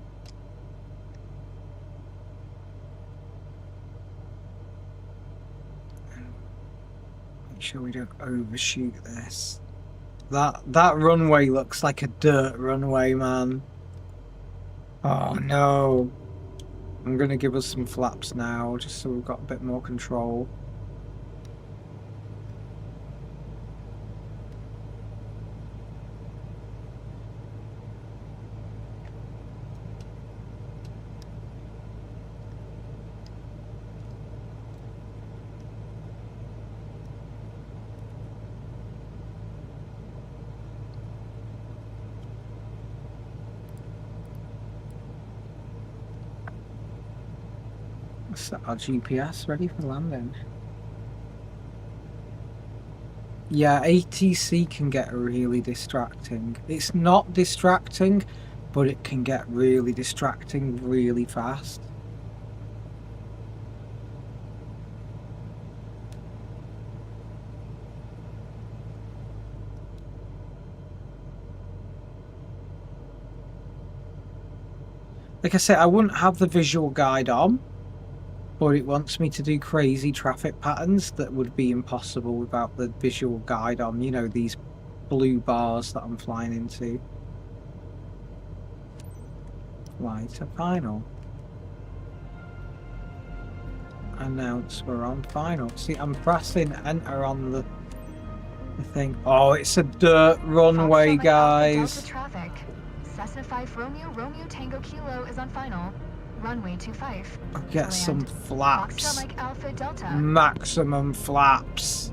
Make sure we don't overshoot this. That runway looks like a dirt runway, man. Oh no. I'm gonna give us some flaps now, just so we've got a bit more control. Set our GPS ready for landing. Yeah, ATC can get really distracting. It's not distracting, but it can get really distracting really fast. Like I said, I wouldn't have the visual guide on, but it wants me to do crazy traffic patterns that would be impossible without the visual guide on. You know, these blue bars that I'm flying into. Fly to final. Announce we're on final. See, I'm pressing enter on the thing. Oh, it's a dirt runway, guys. Traffic. Cessna 5 Romeo, Romeo Tango Kilo is on final. Runway 25. I'll get some flaps. Foxtrot Mike Alpha Delta. Maximum flaps.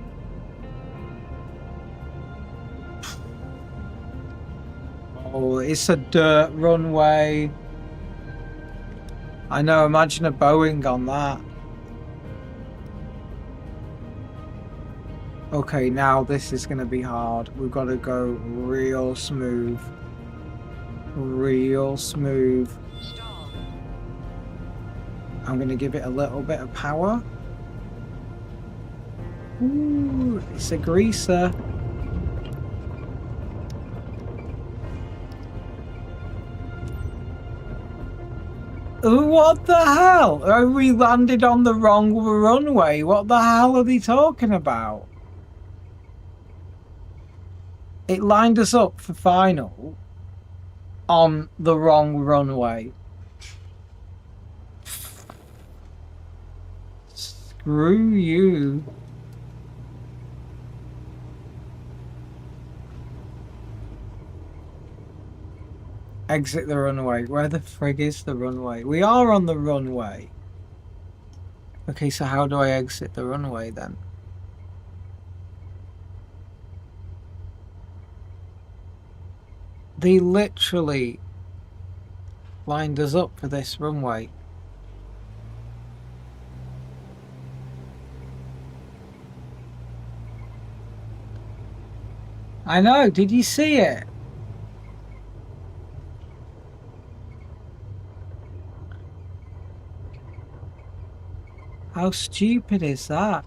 Oh, it's a dirt runway. I know, imagine a Boeing on that. Okay, now this is going to be hard. We've got to go real smooth. Real smooth. I'm going to give it a little bit of power. Ooh, it's a greaser. Ooh, what the hell? Oh, we landed on the wrong runway. What the hell are they talking about? It lined us up for final on the wrong runway. Screw you. Exit the runway. Where the frig is the runway? We are on the runway. Okay, so how do I exit the runway then? They literally lined us up for this runway. I know, did you see it? How stupid is that?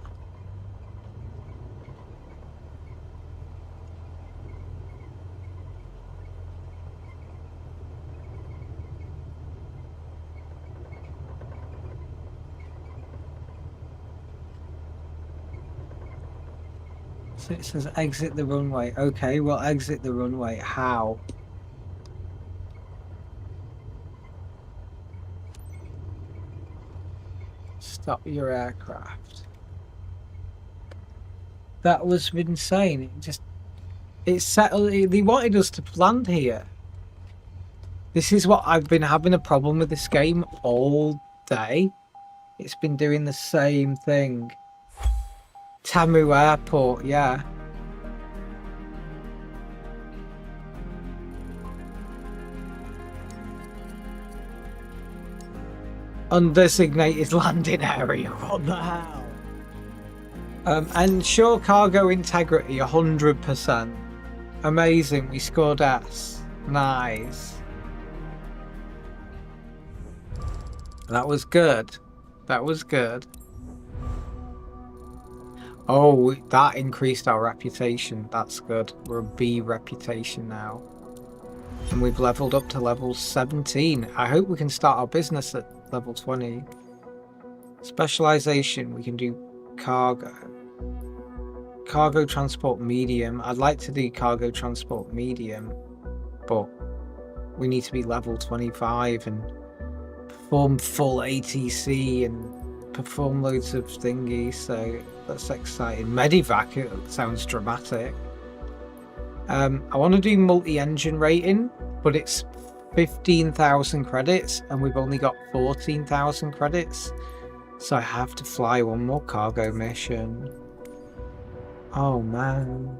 So it says exit the runway. Okay, well, exit the runway. How? Stop your aircraft. That was insane. It settled. They wanted us to land here. This is what I've been having a problem with this game all day. It's been doing the same thing. Tamu Airport, yeah. Undesignated landing area, what the hell? Ensure cargo integrity, 100%. Amazing, we scored S. Nice. That was good. That was good. Oh, that increased our reputation. That's good. We're a B reputation now. And we've leveled up to level 17. I hope we can start our business at level 20. Specialization, we can do cargo. Cargo transport medium. I'd like to do cargo transport medium, but we need to be level 25 and perform full ATC and perform loads of thingies, so that's exciting. Medivac, it sounds dramatic. I want to do multi-engine rating, but it's 15,000 credits and we've only got 14,000 credits, so I have to fly one more cargo mission. Oh man,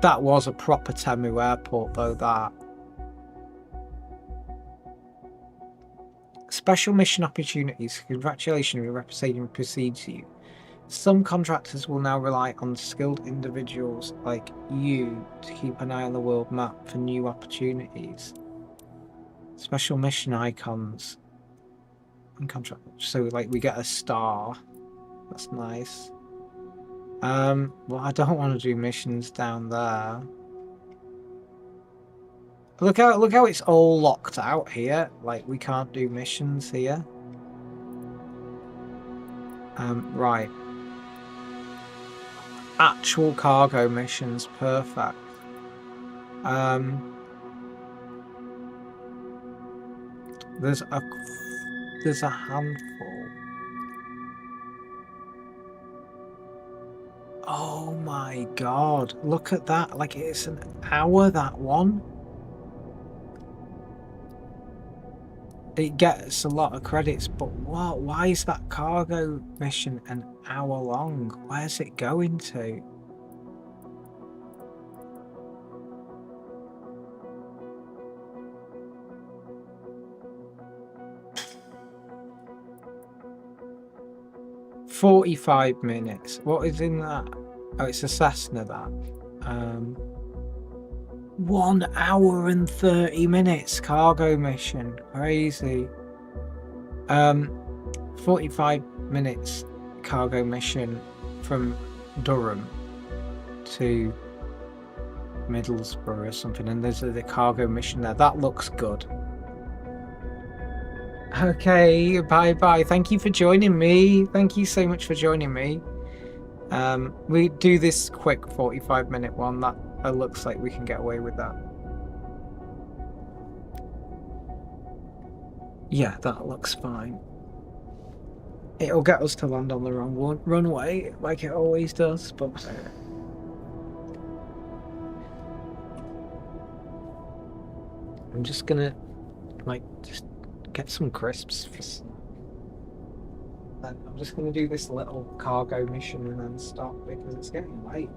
that was a proper Temu airport though, that. special mission opportunities. Congratulations, your reputation precedes you. Some contractors will now rely on skilled individuals like you to keep an eye on the world map for new opportunities. Special mission icons and contract. So like we get a star. That's nice. Well, I don't want to do missions down there. Look how it's all locked out here. Like we can't do missions here. Right. Actual cargo missions, perfect. There's a handful. Oh my god, look at that. Like it's an hour, that one. It gets a lot of credits, but what? Why is that cargo mission an hour long? Where's it going to? "45 minutes. What is in that? Oh, it's a Cessna, that. 1 hour and 30 minutes cargo mission. Crazy. 45 minutes cargo mission from Durham to Middlesbrough or something, and there's the cargo mission there. That looks good. Okay, bye. Thank you for joining me. Thank you so much for joining me. We do this quick 45-minute one. That looks like we can get away with that. Yeah, that looks fine. It'll get us to land on the wrong runway, like it always does, but... I'm just gonna, like, just get some crisps. I'm just gonna do this little cargo mission and then stop because it's getting late.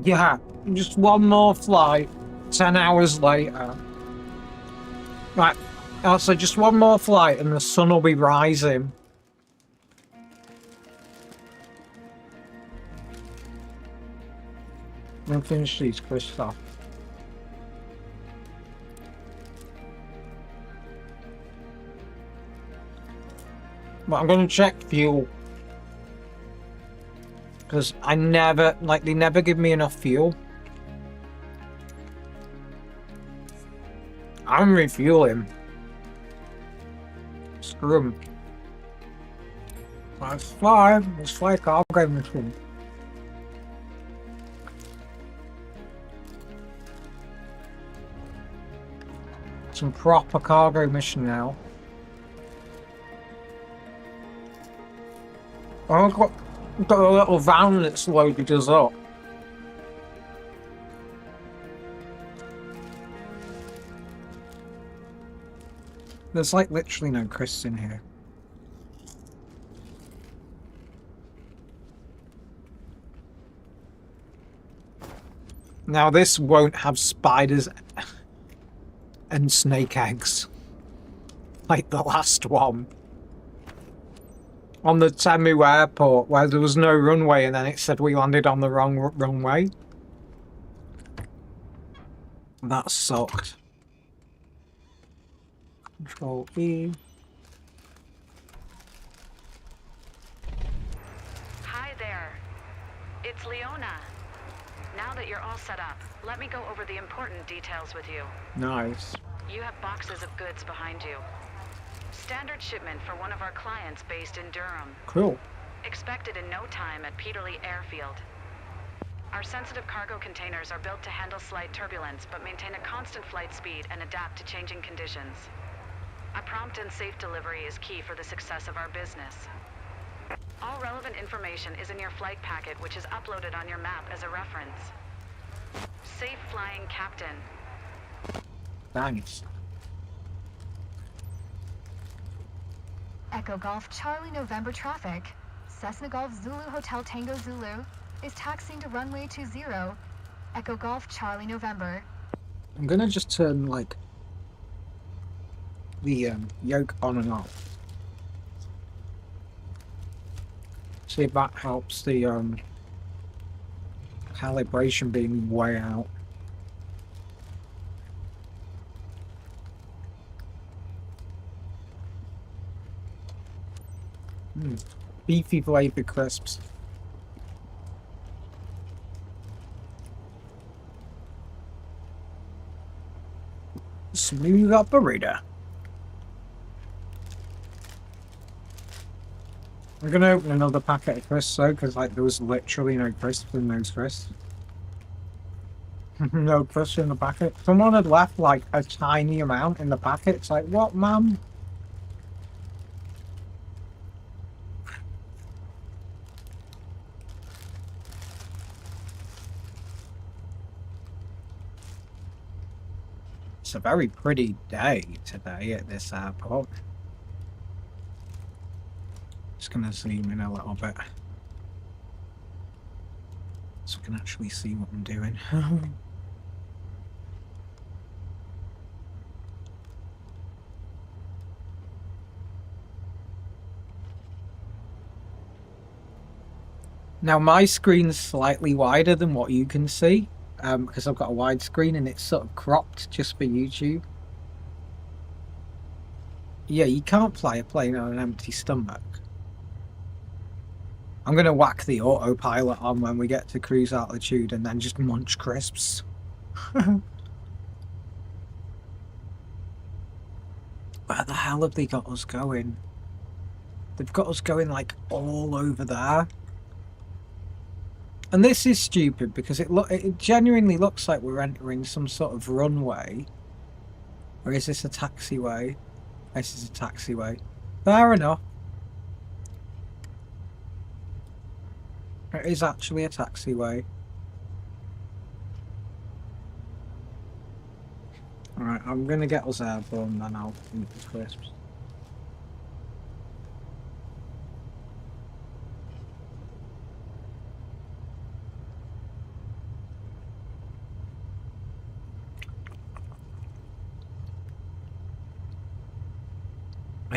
Yeah, just one more flight, 10 hours later. Right, also just one more flight and the sun will be rising. I'm gonna finish these crisps off. But I'm gonna check fuel. Because I never, like, they never give me enough fuel. I'm refueling. Screw 'em. Let's fly cargo mission. Some proper cargo mission now. I've got a little van that's loaded us up. There's like literally no crisps in here. Now this won't have spiders and snake eggs like the last one. On the Temu airport where there was no runway and then it said we landed on the wrong runway. That sucked. Control E. Hi there. It's Leona. Now that you're all set up, let me go over the important details with you. Nice. You have boxes of goods behind you. Standard shipment for one of our clients based in Durham. Cool. Expected in no time at Peterlee Airfield. Our sensitive cargo containers are built to handle slight turbulence, but maintain a constant flight speed and adapt to changing conditions. A prompt and safe delivery is key for the success of our business. All relevant information is in your flight packet, which is uploaded on your map as a reference. Safe flying, Captain. Thanks. Echo Golf Charlie November traffic. Cessna Golf Zulu Hotel Tango Zulu is taxiing to runway 20. Echo Golf Charlie November. I'm gonna just turn like the yoke on and off. See if that helps the calibration being way out. Beefy flavor crisps. Smooth operator. I'm gonna open another packet of crisps though, because like there was literally no crisps in those crisps. No crisps in the packet. Someone had left like a tiny amount in the packet. It's like, what, ma'am? It's a very pretty day today at this airport. Just gonna zoom in a little bit so I can actually see what I'm doing. Now my screen's slightly wider than what you can see. Because I've got a wide screen and it's sort of cropped just for YouTube. Yeah, you can't fly a plane on an empty stomach. I'm going to whack the autopilot on when we get to cruise altitude and then just munch crisps. Where the hell have they got us going? They've got us going like all over there. And this is stupid because it genuinely looks like we're entering some sort of runway. Or is this a taxiway? This is a taxiway. Fair enough. It is actually a taxiway. Alright, I'm gonna get us airborne then I'll eat the crisps.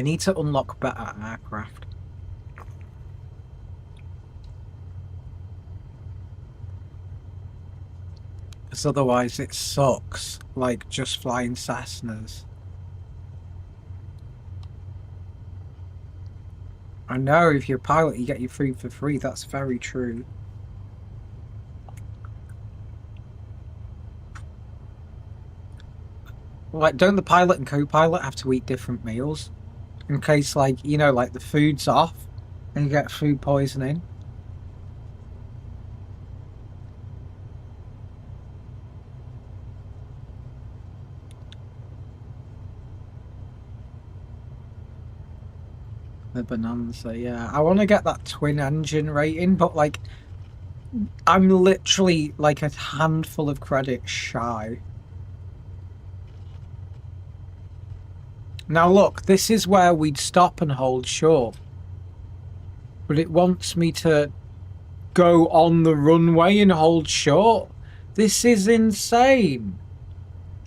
I need to unlock better aircraft. Because otherwise it sucks, like just flying Cessnas. I know, if you're a pilot you get your food for free, that's very true. Like, don't the pilot and co-pilot have to eat different meals? In case, like, you know, like the food's off and you get food poisoning. The Bonanza, yeah. I want to get that twin engine rating, but like, I'm literally like a handful of credits shy. Now look, this is where we'd stop and hold short. But it wants me to go on the runway and hold short. This is insane.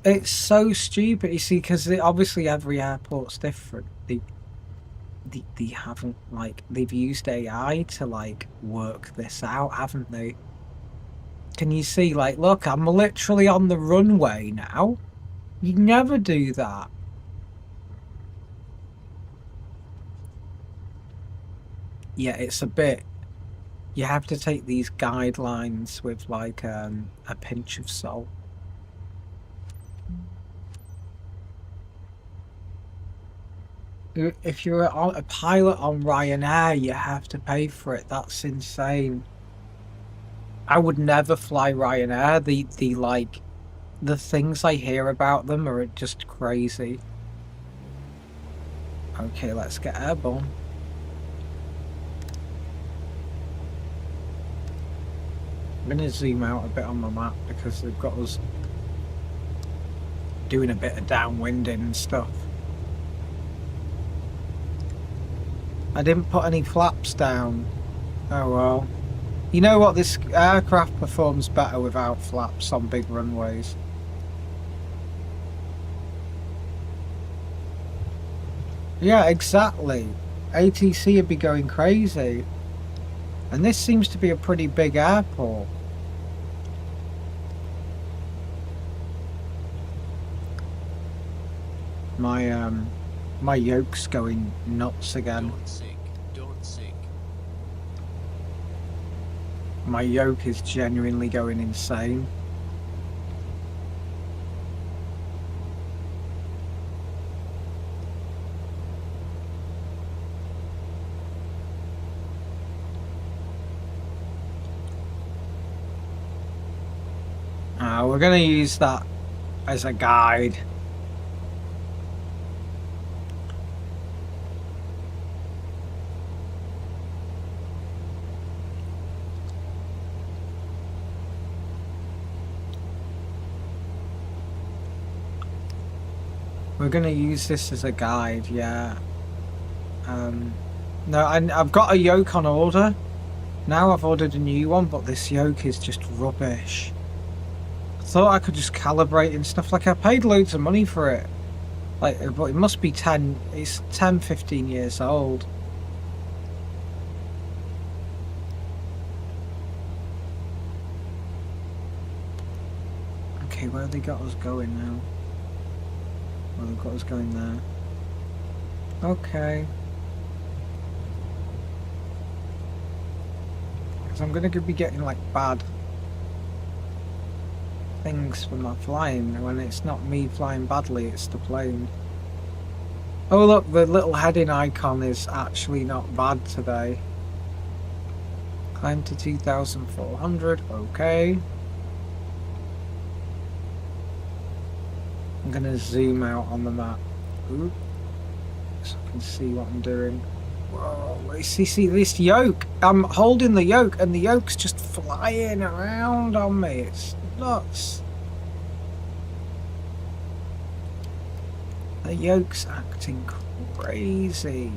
It's so stupid, you see, because obviously every airport's different. They haven't, like, they've used AI to, like, work this out, haven't they? Can you see, like, look, I'm literally on the runway now. You never do that. Yeah, it's a bit... You have to take these guidelines with, like, a pinch of salt. If you're a pilot on Ryanair, you have to pay for it. That's insane. I would never fly Ryanair. The things I hear about them are just crazy. Okay, let's get airborne. I'm gonna zoom out a bit on my map because they've got us doing a bit of downwinding and stuff. I didn't put any flaps down. Oh well. You know what? This aircraft performs better without flaps on big runways. Yeah, exactly. ATC would be going crazy. And this seems to be a pretty big airport. My yoke's going nuts again. Don't sink. Don't sink. My yoke is genuinely going insane. We're going to use that as a guide. We're going to use this as a guide, yeah. No, I've got a yoke on order. Now I've ordered a new one, but this yoke is just rubbish. I thought I could just calibrate and stuff. Like, I paid loads of money for it. Like, but it must be 10, it's 10, 15 years old. Okay, where have they got us going now? Well, they've got us going there. Okay. Because I'm going to be getting, like, bad things for my flying when it's not me flying badly, it's the plane. Oh look, the little heading icon is actually not bad today. Climb to 2,400, okay. I'm gonna zoom out on the map. Ooh. So I can see what I'm doing. Whoa, see this yoke? I'm holding the yoke and the yoke's just flying around on me. It's nuts. The yoke's acting crazy.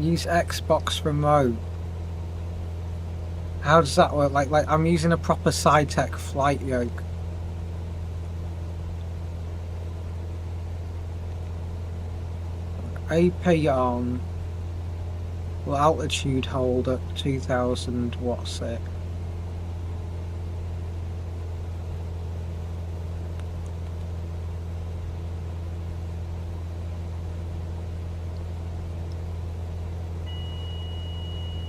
Use Xbox remote. How does that work? Like I'm using a proper SciTech flight yoke. AP on. Well, altitude hold at 2000. What's it?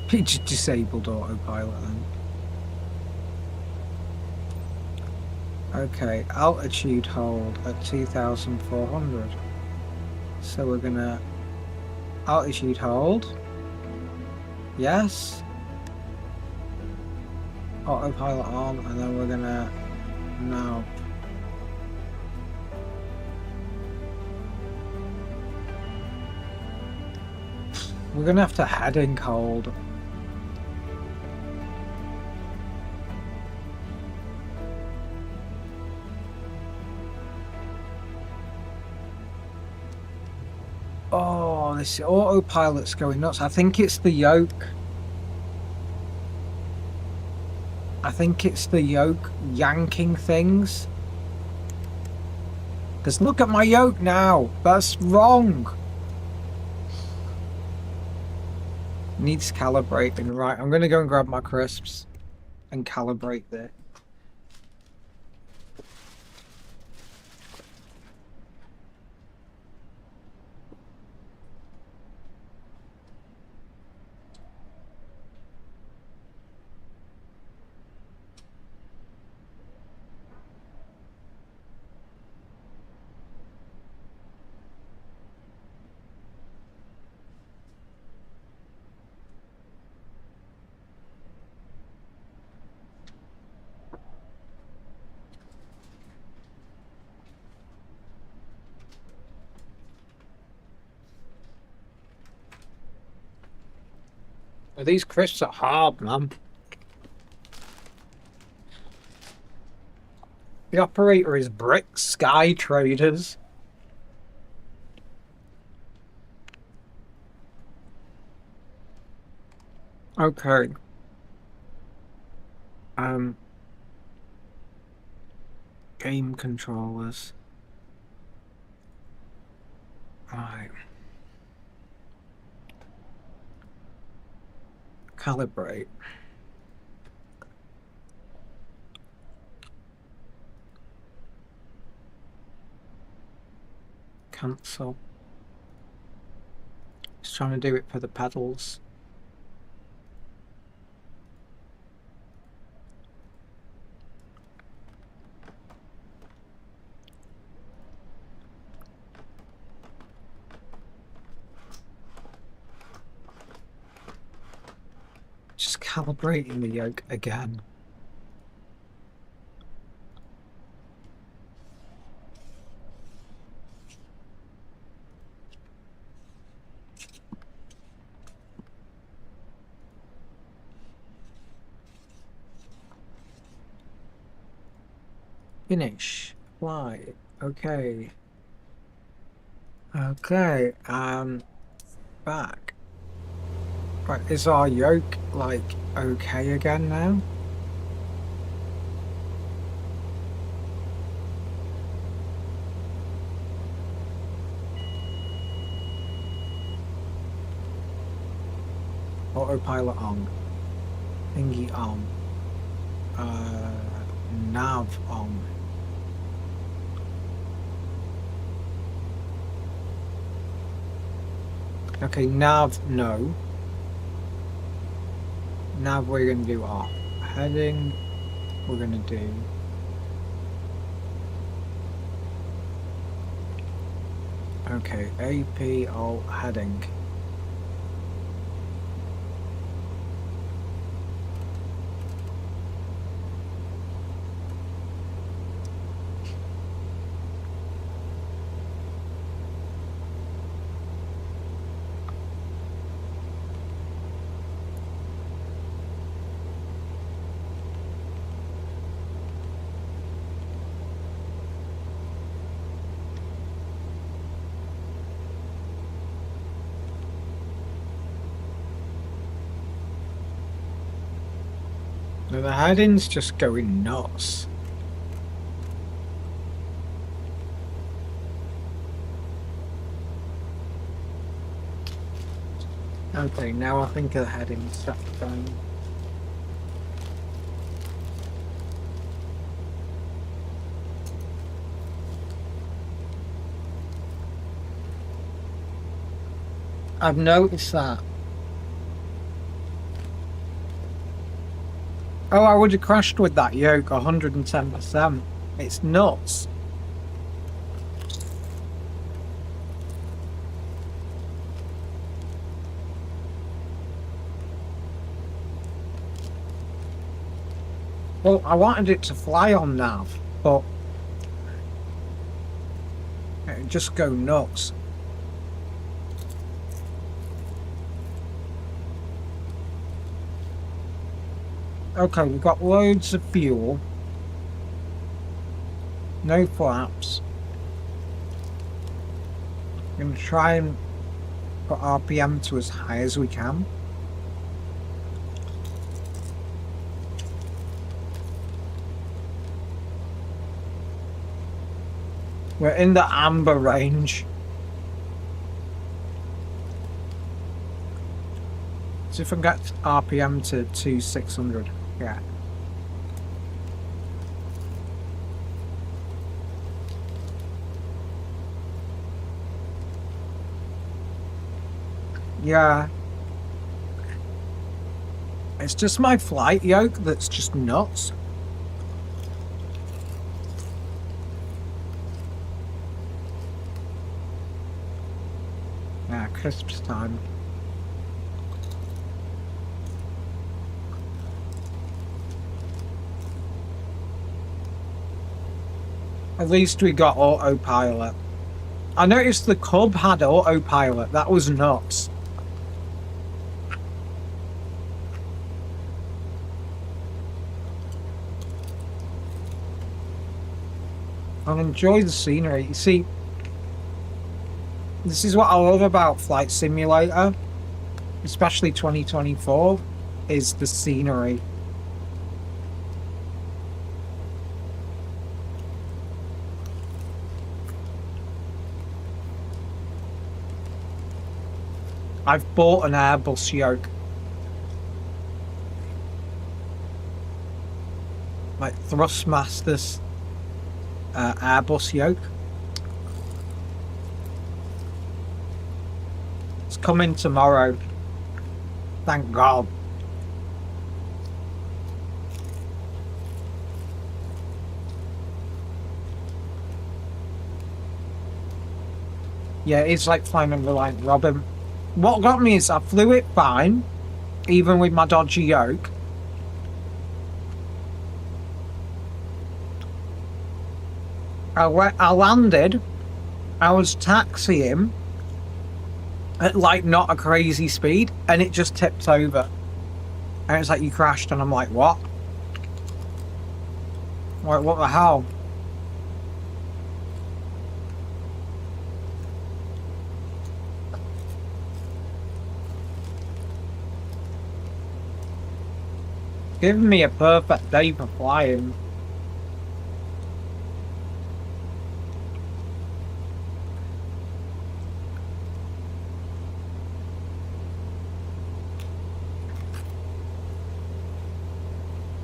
He just disabled autopilot then. Okay, altitude hold at 2400. So we're gonna altitude hold. Yes. Autopilot on, and then we're gonna nav. We're gonna have to heading hold. Oh, this autopilot's going nuts. I think it's the yoke. I think it's the yoke yanking things. Because look at my yoke now. That's wrong. Needs calibrating. Right, I'm going to go and grab my crisps and calibrate this. These crisps are hard, man. The operator is Brick Sky Traders. Okay. Game controllers. Right. Calibrate. Cancel. Just trying to do it for the pedals. Just calibrating the yoke again. Finish. Fly. Okay. Okay. Back. Right, is our yoke like okay again now? Autopilot on. Thingy on. Nav on. Okay, nav no. Nav we're gonna do off. Heading we're gonna do. Okay, AP alt heading. No, the heading's just going nuts. Okay, now I think the heading's set down. I've noticed that. Oh, I would have crashed with that yoke 110%. It's nuts. Well, I wanted it to fly on nav, but it'd just go nuts. Okay, we've got loads of fuel. No flaps. I'm going to try and put RPM to as high as we can. We're in the amber range. So if I get RPM to 2600, yeah. Yeah. It's just my flight yoke that's just nuts. Yeah, crisps time. At least we got autopilot. I noticed the Cub had autopilot. That was nuts. I enjoy the scenery. You see, this is what I love about Flight Simulator, especially 2024, is the scenery. I've bought an Airbus yoke. Like Thrustmasters Airbus yoke. It's coming tomorrow. Thank God. Yeah, it's like flying under like Robin. What got me is I flew it fine, even with my dodgy yoke. I landed, I was taxiing at like not a crazy speed, and it just tipped over. And it's like you crashed, and I'm like, what? Like, what the hell? Giving me a perfect day for flying.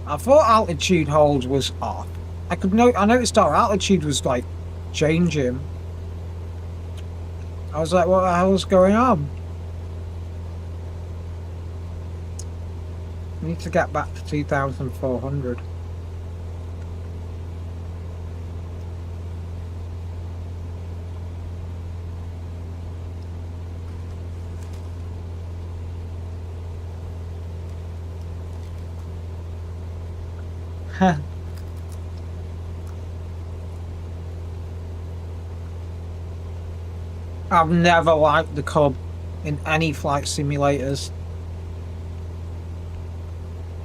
I thought altitude hold was off. I noticed our altitude was like changing. I was like, what the hell is going on? I need to get back to 2,400. I've never liked the Cub in any flight simulators.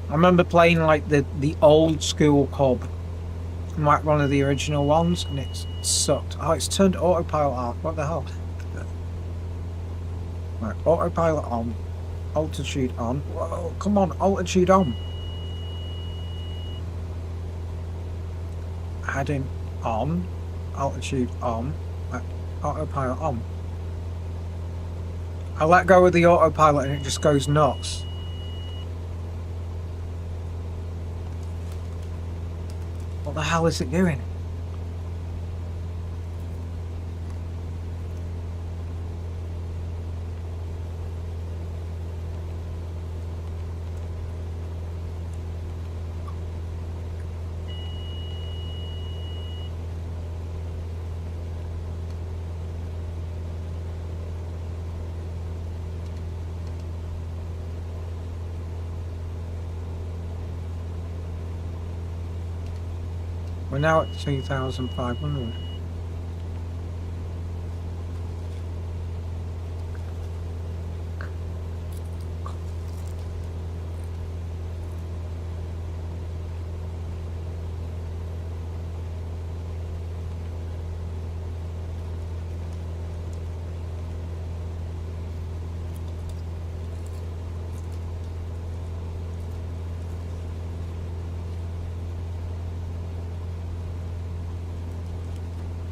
I remember playing like the old school Cub, like one of the original ones, and it sucked. Oh, it's turned autopilot off. What the hell? Right, autopilot on, altitude on. Whoa, come on, altitude on. heading on, altitude on, autopilot on. I let go of the autopilot and it just goes nuts. What the hell is it doing? We're now at 2,500.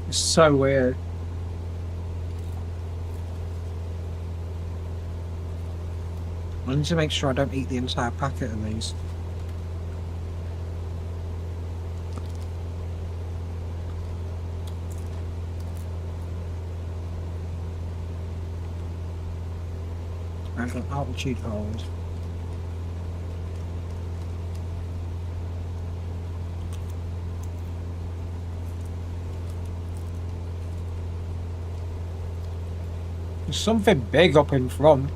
It's so weird. I need to make sure I don't eat the entire packet of these. I've got altitude hold. There's something big up in front.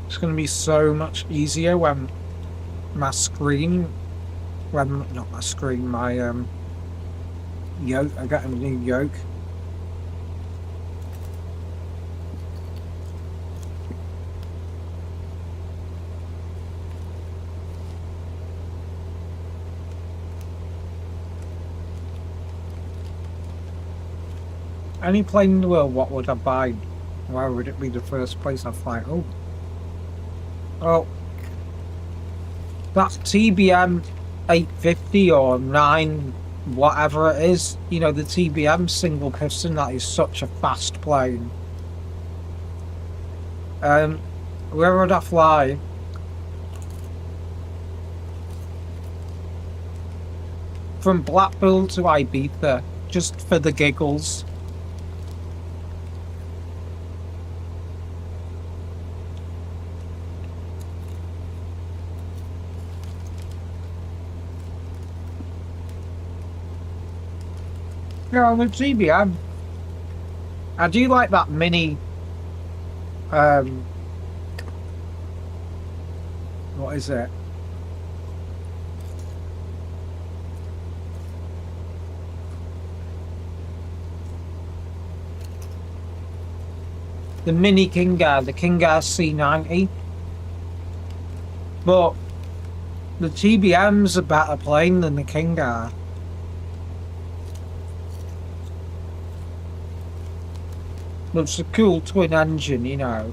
It's going to be so much easier when my screen, not my screen, my yoke, I got a new yoke. Any plane in the world, what would I buy? Why would it be the first place I fly? Oh, that's TBM 850 or 9, whatever it is. You know, the TBM single piston, that is such a fast plane. Where would I fly? From Blackpool to Ibiza, just for the giggles. Yeah, with TBM, I do like that mini, what is it? The mini King Air, the King Air C90. But the TBM's a better plane than the King Air. It's a cool twin engine, you know.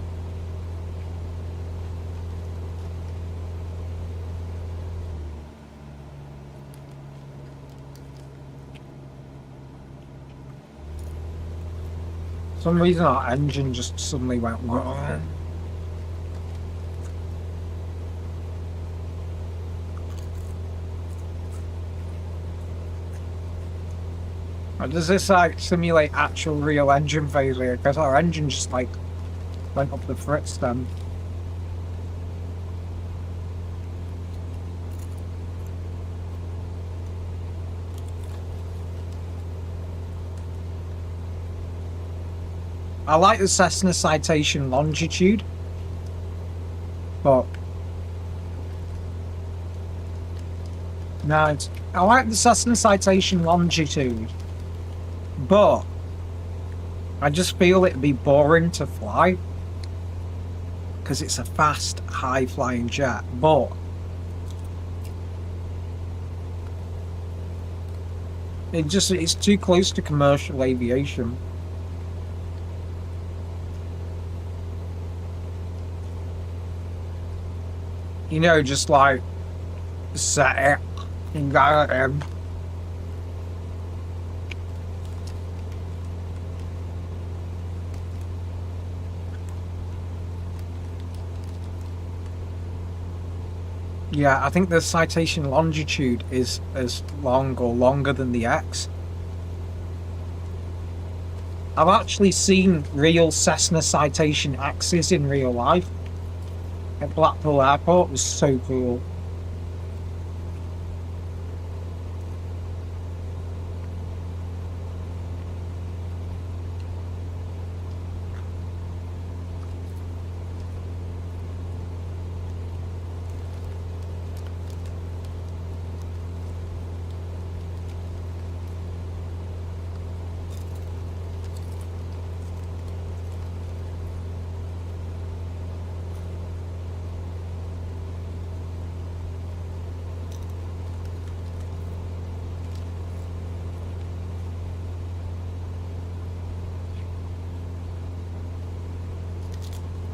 For some reason our engine just suddenly went wrong. Or does this like simulate actual real engine failure? Because our engine just like went up the fritz then. I like the Cessna Citation Longitude, but no, I like the Cessna Citation Longitude. But I just feel it'd be boring to fly because it's a fast, high-flying jet. But It's too close to commercial aviation. You know, just like set it and got it in. Yeah, I think the citation longitude is as long or longer than the X. I've actually seen real Cessna citation X's in real life at Blackpool Airport. It was so cool.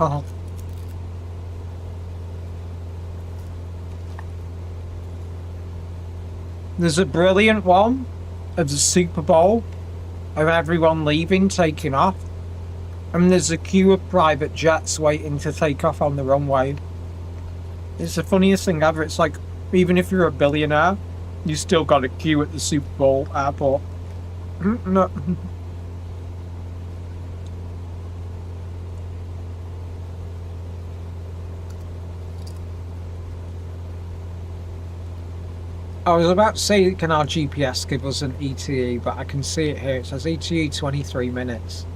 Oh. There's a brilliant one of the Super Bowl of everyone leaving, taking off. And there's a queue of private jets waiting to take off on the runway. It's the funniest thing ever. It's like, even if you're a billionaire, you still got a queue at the Super Bowl airport. No. I was about to say, can our GPS give us an ETA, but I can see it here. It says ETA 23 minutes.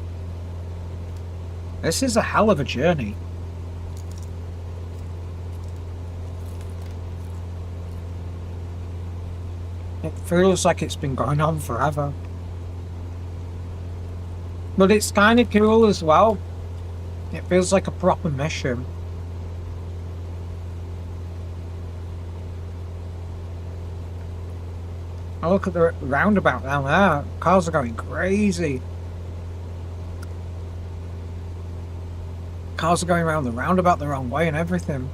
This is a hell of a journey. It feels like it's been going on forever. But it's kind of cool as well. It feels like a proper mission. Oh, look at the roundabout down there. Cars are going crazy. Cars are going around the roundabout the wrong way and everything.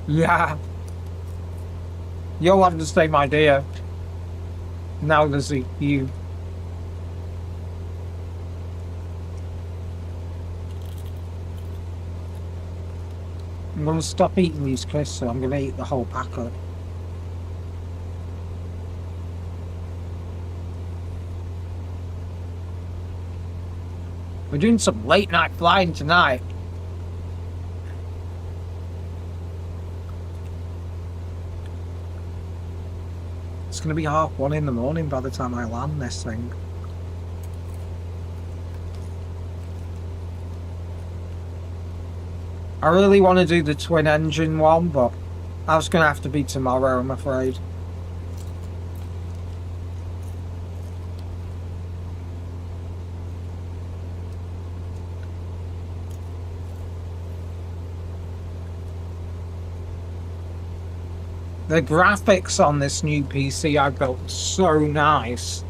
Yeah. You'll have the same idea. Now there's you. I'm going to stop eating these crisps, so I'm going to eat the whole packet. We're doing some late night flying tonight. It's going to be 1:30 in the morning by the time I land this thing. I really want to do the twin engine one, but that's going to have to be tomorrow, I'm afraid. The graphics on this new PC I built are so nice.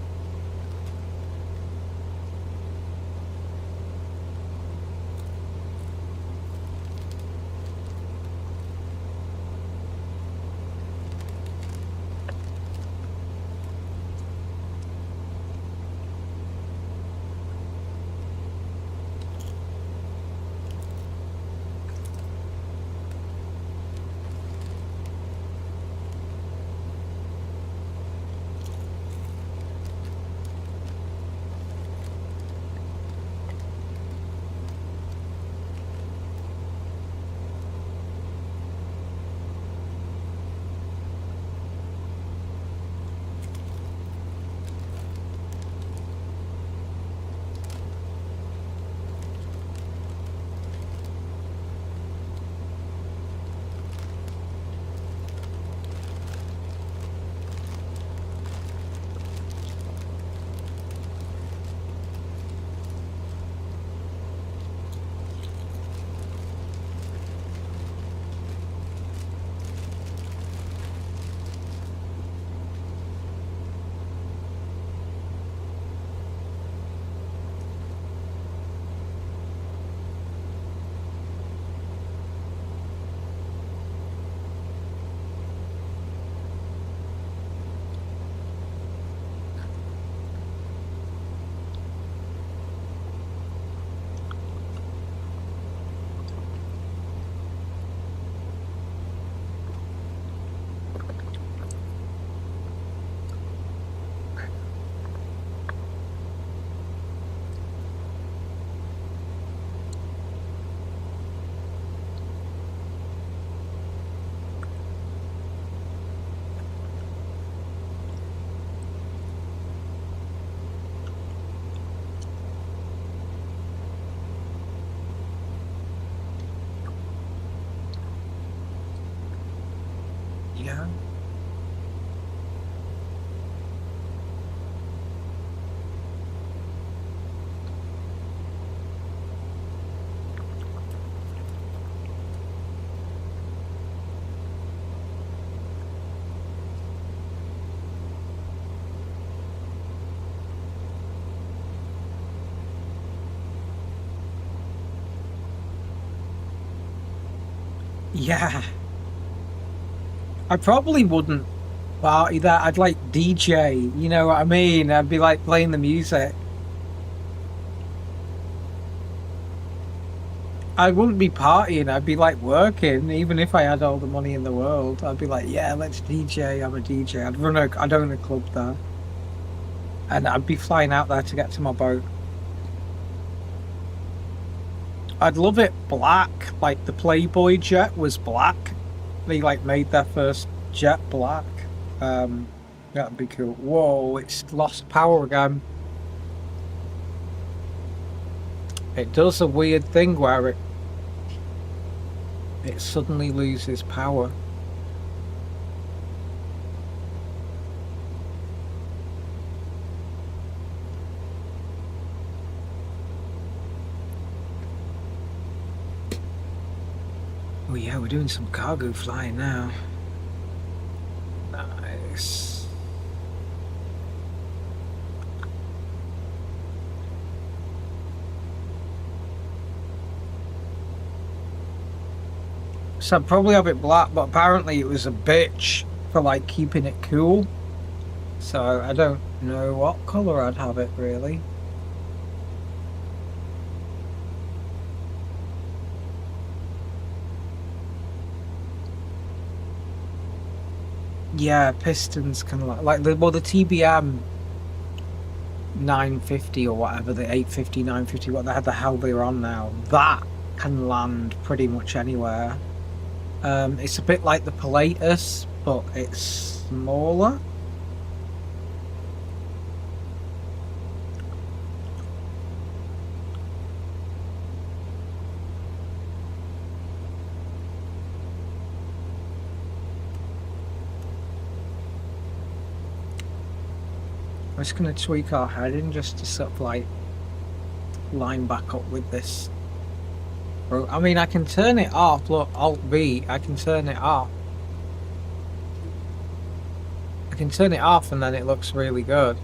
go. Yeah. I probably wouldn't party there. I'd like DJ, you know what I mean? I'd be like playing the music. I wouldn't be partying, I'd be like working, even if I had all the money in the world. I'd be like, yeah, let's DJ, I'm a DJ. I'd own a club there. And I'd be flying out there to get to my boat. I'd love it black, like the Playboy jet was black. They like made their first jet black. That'd be cool. Whoa, it's lost power again. It does a weird thing where it suddenly loses power. Oh yeah, we're doing some cargo flying now. Nice. So I'd probably have it black, but apparently it was a bitch for like keeping it cool. So I don't know what colour I'd have it really. Yeah, pistons can like the TBM 950 or whatever, the 850, 950, what the hell they're on now, that can land pretty much anywhere. It's a bit like the Pilatus, but it's smaller. I'm just going to tweak our heading just to sort of like line back up with this. I mean, I can turn it off. Look, Alt-V, I can turn it off. I can turn it off and then it looks really good.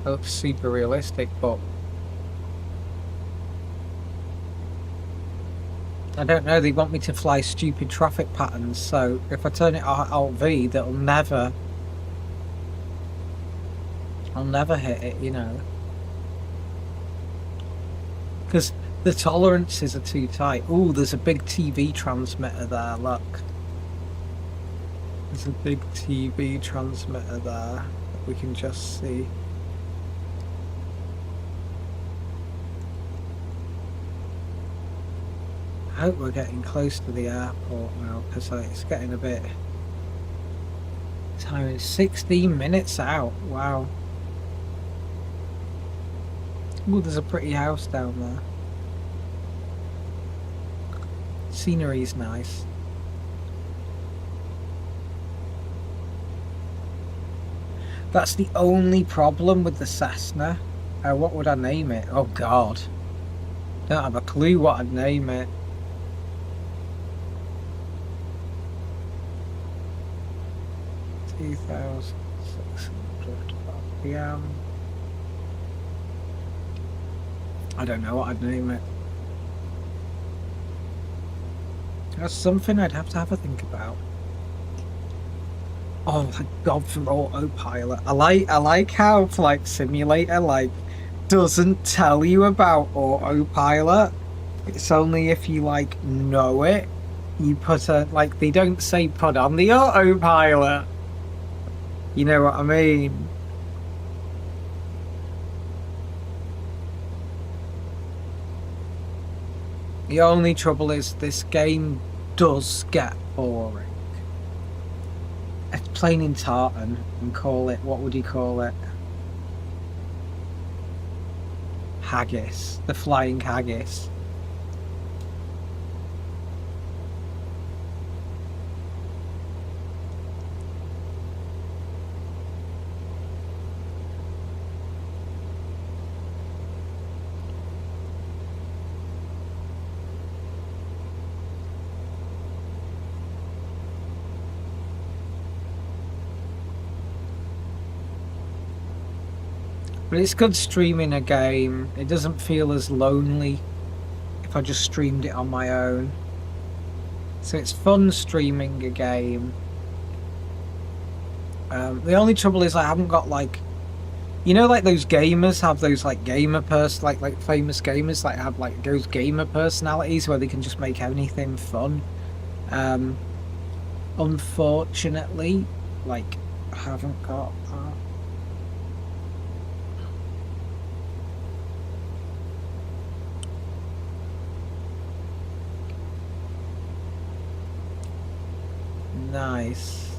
It looks super realistic, but I don't know, they want me to fly stupid traffic patterns, so if I turn it off Alt-V, I'll never hit it, you know. Because the tolerances are too tight. Ooh, there's a big TV transmitter there, look. There's a big TV transmitter there that we can just see. I hope we're getting close to the airport now, because it's getting a bit... Time is 16 minutes out, wow. Ooh, there's a pretty house down there. Scenery's nice. That's the only problem with the Cessna. What would I name it? Oh god. Don't have a clue what I'd name it. $2,600 RPM. I don't know what I'd name it. That's something I'd have to have a think about. Oh my god, for autopilot. I like how Flight Simulator like doesn't tell you about autopilot. It's only if you like know it. You put like they don't say put on the autopilot. You know what I mean? The only trouble is this game does get boring. It's plain in tartan and call it, what would you call it? Haggis. The flying haggis. But it's good streaming a game. It doesn't feel as lonely if I just streamed it on my own. So it's fun streaming a game. The only trouble is I haven't got like, you know, like those gamers have those like gamer like famous gamers like have like those gamer personalities where they can just make anything fun. Unfortunately, like I haven't got that. Nice.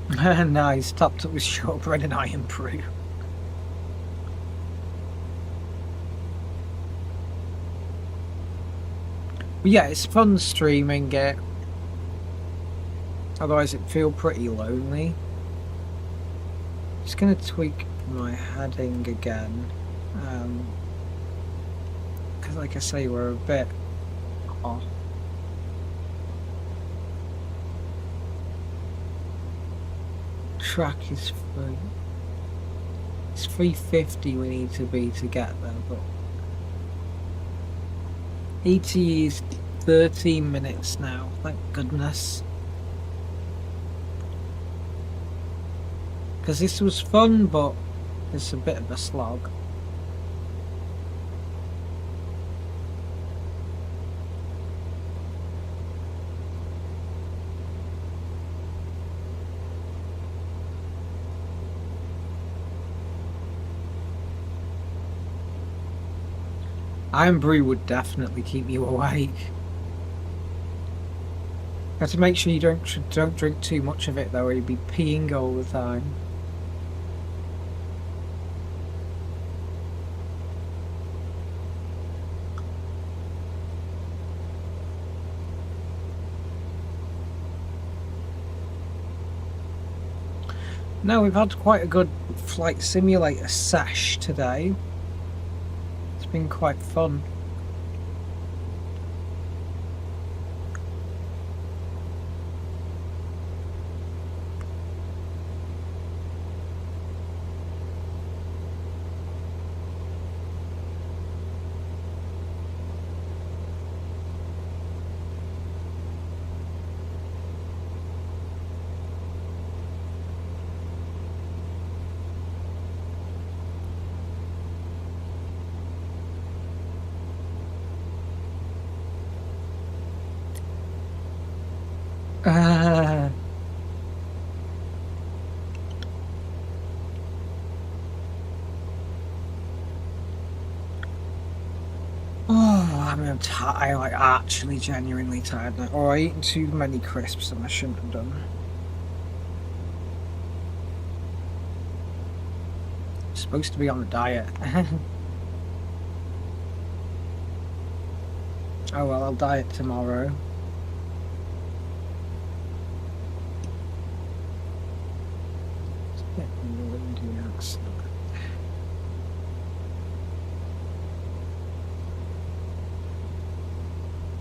Nice, topped up with shortbread and iron brew. But yeah, it's fun streaming it. Otherwise it'd feel pretty lonely. Just gonna tweak my heading again. Because like I say, we're a bit off. Track is free. It's 350 we need to be to get there, but ET is 13 minutes now, thank goodness. Because this was fun, but it's a bit of a slog. Iron brew would definitely keep you awake. You have to make sure you don't drink too much of it though, or you'd be peeing all the time. No, we've had quite a good flight simulator sesh today. It's been quite fun. I'm tired, like actually genuinely tired now. Or I eaten too many crisps and I shouldn't have done. I'm supposed to be on a diet. Oh well, I'll diet tomorrow. It's a bit windy outside.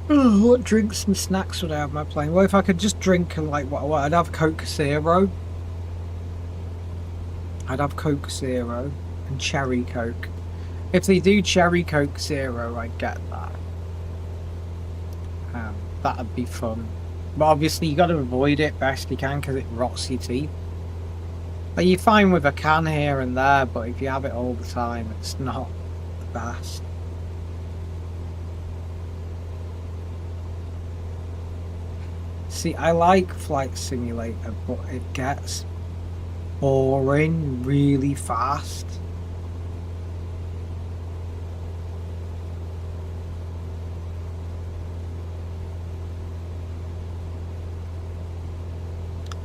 What drinks and snacks would I have on my plane? Well, if I could just drink and like what I'd have Coke Zero. I'd have Coke Zero and Cherry Coke. If they do Cherry Coke Zero, I'd get that. That'd be fun. But obviously you got to avoid it best you can because it rots your teeth. Like, you're fine with a can here and there, but if you have it all the time, it's not the best. See, I like Flight Simulator, but it gets boring really fast.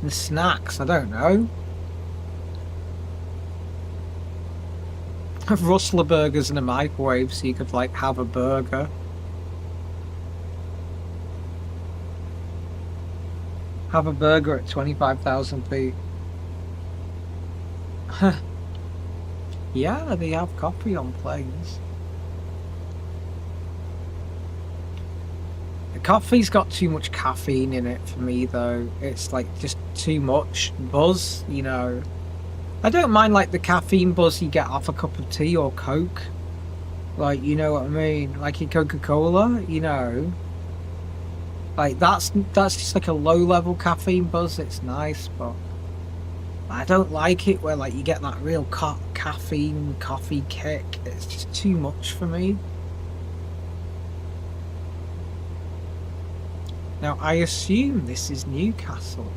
The snacks, I don't know. Rustler burgers in a microwave so you could like have a burger. Have a burger at 25,000 feet. Yeah, they have coffee on planes. Coffee's got too much caffeine in it for me, though. It's like just too much buzz, you know. I don't mind like the caffeine buzz you get off a cup of tea or Coke. Like, you know what I mean? Like in Coca-Cola, you know. Like that's just like a low-level caffeine buzz. It's nice, but I don't like it where like you get that real caffeine coffee kick. It's just too much for me. Now I assume this is Newcastle,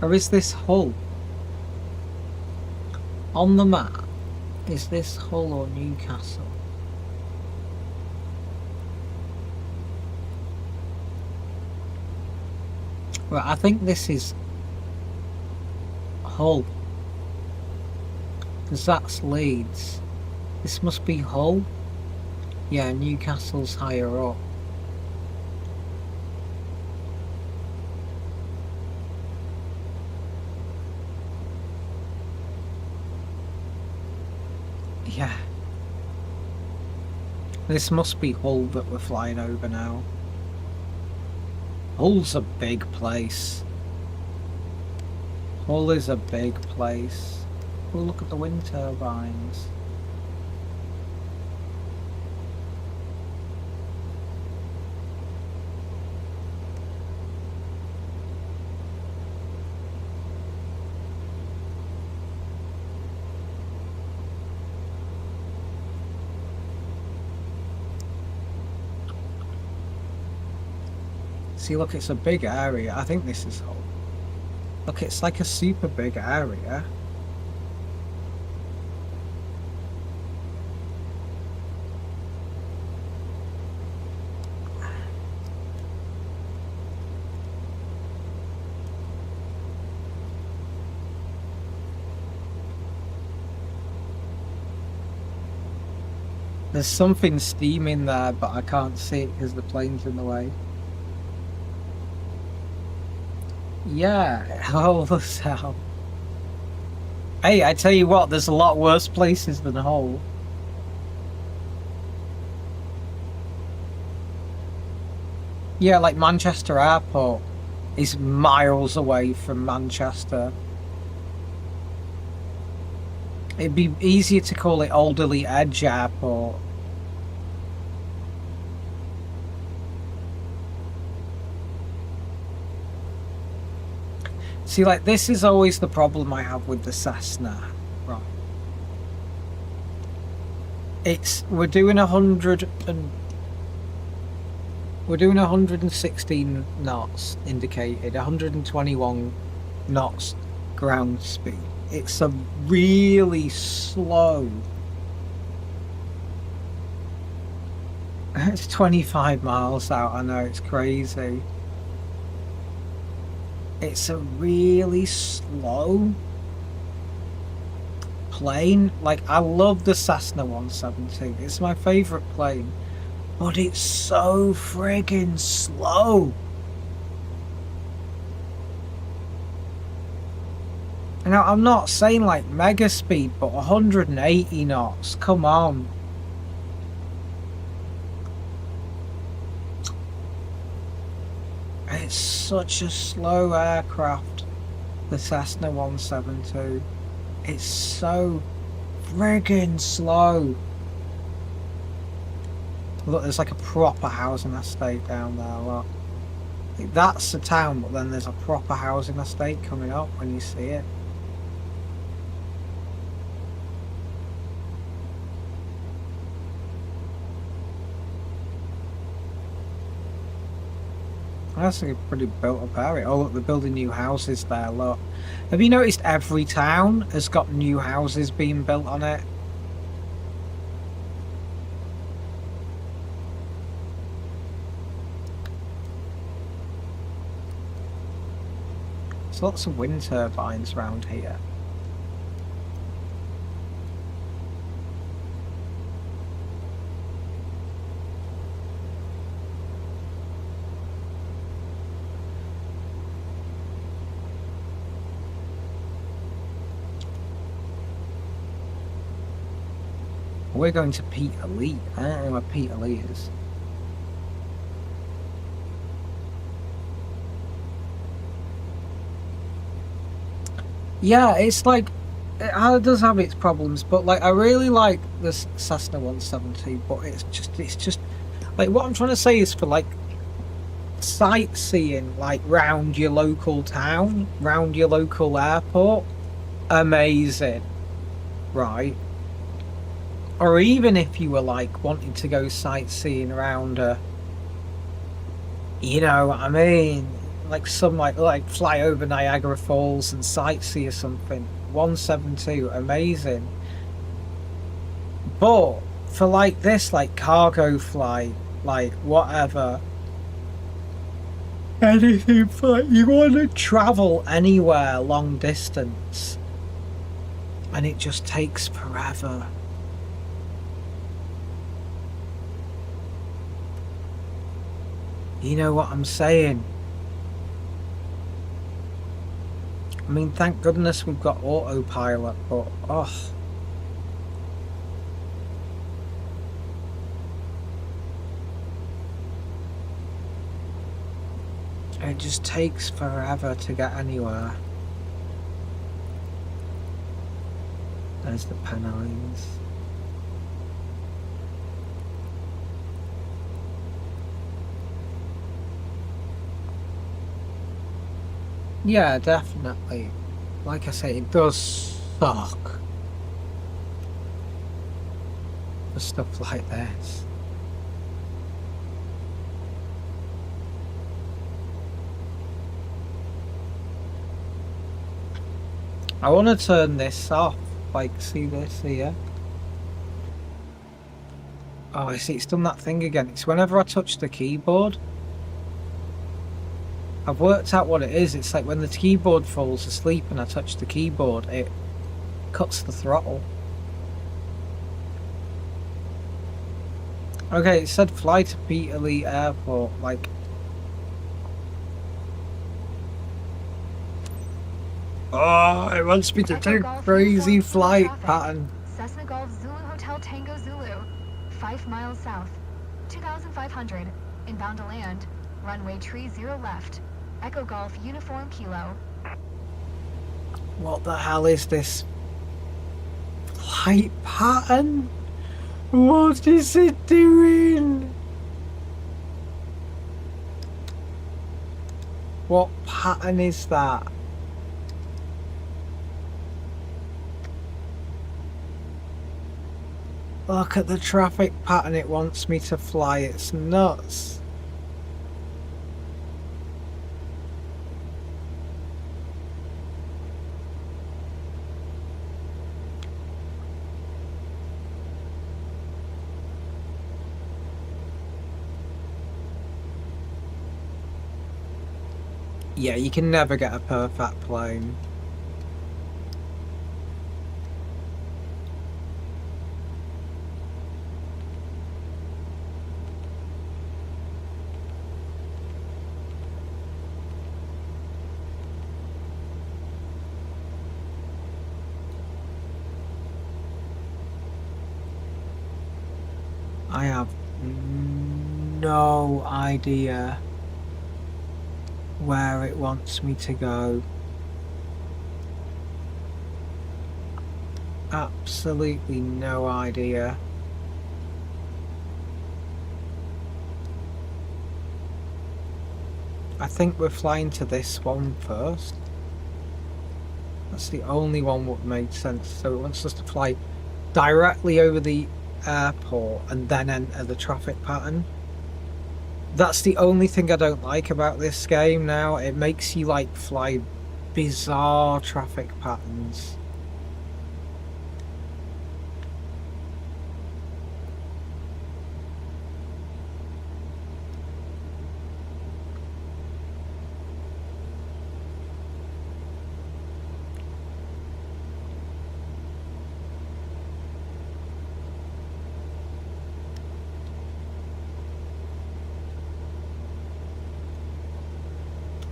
or is this Hull? On the map, is this Hull or Newcastle? Well, I think this is Hull, because that's Leeds. This must be Hull. Yeah, Newcastle's higher up. Yeah. This must be Hull that we're flying over now. Hull's a big place. Hull is a big place. Oh, look at the wind turbines. See, look, it's a big area. I think this is Hull. Look, it's like a super big area. There's something steaming there, but I can't see it because the plane's in the way. Yeah, Hull as hell. Hey, I tell you what, there's a lot worse places than Hull. Yeah, like Manchester Airport is miles away from Manchester. It'd be easier to call it Alderley Edge Airport. See, like, this is always the problem I have with the Cessna, right? We're doing 116 knots indicated, 121 knots ground speed. It's a really slow. It's 25 miles out, I know, it's crazy. It's a really slow plane. Like, I love the Cessna 172. It's my favourite plane. But it's so friggin' slow. Now, I'm not saying like mega speed, but 180 knots. Come on. It's such a slow aircraft, the Cessna 172. It's so friggin' slow. Look, there's like a proper housing estate down there. Look. That's the town, but then there's a proper housing estate coming up when you see it. That's like a pretty built up area. Oh look, they're building new houses there, look. Have you noticed every town has got new houses being built on it? There's lots of wind turbines around here. We're going to Peterlee. I don't know where Peterlee is. Yeah, it's like it does have its problems, but like I really like this Cessna 170, but it's just like what I'm trying to say is for like sightseeing, like round your local town, round your local airport, amazing, right? Or even if you were like wanting to go sightseeing around you know what I mean, like some like fly over Niagara Falls and sightsee or something. 172, amazing. But for like this, like cargo flight, like whatever, anything for like, you want to travel anywhere long distance, and it just takes forever. You know what I'm saying? I mean, thank goodness we've got autopilot, but oh. It just takes forever to get anywhere. There's the Pennines. Yeah, definitely. Like I say, it does suck for stuff like this. I want to turn this off. Like, see this here? Oh, I see, it's done that thing again. It's whenever I touch the keyboard. I've worked out what it is. It's like when the keyboard falls asleep and I touch the keyboard, it cuts the throttle. Okay, it said fly to Peterlee Airport, like... Oh, it wants me to do crazy flight pattern. Cessna Golf Zulu Hotel Tango Zulu, 5 miles south, 2,500, inbound to land, runway tree 0 left, Echo Golf Uniform Kilo. What the hell is this flight pattern? What is it doing? What pattern is that? Look at the traffic pattern it wants me to fly. It's nuts. Yeah, you can never get a perfect plane. I have no idea where it wants me to go. Absolutely no idea. I think we're flying to this one first. That's the only one that made sense. So it wants us to fly directly over the airport and then enter the traffic pattern. That's the only thing I don't like about this game now. It makes you like fly bizarre traffic patterns.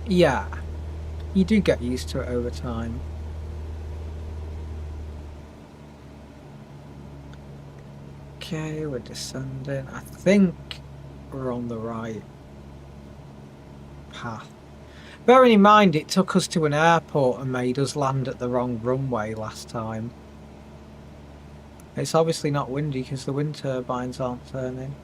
Yeah, you do get used to it over time. Okay, we're descending. I think we're on the right path. Bearing in mind it took us to an airport and made us land at the wrong runway last time. It's obviously not windy because the wind turbines aren't turning.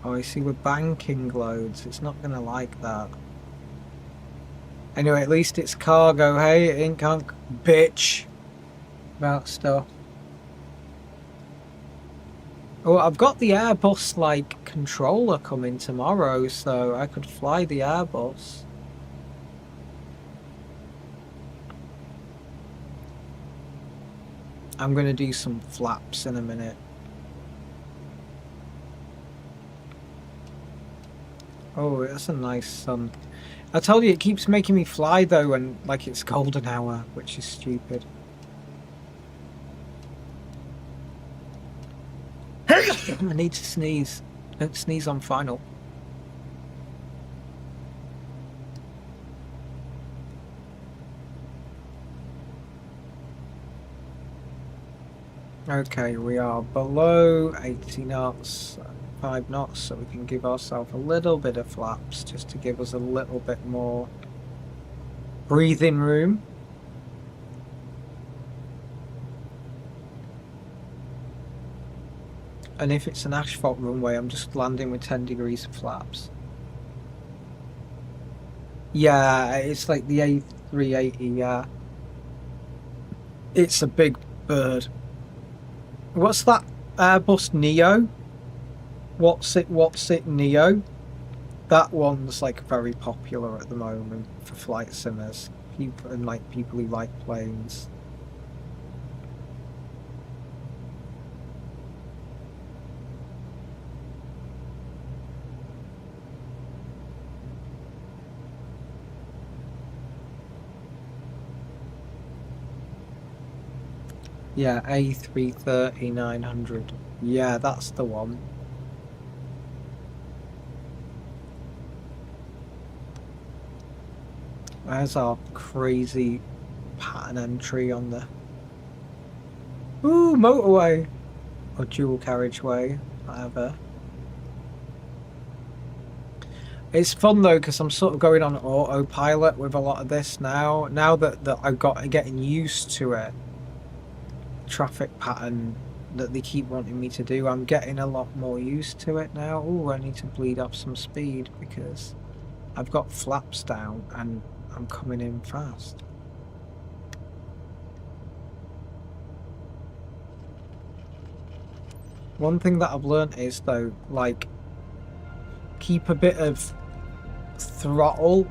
Oh, I see we're banking loads. It's not going to like that. Anyway, at least it's cargo, hey? It ain't can't bitch about stuff. Oh, I've got the Airbus, like, controller coming tomorrow, so I could fly the Airbus. I'm going to do some flaps in a minute. Oh, that's a nice sun. I told you, it keeps making me fly, though, and like it's golden hour, which is stupid. I need to sneeze. Don't sneeze on final. Okay, we are below 80 knots, 5 knots, so we can give ourselves a little bit of flaps just to give us a little bit more breathing room. And if it's an asphalt runway, I'm just landing with 10 degrees of flaps. Yeah, it's like the A380, yeah. It's a big bird. What's that Airbus Neo? What's it Neo? That one's like very popular at the moment for flight simmers. People and like people who like planes. Yeah, A330-900. Yeah, that's the one. There's our crazy pattern entry on the motorway or dual carriageway, whatever. It's fun though because I'm sort of going on autopilot with a lot of this now. Now that I've got getting used to it, traffic pattern that they keep wanting me to do, I'm getting a lot more used to it now. Oh, I need to bleed off some speed because I've got flaps down and I'm coming in fast. One thing that I've learned is though, like, keep a bit of throttle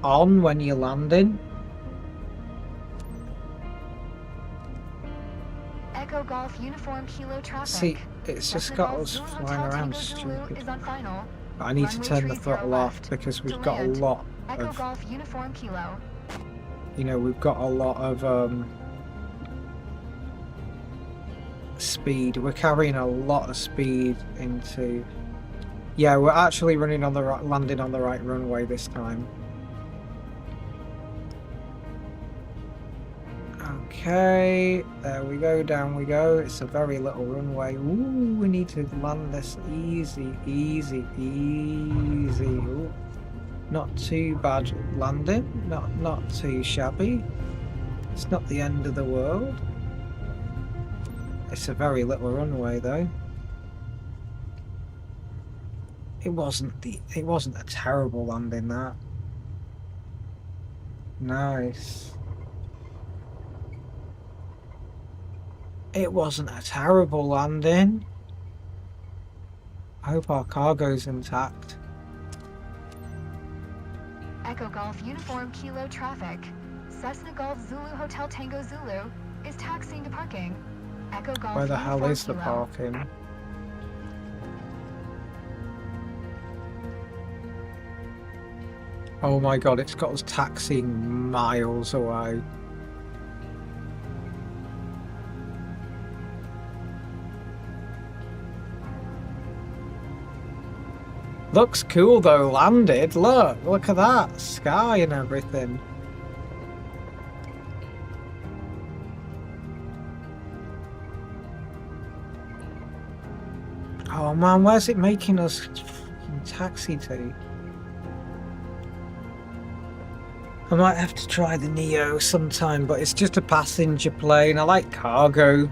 on when you're landing. Echo Golf Uniform Kilo traffic. See, it's just got us flying around stupid. I need to turn the throttle off because we've got a lot Echo of, Golf Uniform Kilo. you know, we've got a lot of speed. We're carrying a lot of speed into. Yeah, we're actually running on the landing on the right runway this time. Okay, there we go, down we go. It's a very little runway. Ooh, we need to land this easy, easy, easy. Ooh. Not too bad landing, not too shabby. It's not the end of the world. It's a very little runway though. It wasn't a terrible landing that. Nice. It wasn't a terrible landing. I hope our cargo's intact. Echo Golf Uniform Kilo traffic. Cessna Golf Zulu Hotel Tango Zulu is taxiing to parking. Echo Golf Where the Uniform hell is the Kilo. parking? Oh my god, it's got us taxiing miles away. Looks cool though, landed. Look at that. Sky and everything. Oh man, where's it making us taxi to? I might have to try the Neo sometime, but it's just a passenger plane. I like cargo.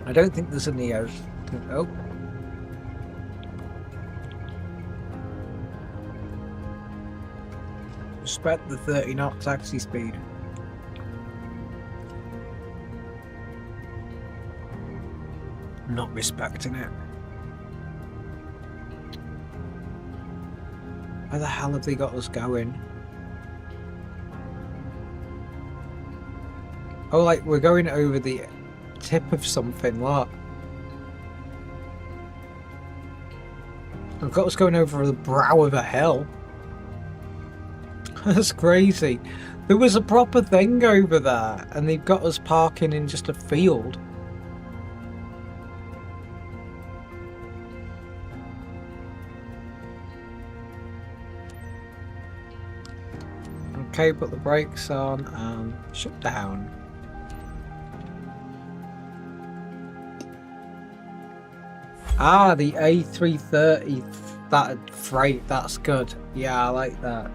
I don't think there's a Neo. Oh. Respect the 30 knot taxi speed. Not respecting it. Where the hell have they got us going? Oh, like we're going over the tip of something, what? They've got us going over the brow of a hill. That's crazy. There was a proper thing over there and they've got us parking in just a field. Okay, put the brakes on and shut down. Ah, the A330, that freight, that's good. Yeah, I like that.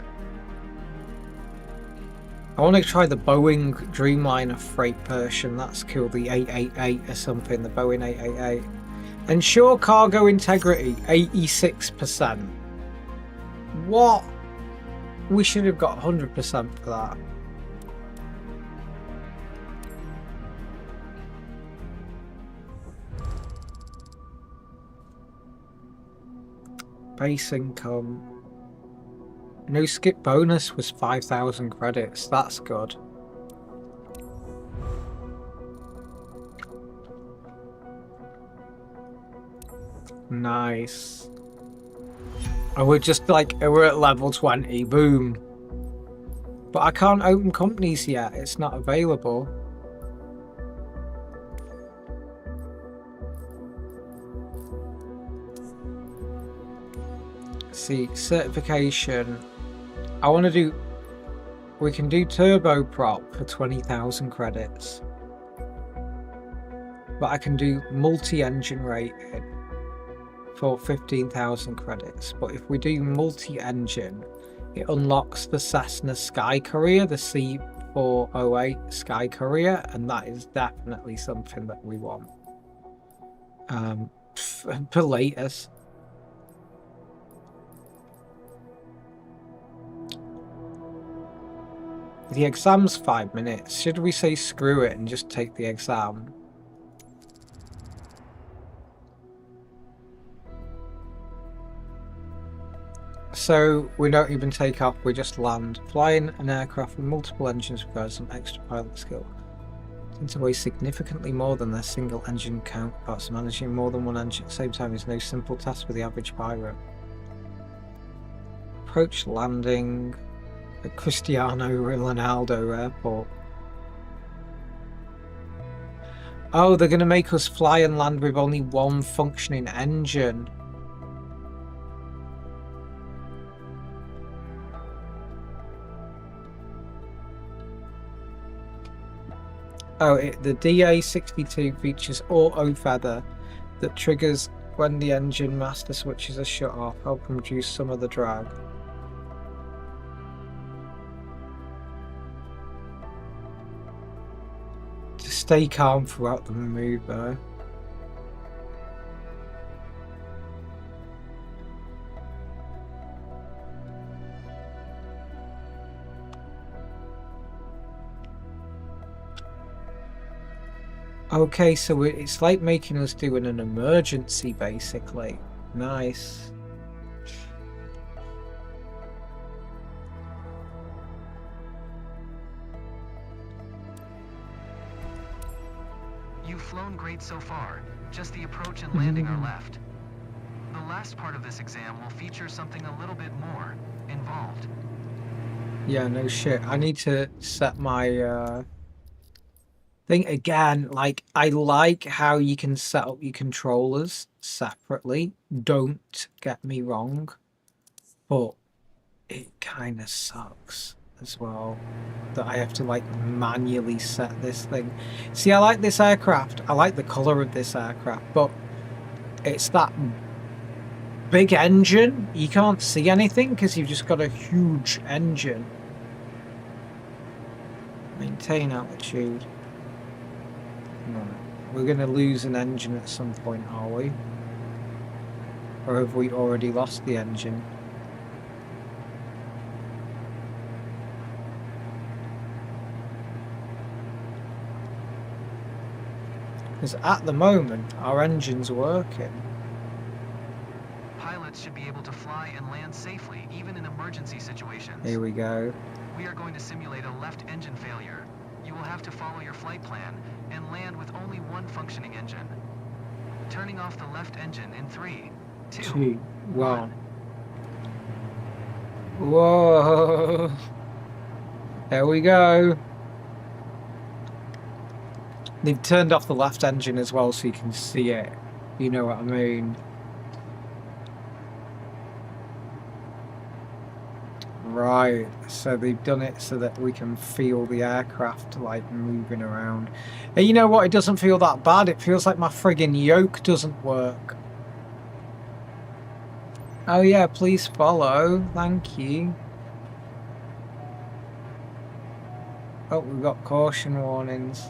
I want to try the Boeing Dreamliner freight version, that's cool, the 888 or something, the Boeing 888. Ensure cargo integrity, 86%. What? We should have got 100% for that. Base income. No skip bonus was 5,000 credits. That's good. Nice. And we're just like, we're at level 20. Boom. But I can't open companies yet. It's not available. See, certification. I want to do, we can do turboprop for 20,000 credits. But I can do multi-engine rated for 15,000 credits. But if we do multi-engine, it unlocks the Cessna Sky Courier, the C408 Sky Courier, and that is definitely something that we want. Pilatus. The exam's 5 minutes. Should we say screw it and just take the exam? So we don't even take off, we just land. Flying an aircraft with multiple engines requires some extra pilot skill. Tends to weigh significantly more than their single engine counterparts. Managing more than one engine at the same time is no simple task for the average pilot. Approach landing at Cristiano Ronaldo Airport. Oh, they're going to make us fly and land with only one functioning engine. Oh, the DA62 features auto feather that triggers when the engine master switches are shut off, helping reduce some of the drag. To stay calm throughout the maneuver. Okay, so it's like making us do an emergency, basically. Nice. You've flown great so far. Just the approach and landing are left. The last part of this exam will feature something a little bit more involved. Yeah, no shit. I need to set my Think again, like, I like how you can set up your controllers separately. Don't get me wrong, but it kind of sucks as well that I have to like manually set this thing. See, I like this aircraft. I like the color of this aircraft, but it's that big engine. You can't see anything because you've just got a huge engine. Maintain altitude. No. We're going to lose an engine at some point, are we? Or have we already lost the engine? Because at the moment, our engine's working. Pilots should be able to fly and land safely, even in emergency situations. Here we go. We are going to simulate a left engine failure. You will have to follow your flight plan and land with only one functioning engine. Turning off the left engine in 3, 2, 1. Whoa! There we go. They've turned off the left engine as well so you can see it. You know what I mean? Right, so they've done it so that we can feel the aircraft like moving around. And you know what? It doesn't feel that bad. It feels like my friggin' yoke doesn't work. Oh yeah, please follow. Thank you. Oh, we've got caution warnings.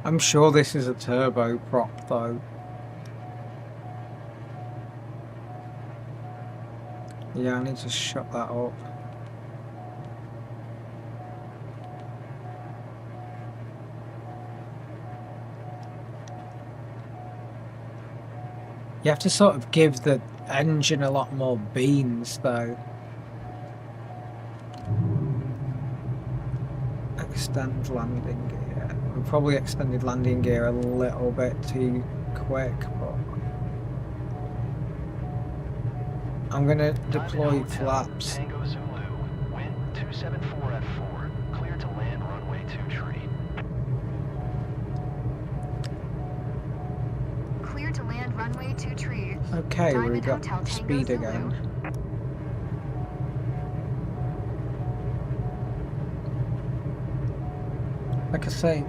I'm sure this is a turboprop though. Yeah, I need to shut that up. You have to sort of give the engine a lot more beans though. Extend landing gear. We probably extended landing gear a little bit too quick, but I'm gonna deploy flaps. Tango Zulu, wind 274 at 4, clear to land runway 23. Clear to land runway 23. Okay, we Diamond got Hotel, speed Tango again. Zulu. Like I say,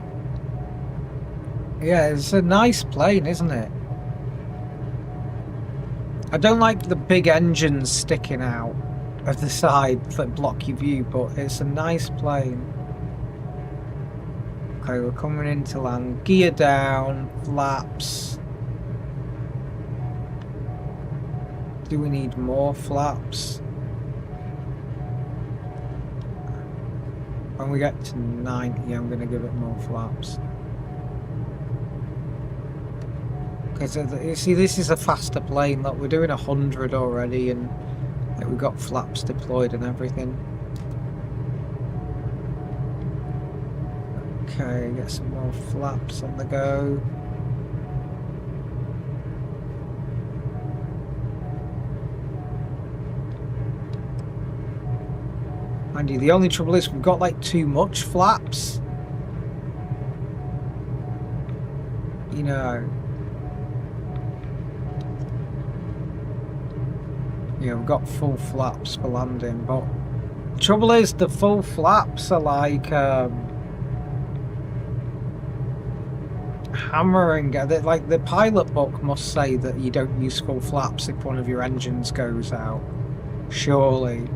yeah, it's a nice plane, isn't it? I don't like the big engines sticking out of the side that block your view, but it's a nice plane. Okay, we're coming into land. Gear down, flaps. Do we need more flaps? When we get to 90, I'm going to give it more flaps. Because you see, this is a faster plane. Look, we're doing 100 already, and like, we've got flaps deployed and everything. Okay, get some more flaps on the go. Mind you, the only trouble is we've got like too much flaps. You know. Yeah, we've got full flaps for landing, but the trouble is the full flaps are like hammering. Like the pilot book must say that you don't use full flaps if one of your engines goes out. Surely.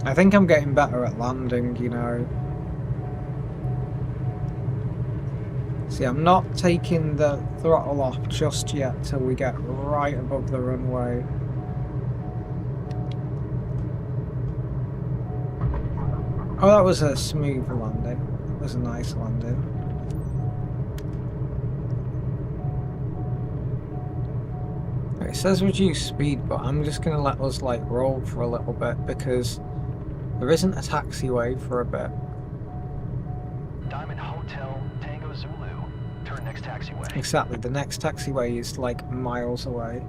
I think I'm getting better at landing, you know. See, I'm not taking the throttle off just yet till we get right above the runway. Oh, that was a smooth landing. It was a nice landing. It says reduce speed, but I'm just going to let us like roll for a little bit because there isn't a taxiway for a bit. Diamond Hotel Tango Zulu. Turn next taxiway. Exactly, the next taxiway is like miles away.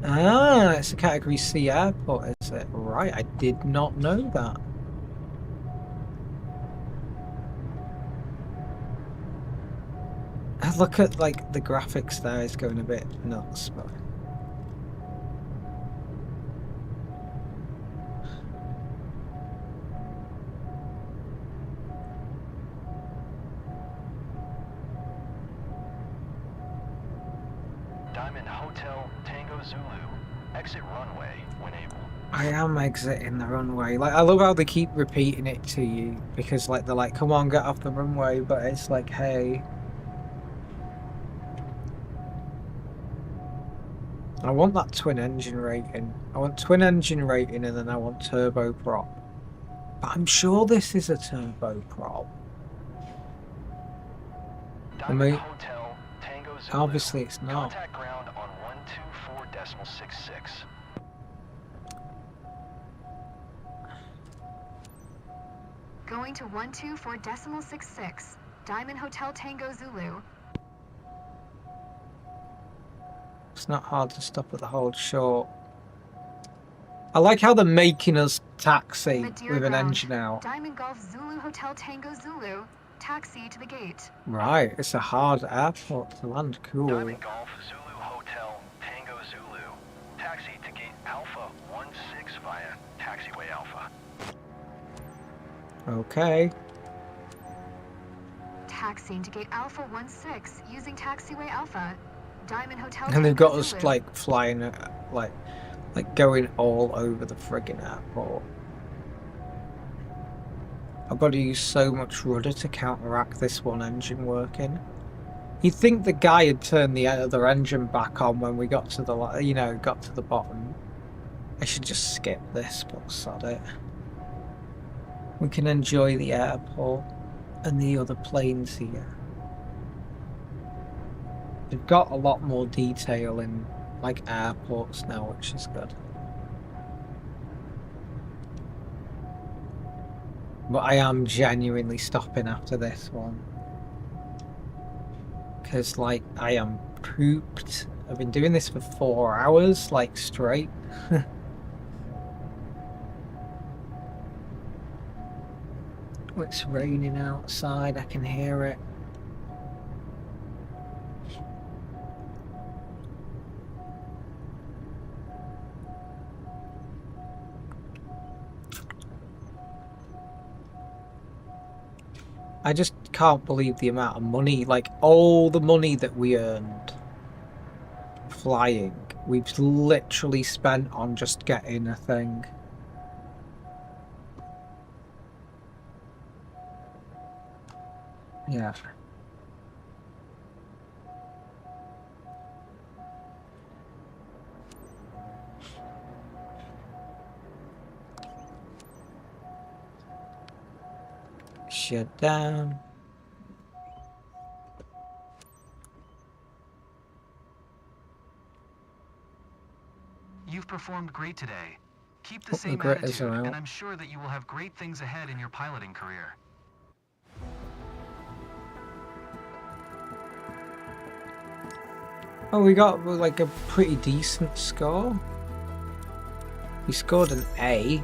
Ah, it's a Category C airport, is it? Right, I did not know that. Look at like the graphics there is going a bit nuts, but Diamond Hotel Tango Zulu. Exit runway when able. I am exiting the runway. Like, I love how they keep repeating it to you because like they're like, come on, get off the runway, but it's like, hey. I want that twin engine rating. I want twin engine rating and then I want turboprop. But I'm sure this is a turboprop. I mean, Hotel Tango Zulu. obviously it's not. Contact ground on 124.66. Going to 124.66. Diamond Hotel Tango Zulu. It's not hard to stop at the hold short. I like how they're making us taxi Madeira with an ground. engine out. Diamond Golf Zulu Hotel Tango Zulu. Taxi to the gate. Right, it's a hard airport to land. Cool. Diamond Golf Zulu Hotel Tango Zulu. Taxi to gate Alpha 16 via taxiway Alpha. Okay. Taxiing to gate Alpha 16 using taxiway Alpha. Diamond Hotel And they've Tango got us Zulu. like flying, like going all over the friggin' airport. I've got to use so much rudder to counteract this one engine working. You'd think the guy had turned the other engine back on when we got to the, you know, got to the bottom. I should just skip this, but sod it. We can enjoy the airport and the other planes here. They've got a lot more detail in like airports now, which is good. But I am genuinely stopping after this one. Because like I am pooped. I've been doing this for 4 hours, like straight. It's raining outside, I can hear it. I just can't believe the amount of money, like all the money that we earned flying, we've literally spent on just getting a thing. Yeah. Shut down. You've performed great today. Keep the Put same the gritters attitude, around. and I'm sure that you will have great things ahead in your piloting career. Oh, we got like a pretty decent score. We scored an A,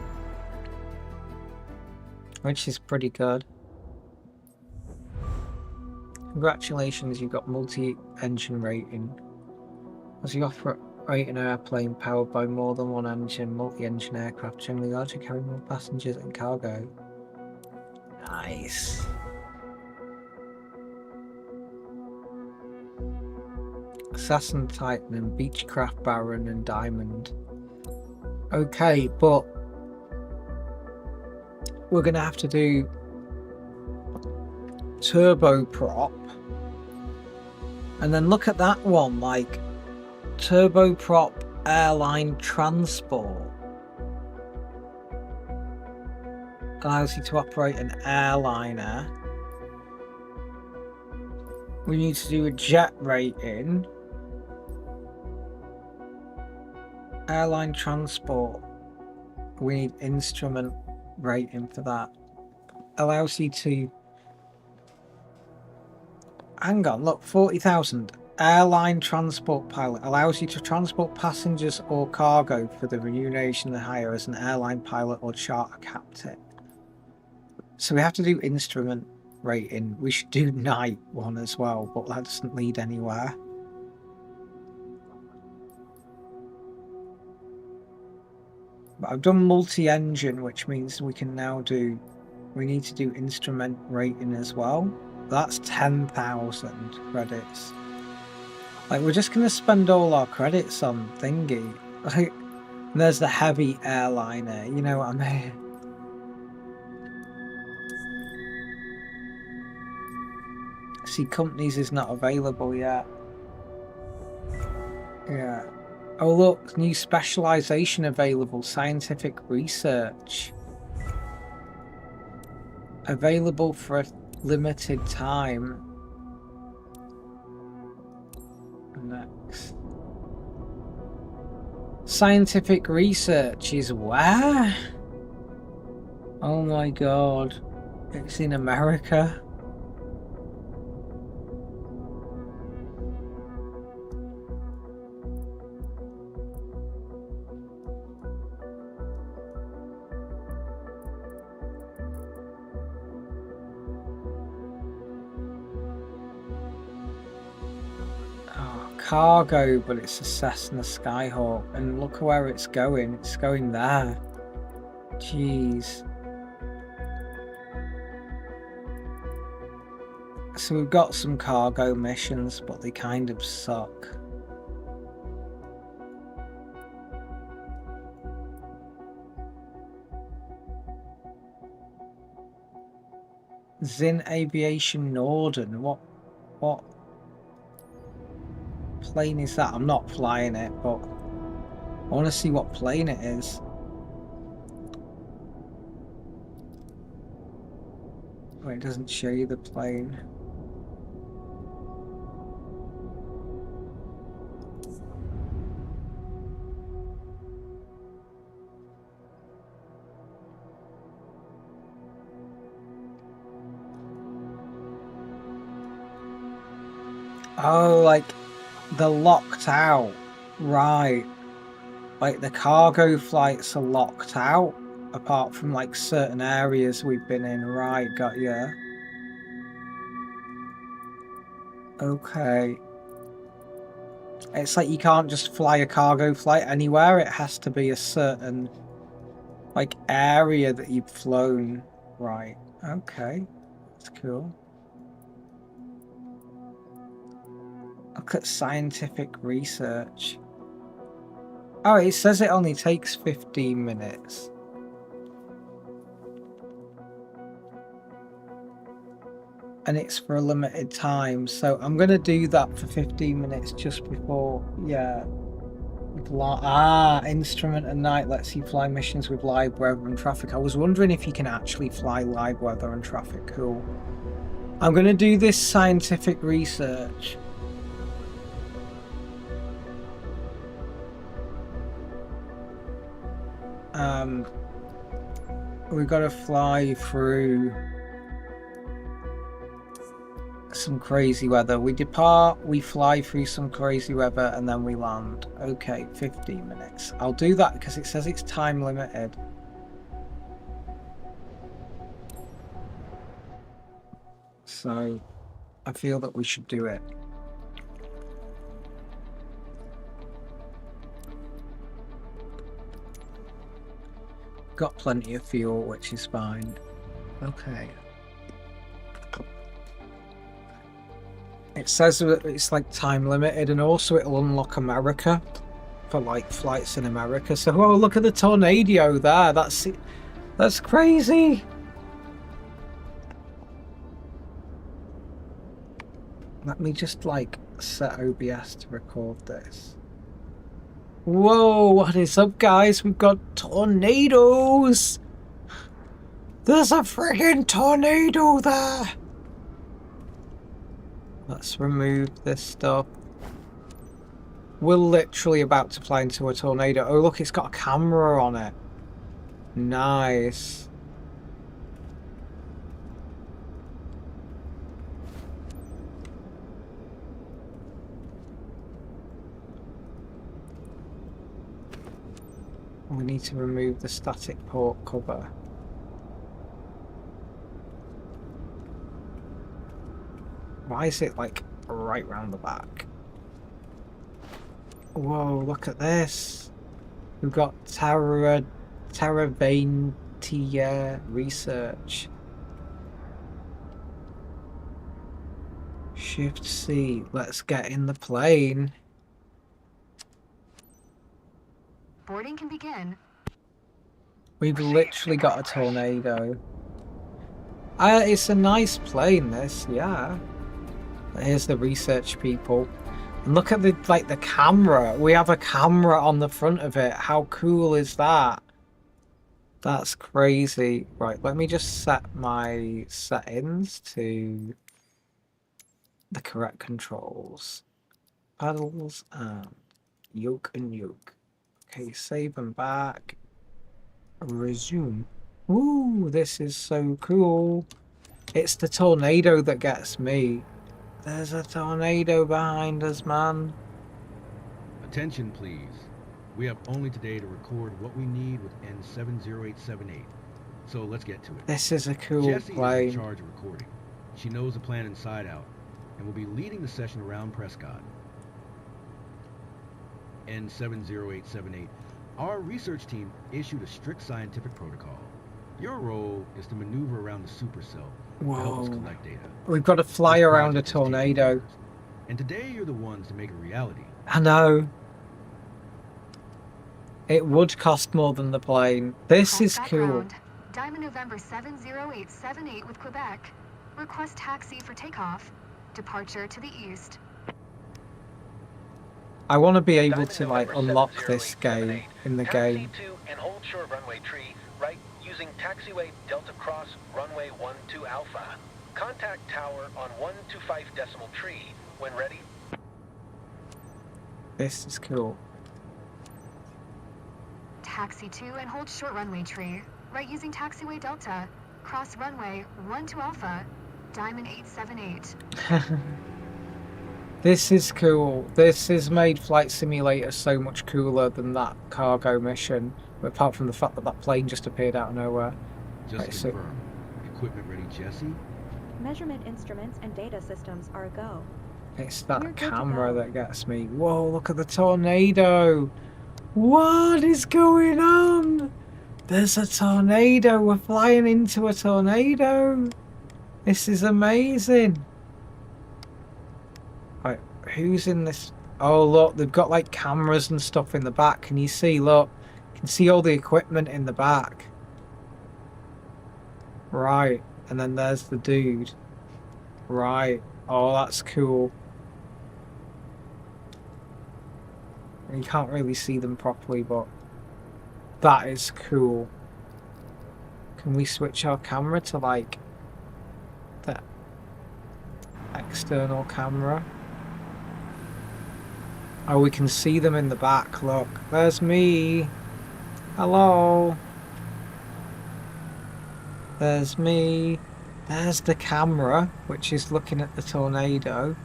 which is pretty good. Congratulations, you got multi-engine rating. As you operate an airplane powered by more than one engine, multi-engine aircraft generally larger, carry more passengers and cargo. Nice. Assassin Titan and Beechcraft Baron and Diamond. Okay, but we're gonna have to do turboprop, and then look at that one, like turboprop airline transport. allows you to operate an airliner. We need to do a jet rating. Airline transport. We need instrument rating for that. Allows you to... Hang on, look, 40,000. Airline transport pilot. Allows you to transport passengers or cargo for the remuneration they hire as an airline pilot or charter captain. So we have to do instrument rating. We should do night one as well, but that doesn't lead anywhere. But I've done multi-engine, which means we can now do... We need to do instrument rating as well. That's 10,000 credits. Like, we're just going to spend all our credits on thingy. Like, there's the heavy airliner, you know what I mean? See, companies is not available yet. Yeah. Oh look, new specialization available, scientific research. Available for a limited time. Next. Scientific research is where? Oh my god. It's in America. Cargo, but it's a Cessna Skyhawk, and look where it's going. It's going there. Jeez. So we've got some cargo missions, but they kind of suck. Zin Aviation Norden. What plane is that? I'm not flying it, but I want to see what plane it is. Oh, it doesn't show you the plane. Oh, like they're locked out, right? Like the cargo flights are locked out, apart from like certain areas we've been in, right? Got ya. Okay. It's like you can't just fly a cargo flight anywhere. It has to be a certain like area that you've flown, right? Okay, that's cool. Look at scientific research. Oh, it says it only takes 15 minutes. And it's for a limited time, so I'm going to do that for 15 minutes just before, yeah. Instrument at night lets you fly missions with live weather and traffic. I was wondering if you can actually fly live weather and traffic. Cool. I'm going to do this scientific research. We've got to fly through some crazy weather. We depart, we fly through some crazy weather, and then we land. Okay, 15 minutes. I'll do that because it says it's time limited. So I feel that we should do it. Got plenty of fuel, which is fine. Okay. It says that it's like time limited, and also it'll unlock America for like flights in America. So, oh, look at the tornado there. That's crazy. Let me just like set OBS to record this. Whoa, what is up, guys? We've got tornadoes. There's a friggin' tornado there! Let's remove this stuff. We're literally about to fly into a tornado. Oh look, it's got a camera on it. Nice. We need to remove the static port cover. Why is it like right round the back? Whoa, look at this. We've got Terravantia research. Shift C. Let's get in the plane. Boarding can begin. We've literally got a tornado. It's a nice plane, this, yeah. Here's the research people. And look at the camera. We have a camera on the front of it. How cool is that? That's crazy. Right, let me just set my settings to the correct controls. Paddles and yoke and yoke. Okay, save and back. Resume. Ooh, this is so cool. It's the tornado that gets me. There's a tornado behind us, man. Attention, please. We have only today to record what we need with N70878. So let's get to it. This is a cool Jessie plane. is in charge of recording. She knows the plan inside out and will be leading the session around Prescott. N70878. Our research team issued a strict scientific protocol. Your role is to maneuver around the supercell to help us collect data. We've got to fly around a tornado. And today you're the ones to make it a reality. I know. It would cost more than the plane. This is cool. Diamond November 70878 with Quebec. Request taxi for takeoff. Departure to the east. I want to be able to like unlock this game in the game. Taxi to and hold shore runway tree, right, using taxiway Delta Cross runway 12 Alpha. Contact tower on 125 decimal tree when ready. This is cool. Taxi to and hold short runway tree, right using taxiway Delta. Cross runway 12 Alpha. Diamond 878. This is cool. This has made Flight Simulator so much cooler than that cargo mission, apart from the fact that that plane just appeared out of nowhere. Just to confirm. Equipment ready, Jessie? Measurement instruments and data systems are a go. It's that camera that gets me. Whoa, look at the tornado! What is going on? There's a tornado. We're flying into a tornado. This is amazing. Right, who's in this? Oh, look, they've got like cameras and stuff in the back. Can you see? Look, you can see all the equipment in the back. Right, and then there's the dude. Right, oh, that's cool. You can't really see them properly, but that is cool. Can we switch our camera to like the external camera? Oh, we can see them in the back. Look, there's me. Hello. There's me. There's the camera, which is looking at the tornado.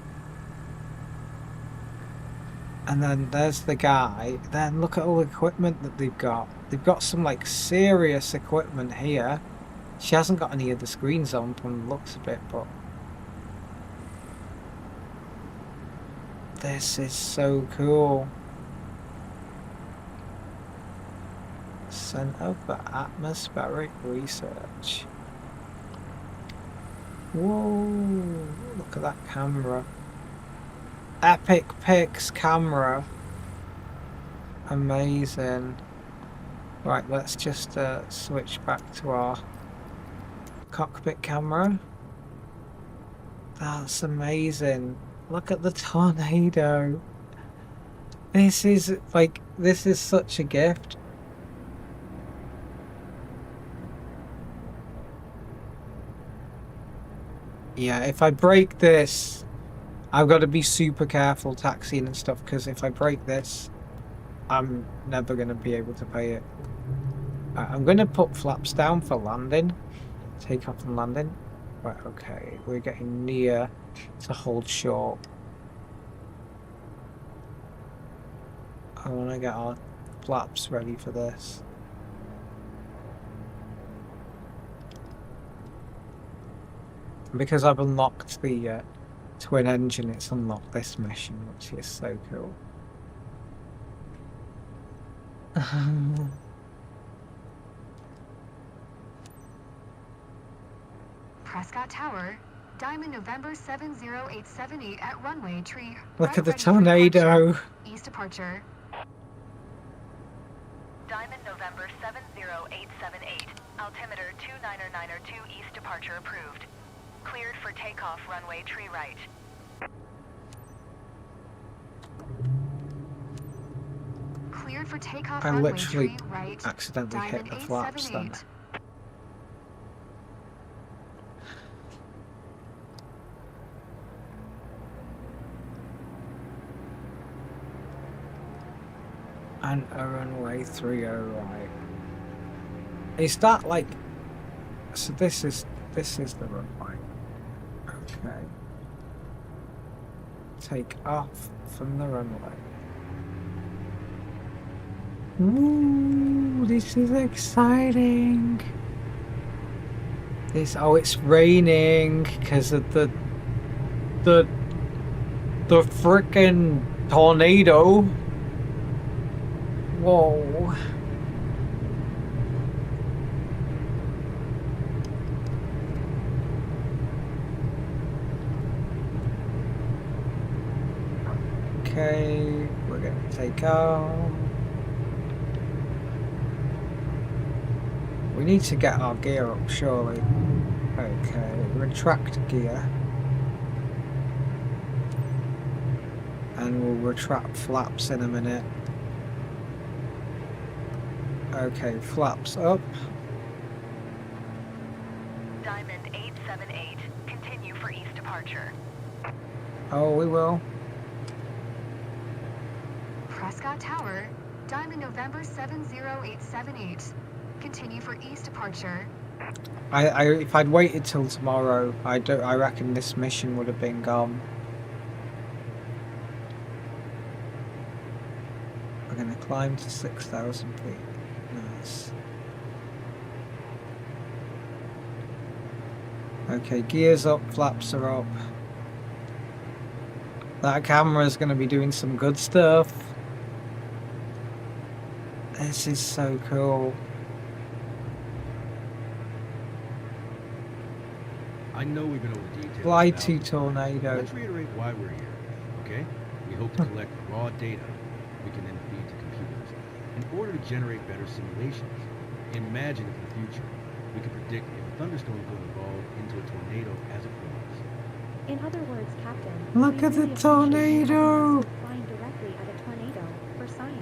And then there's the guy. Then look at all the equipment that they've got. They've got some like serious equipment here. She hasn't got any of the screens on from the looks of it, but this is so cool. Center for Atmospheric Research. Whoa, look at that camera. Epic Pics camera. Amazing. Right, let's just switch back to our cockpit camera. That's amazing. Look at the tornado. This is like, this is such a gift. Yeah, if I break this, I've got to be super careful taxiing and stuff, because if I break this, I'm never going to be able to pay it. I'm going to put flaps down for landing. Take off and landing. Right, okay. We're getting near to hold short. I want to get our flaps ready for this. Because I've unlocked the twin engine, it's unlocked this mission, which is so cool. Prescott Tower, Diamond November 70878 at runway tree. Look at the tornado. East departure. Diamond November 70878. Altimeter 29902 east departure approved. Cleared for takeoff runway tree right. Cleared for takeoff I runway literally tree right. accidentally hit the flaps then. And a runway 30 right. Is that like, so this is the runway. Okay. Take off from the runway. Ooh, this is exciting. Oh, it's raining because of the frickin' tornado. Whoa. Okay, we're gonna take off. We need to get our gear up, surely. Okay, retract gear. And we'll retract flaps in a minute. Okay, flaps up. Diamond 878. Continue for east departure. Oh, we will. Prescott Tower, Diamond November 70878. Continue for east departure. If I'd waited till tomorrow, I reckon this mission would have been gone. We're gonna climb to 6,000 feet. Nice. Okay, gears up, flaps are up. That camera's gonna be doing some good stuff. This is so cool. I know we've been over details. Fly to tornado. Let's reiterate why we're here, okay? We hope to collect raw data we can then feed to computers in order to generate better simulations. Imagine if in the future we could predict if a thunderstorm could evolve into a tornado as it forms. In other words, Captain, Look at the tornado! flying directly at a tornado for science.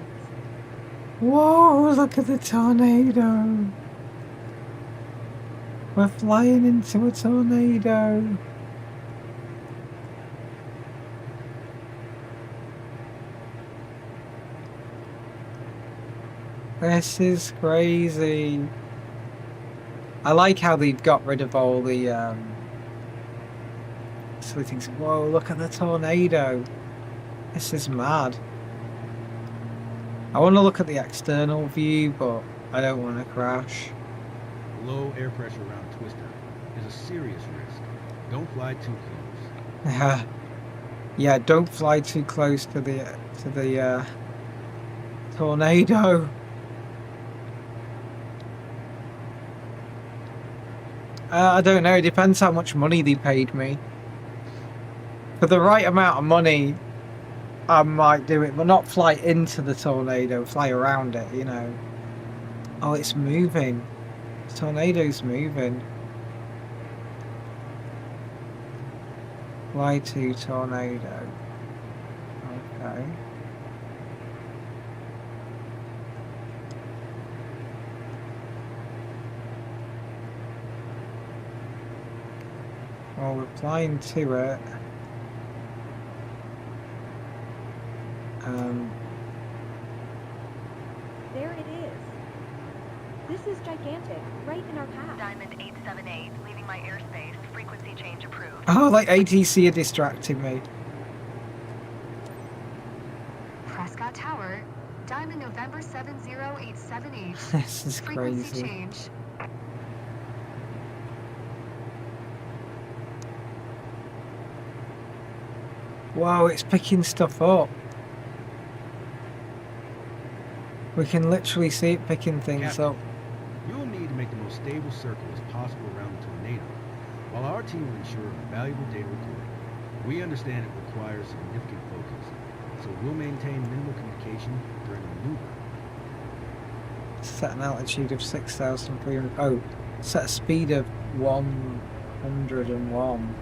Whoa, look at the tornado! We're flying into a tornado! This is crazy. I like how they got rid of all the silly things. Whoa, look at the tornado. This is mad. I want to look at the external view, but I don't want to crash. Low air pressure around Twister is a serious risk. Don't fly too close. Yeah, don't fly too close to the tornado. I don't know, it depends how much money they paid me. For the right amount of money, I might do it, but not fly into the tornado, fly around it, you know. Oh, it's moving. The tornado's moving. Fly to tornado. Okay. Well, we're flying to it. There it is. This is gigantic, right in our path. Diamond 878, leaving my airspace. Frequency change approved. Oh, like ATC are distracting me. Prescott Tower, Diamond November 70878. This is Frequency crazy. change. Wow, it's picking stuff up. We can literally see it picking things Captain, up. You'll need to make the most stable circle as possible around the tornado, while our team will ensure a valuable data recording. We understand it requires significant focus, so we'll maintain minimal communication during the maneuver. Set an altitude of 6,300. Oh, set a speed of 101.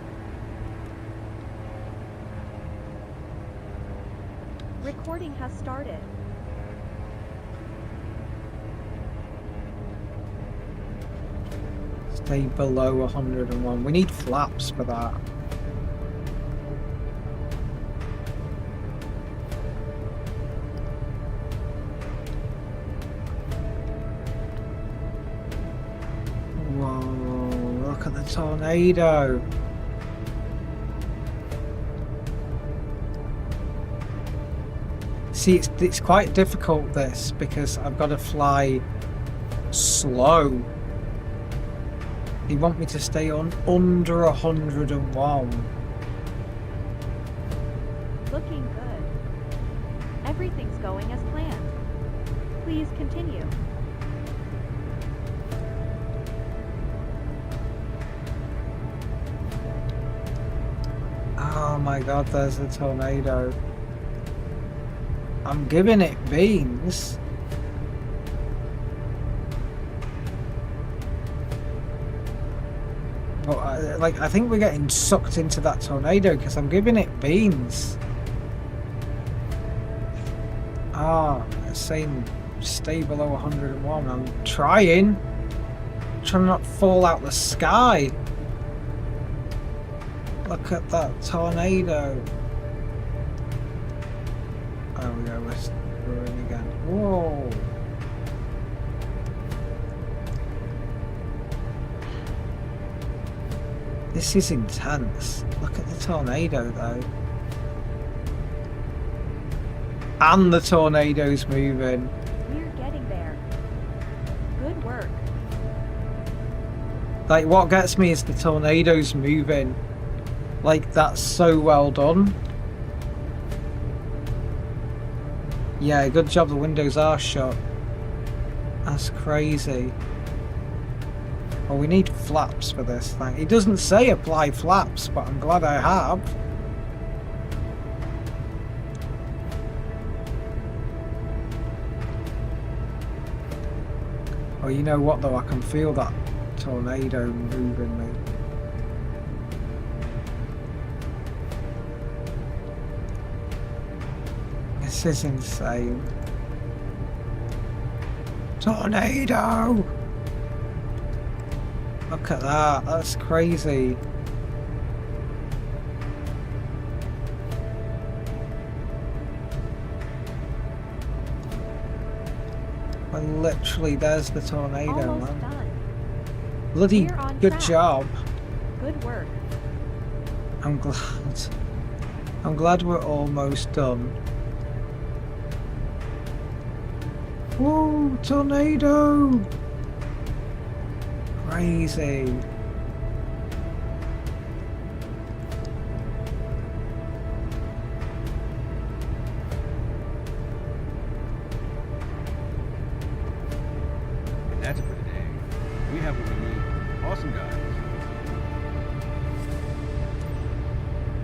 Recording has started. Stay below 101. We need flaps for that. Whoa, look at the tornado. See, it's quite difficult this because I've got to fly slow. They want me to stay on under 101. Looking good. Everything's going as planned. Please continue. Oh my god, there's a tornado. I'm giving it beans. But I think we're getting sucked into that tornado because I'm giving it beans. Ah, it's saying stay below 101. I'm trying to not fall out the sky. Look at that tornado. Oh, we go, we're in again. Whoa. This is intense. Look at the tornado though. And the tornado's moving. We're getting there. Good work. Like, what gets me is the tornado's moving. Like, that's so well done. Yeah, good job the windows are shut. That's crazy. Oh, we need flaps for this thing. It doesn't say apply flaps, but I'm glad I have. Oh, you know what though? I can feel that tornado moving me. This is insane. Tornado! Look at that, that's crazy. And literally, there's the tornado, Almost man. done. Bloody We're on good track. job. Good work. I'm glad. I'm glad we're almost done. Whoa, tornado! Crazy. That's it for today. We have what we need. Awesome, guys.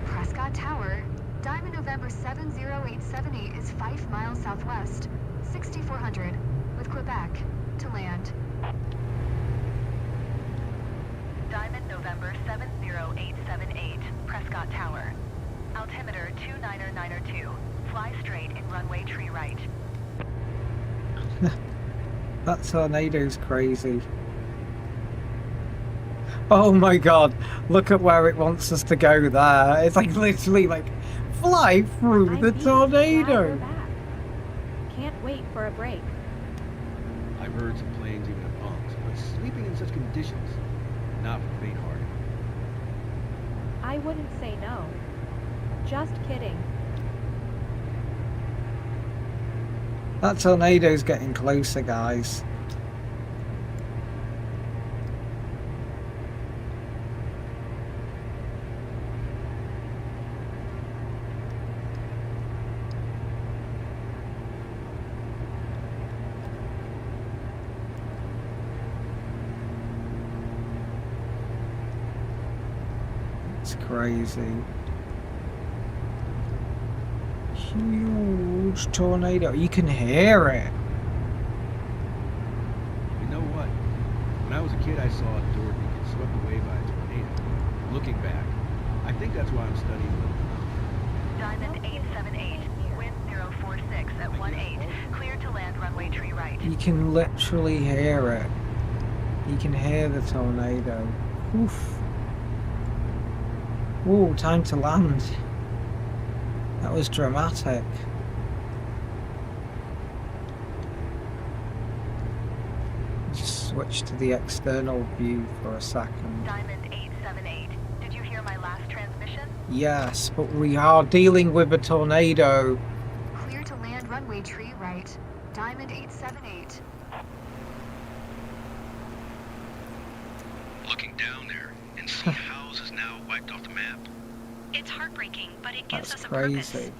Prescott Tower, Diamond November 70878 is 5 miles southwest, 6400, with Quebec, to land. Diamond November 70878, Prescott Tower. Altimeter 29902. Fly straight in runway tree right. That tornado's crazy. Oh my god, look at where it wants us to go there. It's like literally like fly through the tornado. Can't wait for a break. I've heard some planes even have bunks, but sleeping in such conditions, not for the faint-hearted. I wouldn't say no. Just kidding. That tornado's getting closer, guys. It's crazy. Huge tornado. You can hear it. You know what? When I was a kid, I saw a Dorothy get swept away by a tornado. Looking back, I think that's why I'm studying little phenomena. Diamond 878, wind 046 at 18, clear to land runway tree right. You can literally hear it. You can hear the tornado. Oof. Ooh, time to land. That was dramatic. Just switch to the external view for a second. Diamond 878, did you hear my last transmission? Yes, but we are dealing with a tornado. Clear to land runway tree right. Diamond 878. Looking down there and see houses now wiped off the map. It's heartbreaking, but it gives That's us a crazy. purpose.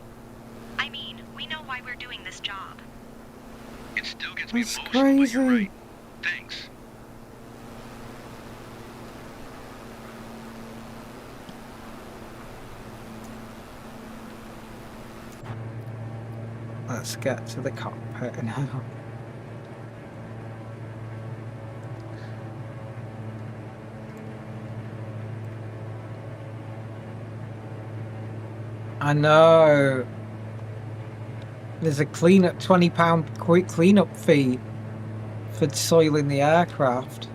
I mean, we know why we're doing this job. It still gets me That's emotional, but you're crazy. right. Thanks. Let's get to the cockpit now. I know. There's a cleanup, £20 quick cleanup fee for soiling the aircraft.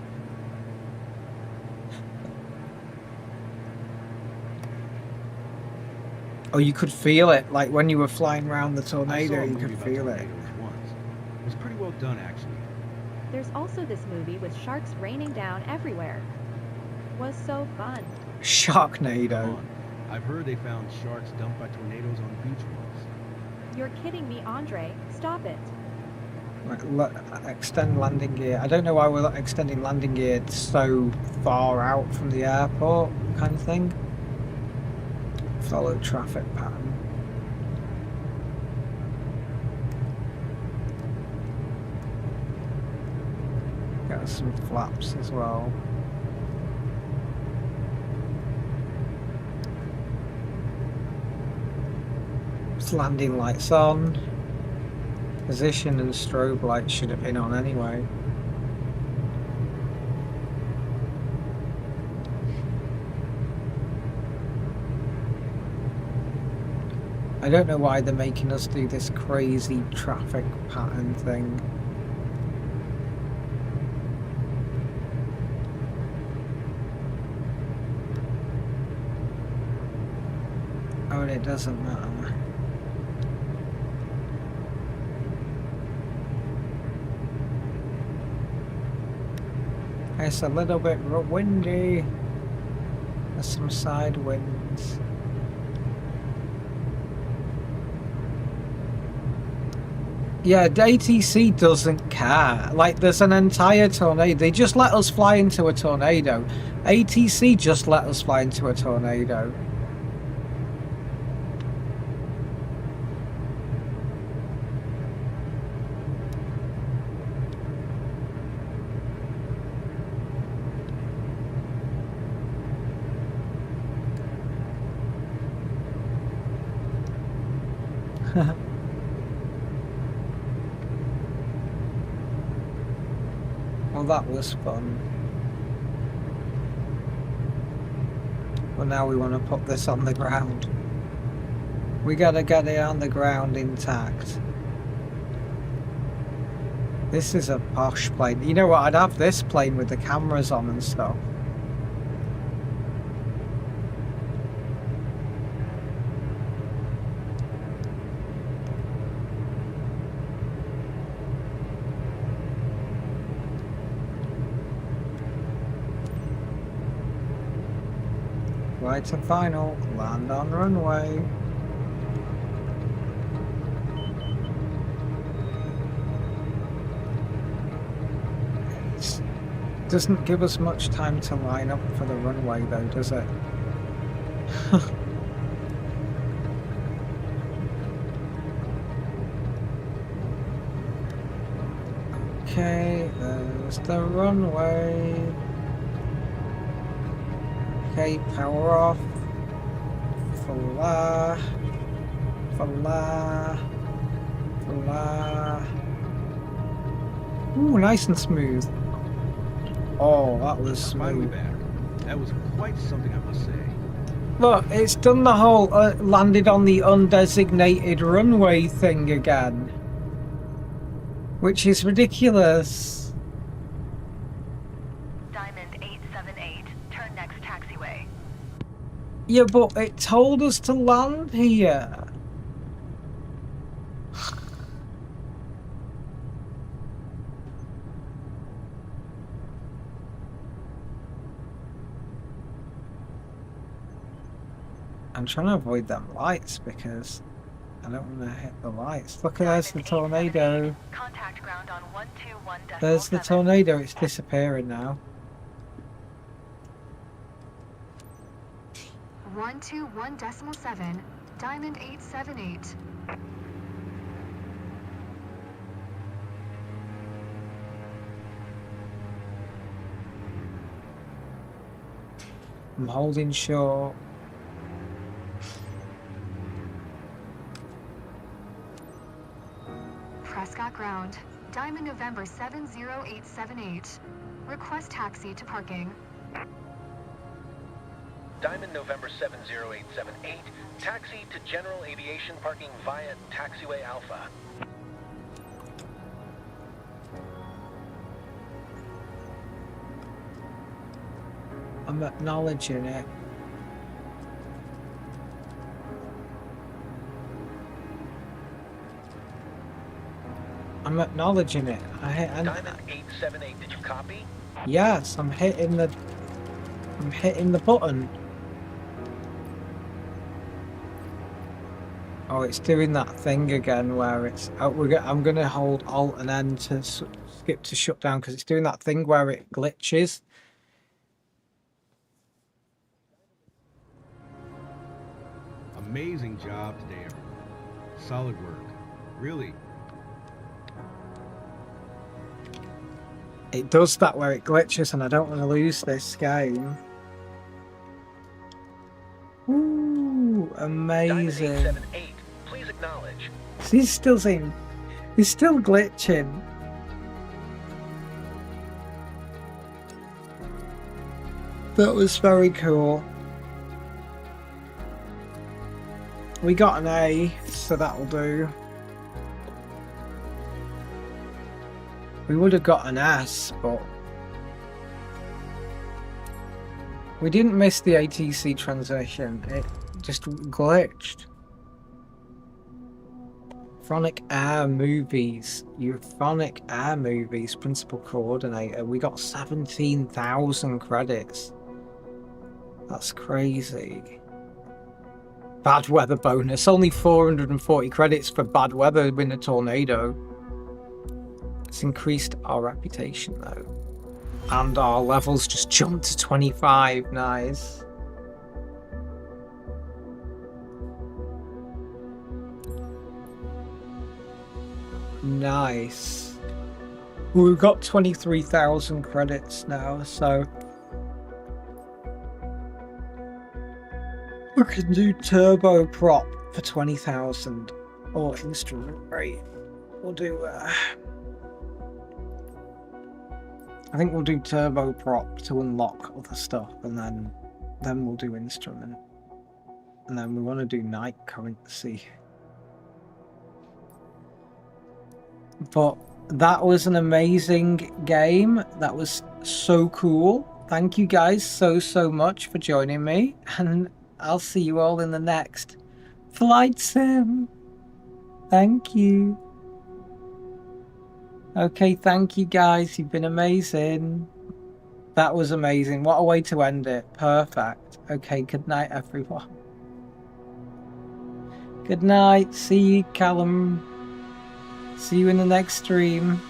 Oh, you could feel it, like when you were flying around the I saw tornado, a you movie could about feel it. tornadoes once. It was pretty well done, actually. There's also this movie with sharks raining down everywhere. Was so fun. Sharknado. I've heard they found sharks dumped by tornadoes on beach walls. You're kidding me, Andre. Stop it. Right, extend landing gear. I don't know why we're extending landing gear so far out from the airport, kind of thing. Follow traffic pattern. Got some flaps as well. Landing lights on. Position and strobe lights should have been on anyway. I don't know why they're making us do this crazy traffic pattern thing. Oh, and it doesn't matter. It's a little bit windy. There's some side winds. Yeah, the ATC doesn't care. Like, there's an entire tornado. They just let us fly into a tornado. ATC just let us fly into a tornado. Well, that was fun. Well, now we want to put this on the ground. We gotta get it on the ground intact. This is a posh plane. You know what? I'd have this plane with the cameras on and stuff. Goodbye to final. Land on runway. It doesn't give us much time to line up for the runway though, does it? Okay, there's the runway. Okay, power off. Voila. Voila. Voila. Ooh, nice and smooth. Oh, that was Finally smooth. back. That was quite something, I must say. Look, it's done the whole landed on the undesignated runway thing again. Which is ridiculous. Diamond 878, turn next taxiway. Yeah, but it told us to land here. I'm trying to avoid them lights because I don't want to hit the lights. Look, there's the tornado. Contact ground on 121.7. There's the tornado. It's disappearing now. 121.7, Diamond 878. I'm holding short. Prescott ground, Diamond November 70878. Request taxi to parking. Diamond November 70878, taxi to general aviation parking via taxiway Alpha. I'm acknowledging it. I'm acknowledging it. Diamond 878, did you copy? Yes, I'm hitting the button. Oh, it's doing that thing again where it's. I'm gonna hold Alt and N to skip to shutdown because it's doing that thing where it glitches. Amazing job today, everyone. Solid work. Really. It does that where it glitches, and I don't want to lose this game. Ooh, amazing. Diamond 878, please acknowledge. He's still saying, he's still glitching. That was very cool. We got an A, so that'll do. We would have got an S, but we didn't miss the ATC transition. It just glitched. Euphonic Air Movies. Euphonic Air Movies, Principal Coordinator. We got 17,000 credits. That's crazy. Bad weather bonus. Only 440 credits for bad weather in a tornado. It's increased our reputation though. And our levels just jumped to 25. Nice. Nice. We've got 23,000 credits now, so we can do turboprop for 20,000 or instrument rate. We'll do I think we'll do turboprop to unlock other stuff, and then we'll do instrument, and then we want to do night currency. But that was an amazing game. That was so cool. Thank you guys so much for joining me, and I'll see you all in the next flight sim. Thank you. Okay, thank you guys. You've been amazing. That was amazing. What a way to end it. Perfect. Okay, good night, everyone. Good night. See you, Callum. See you in the next stream.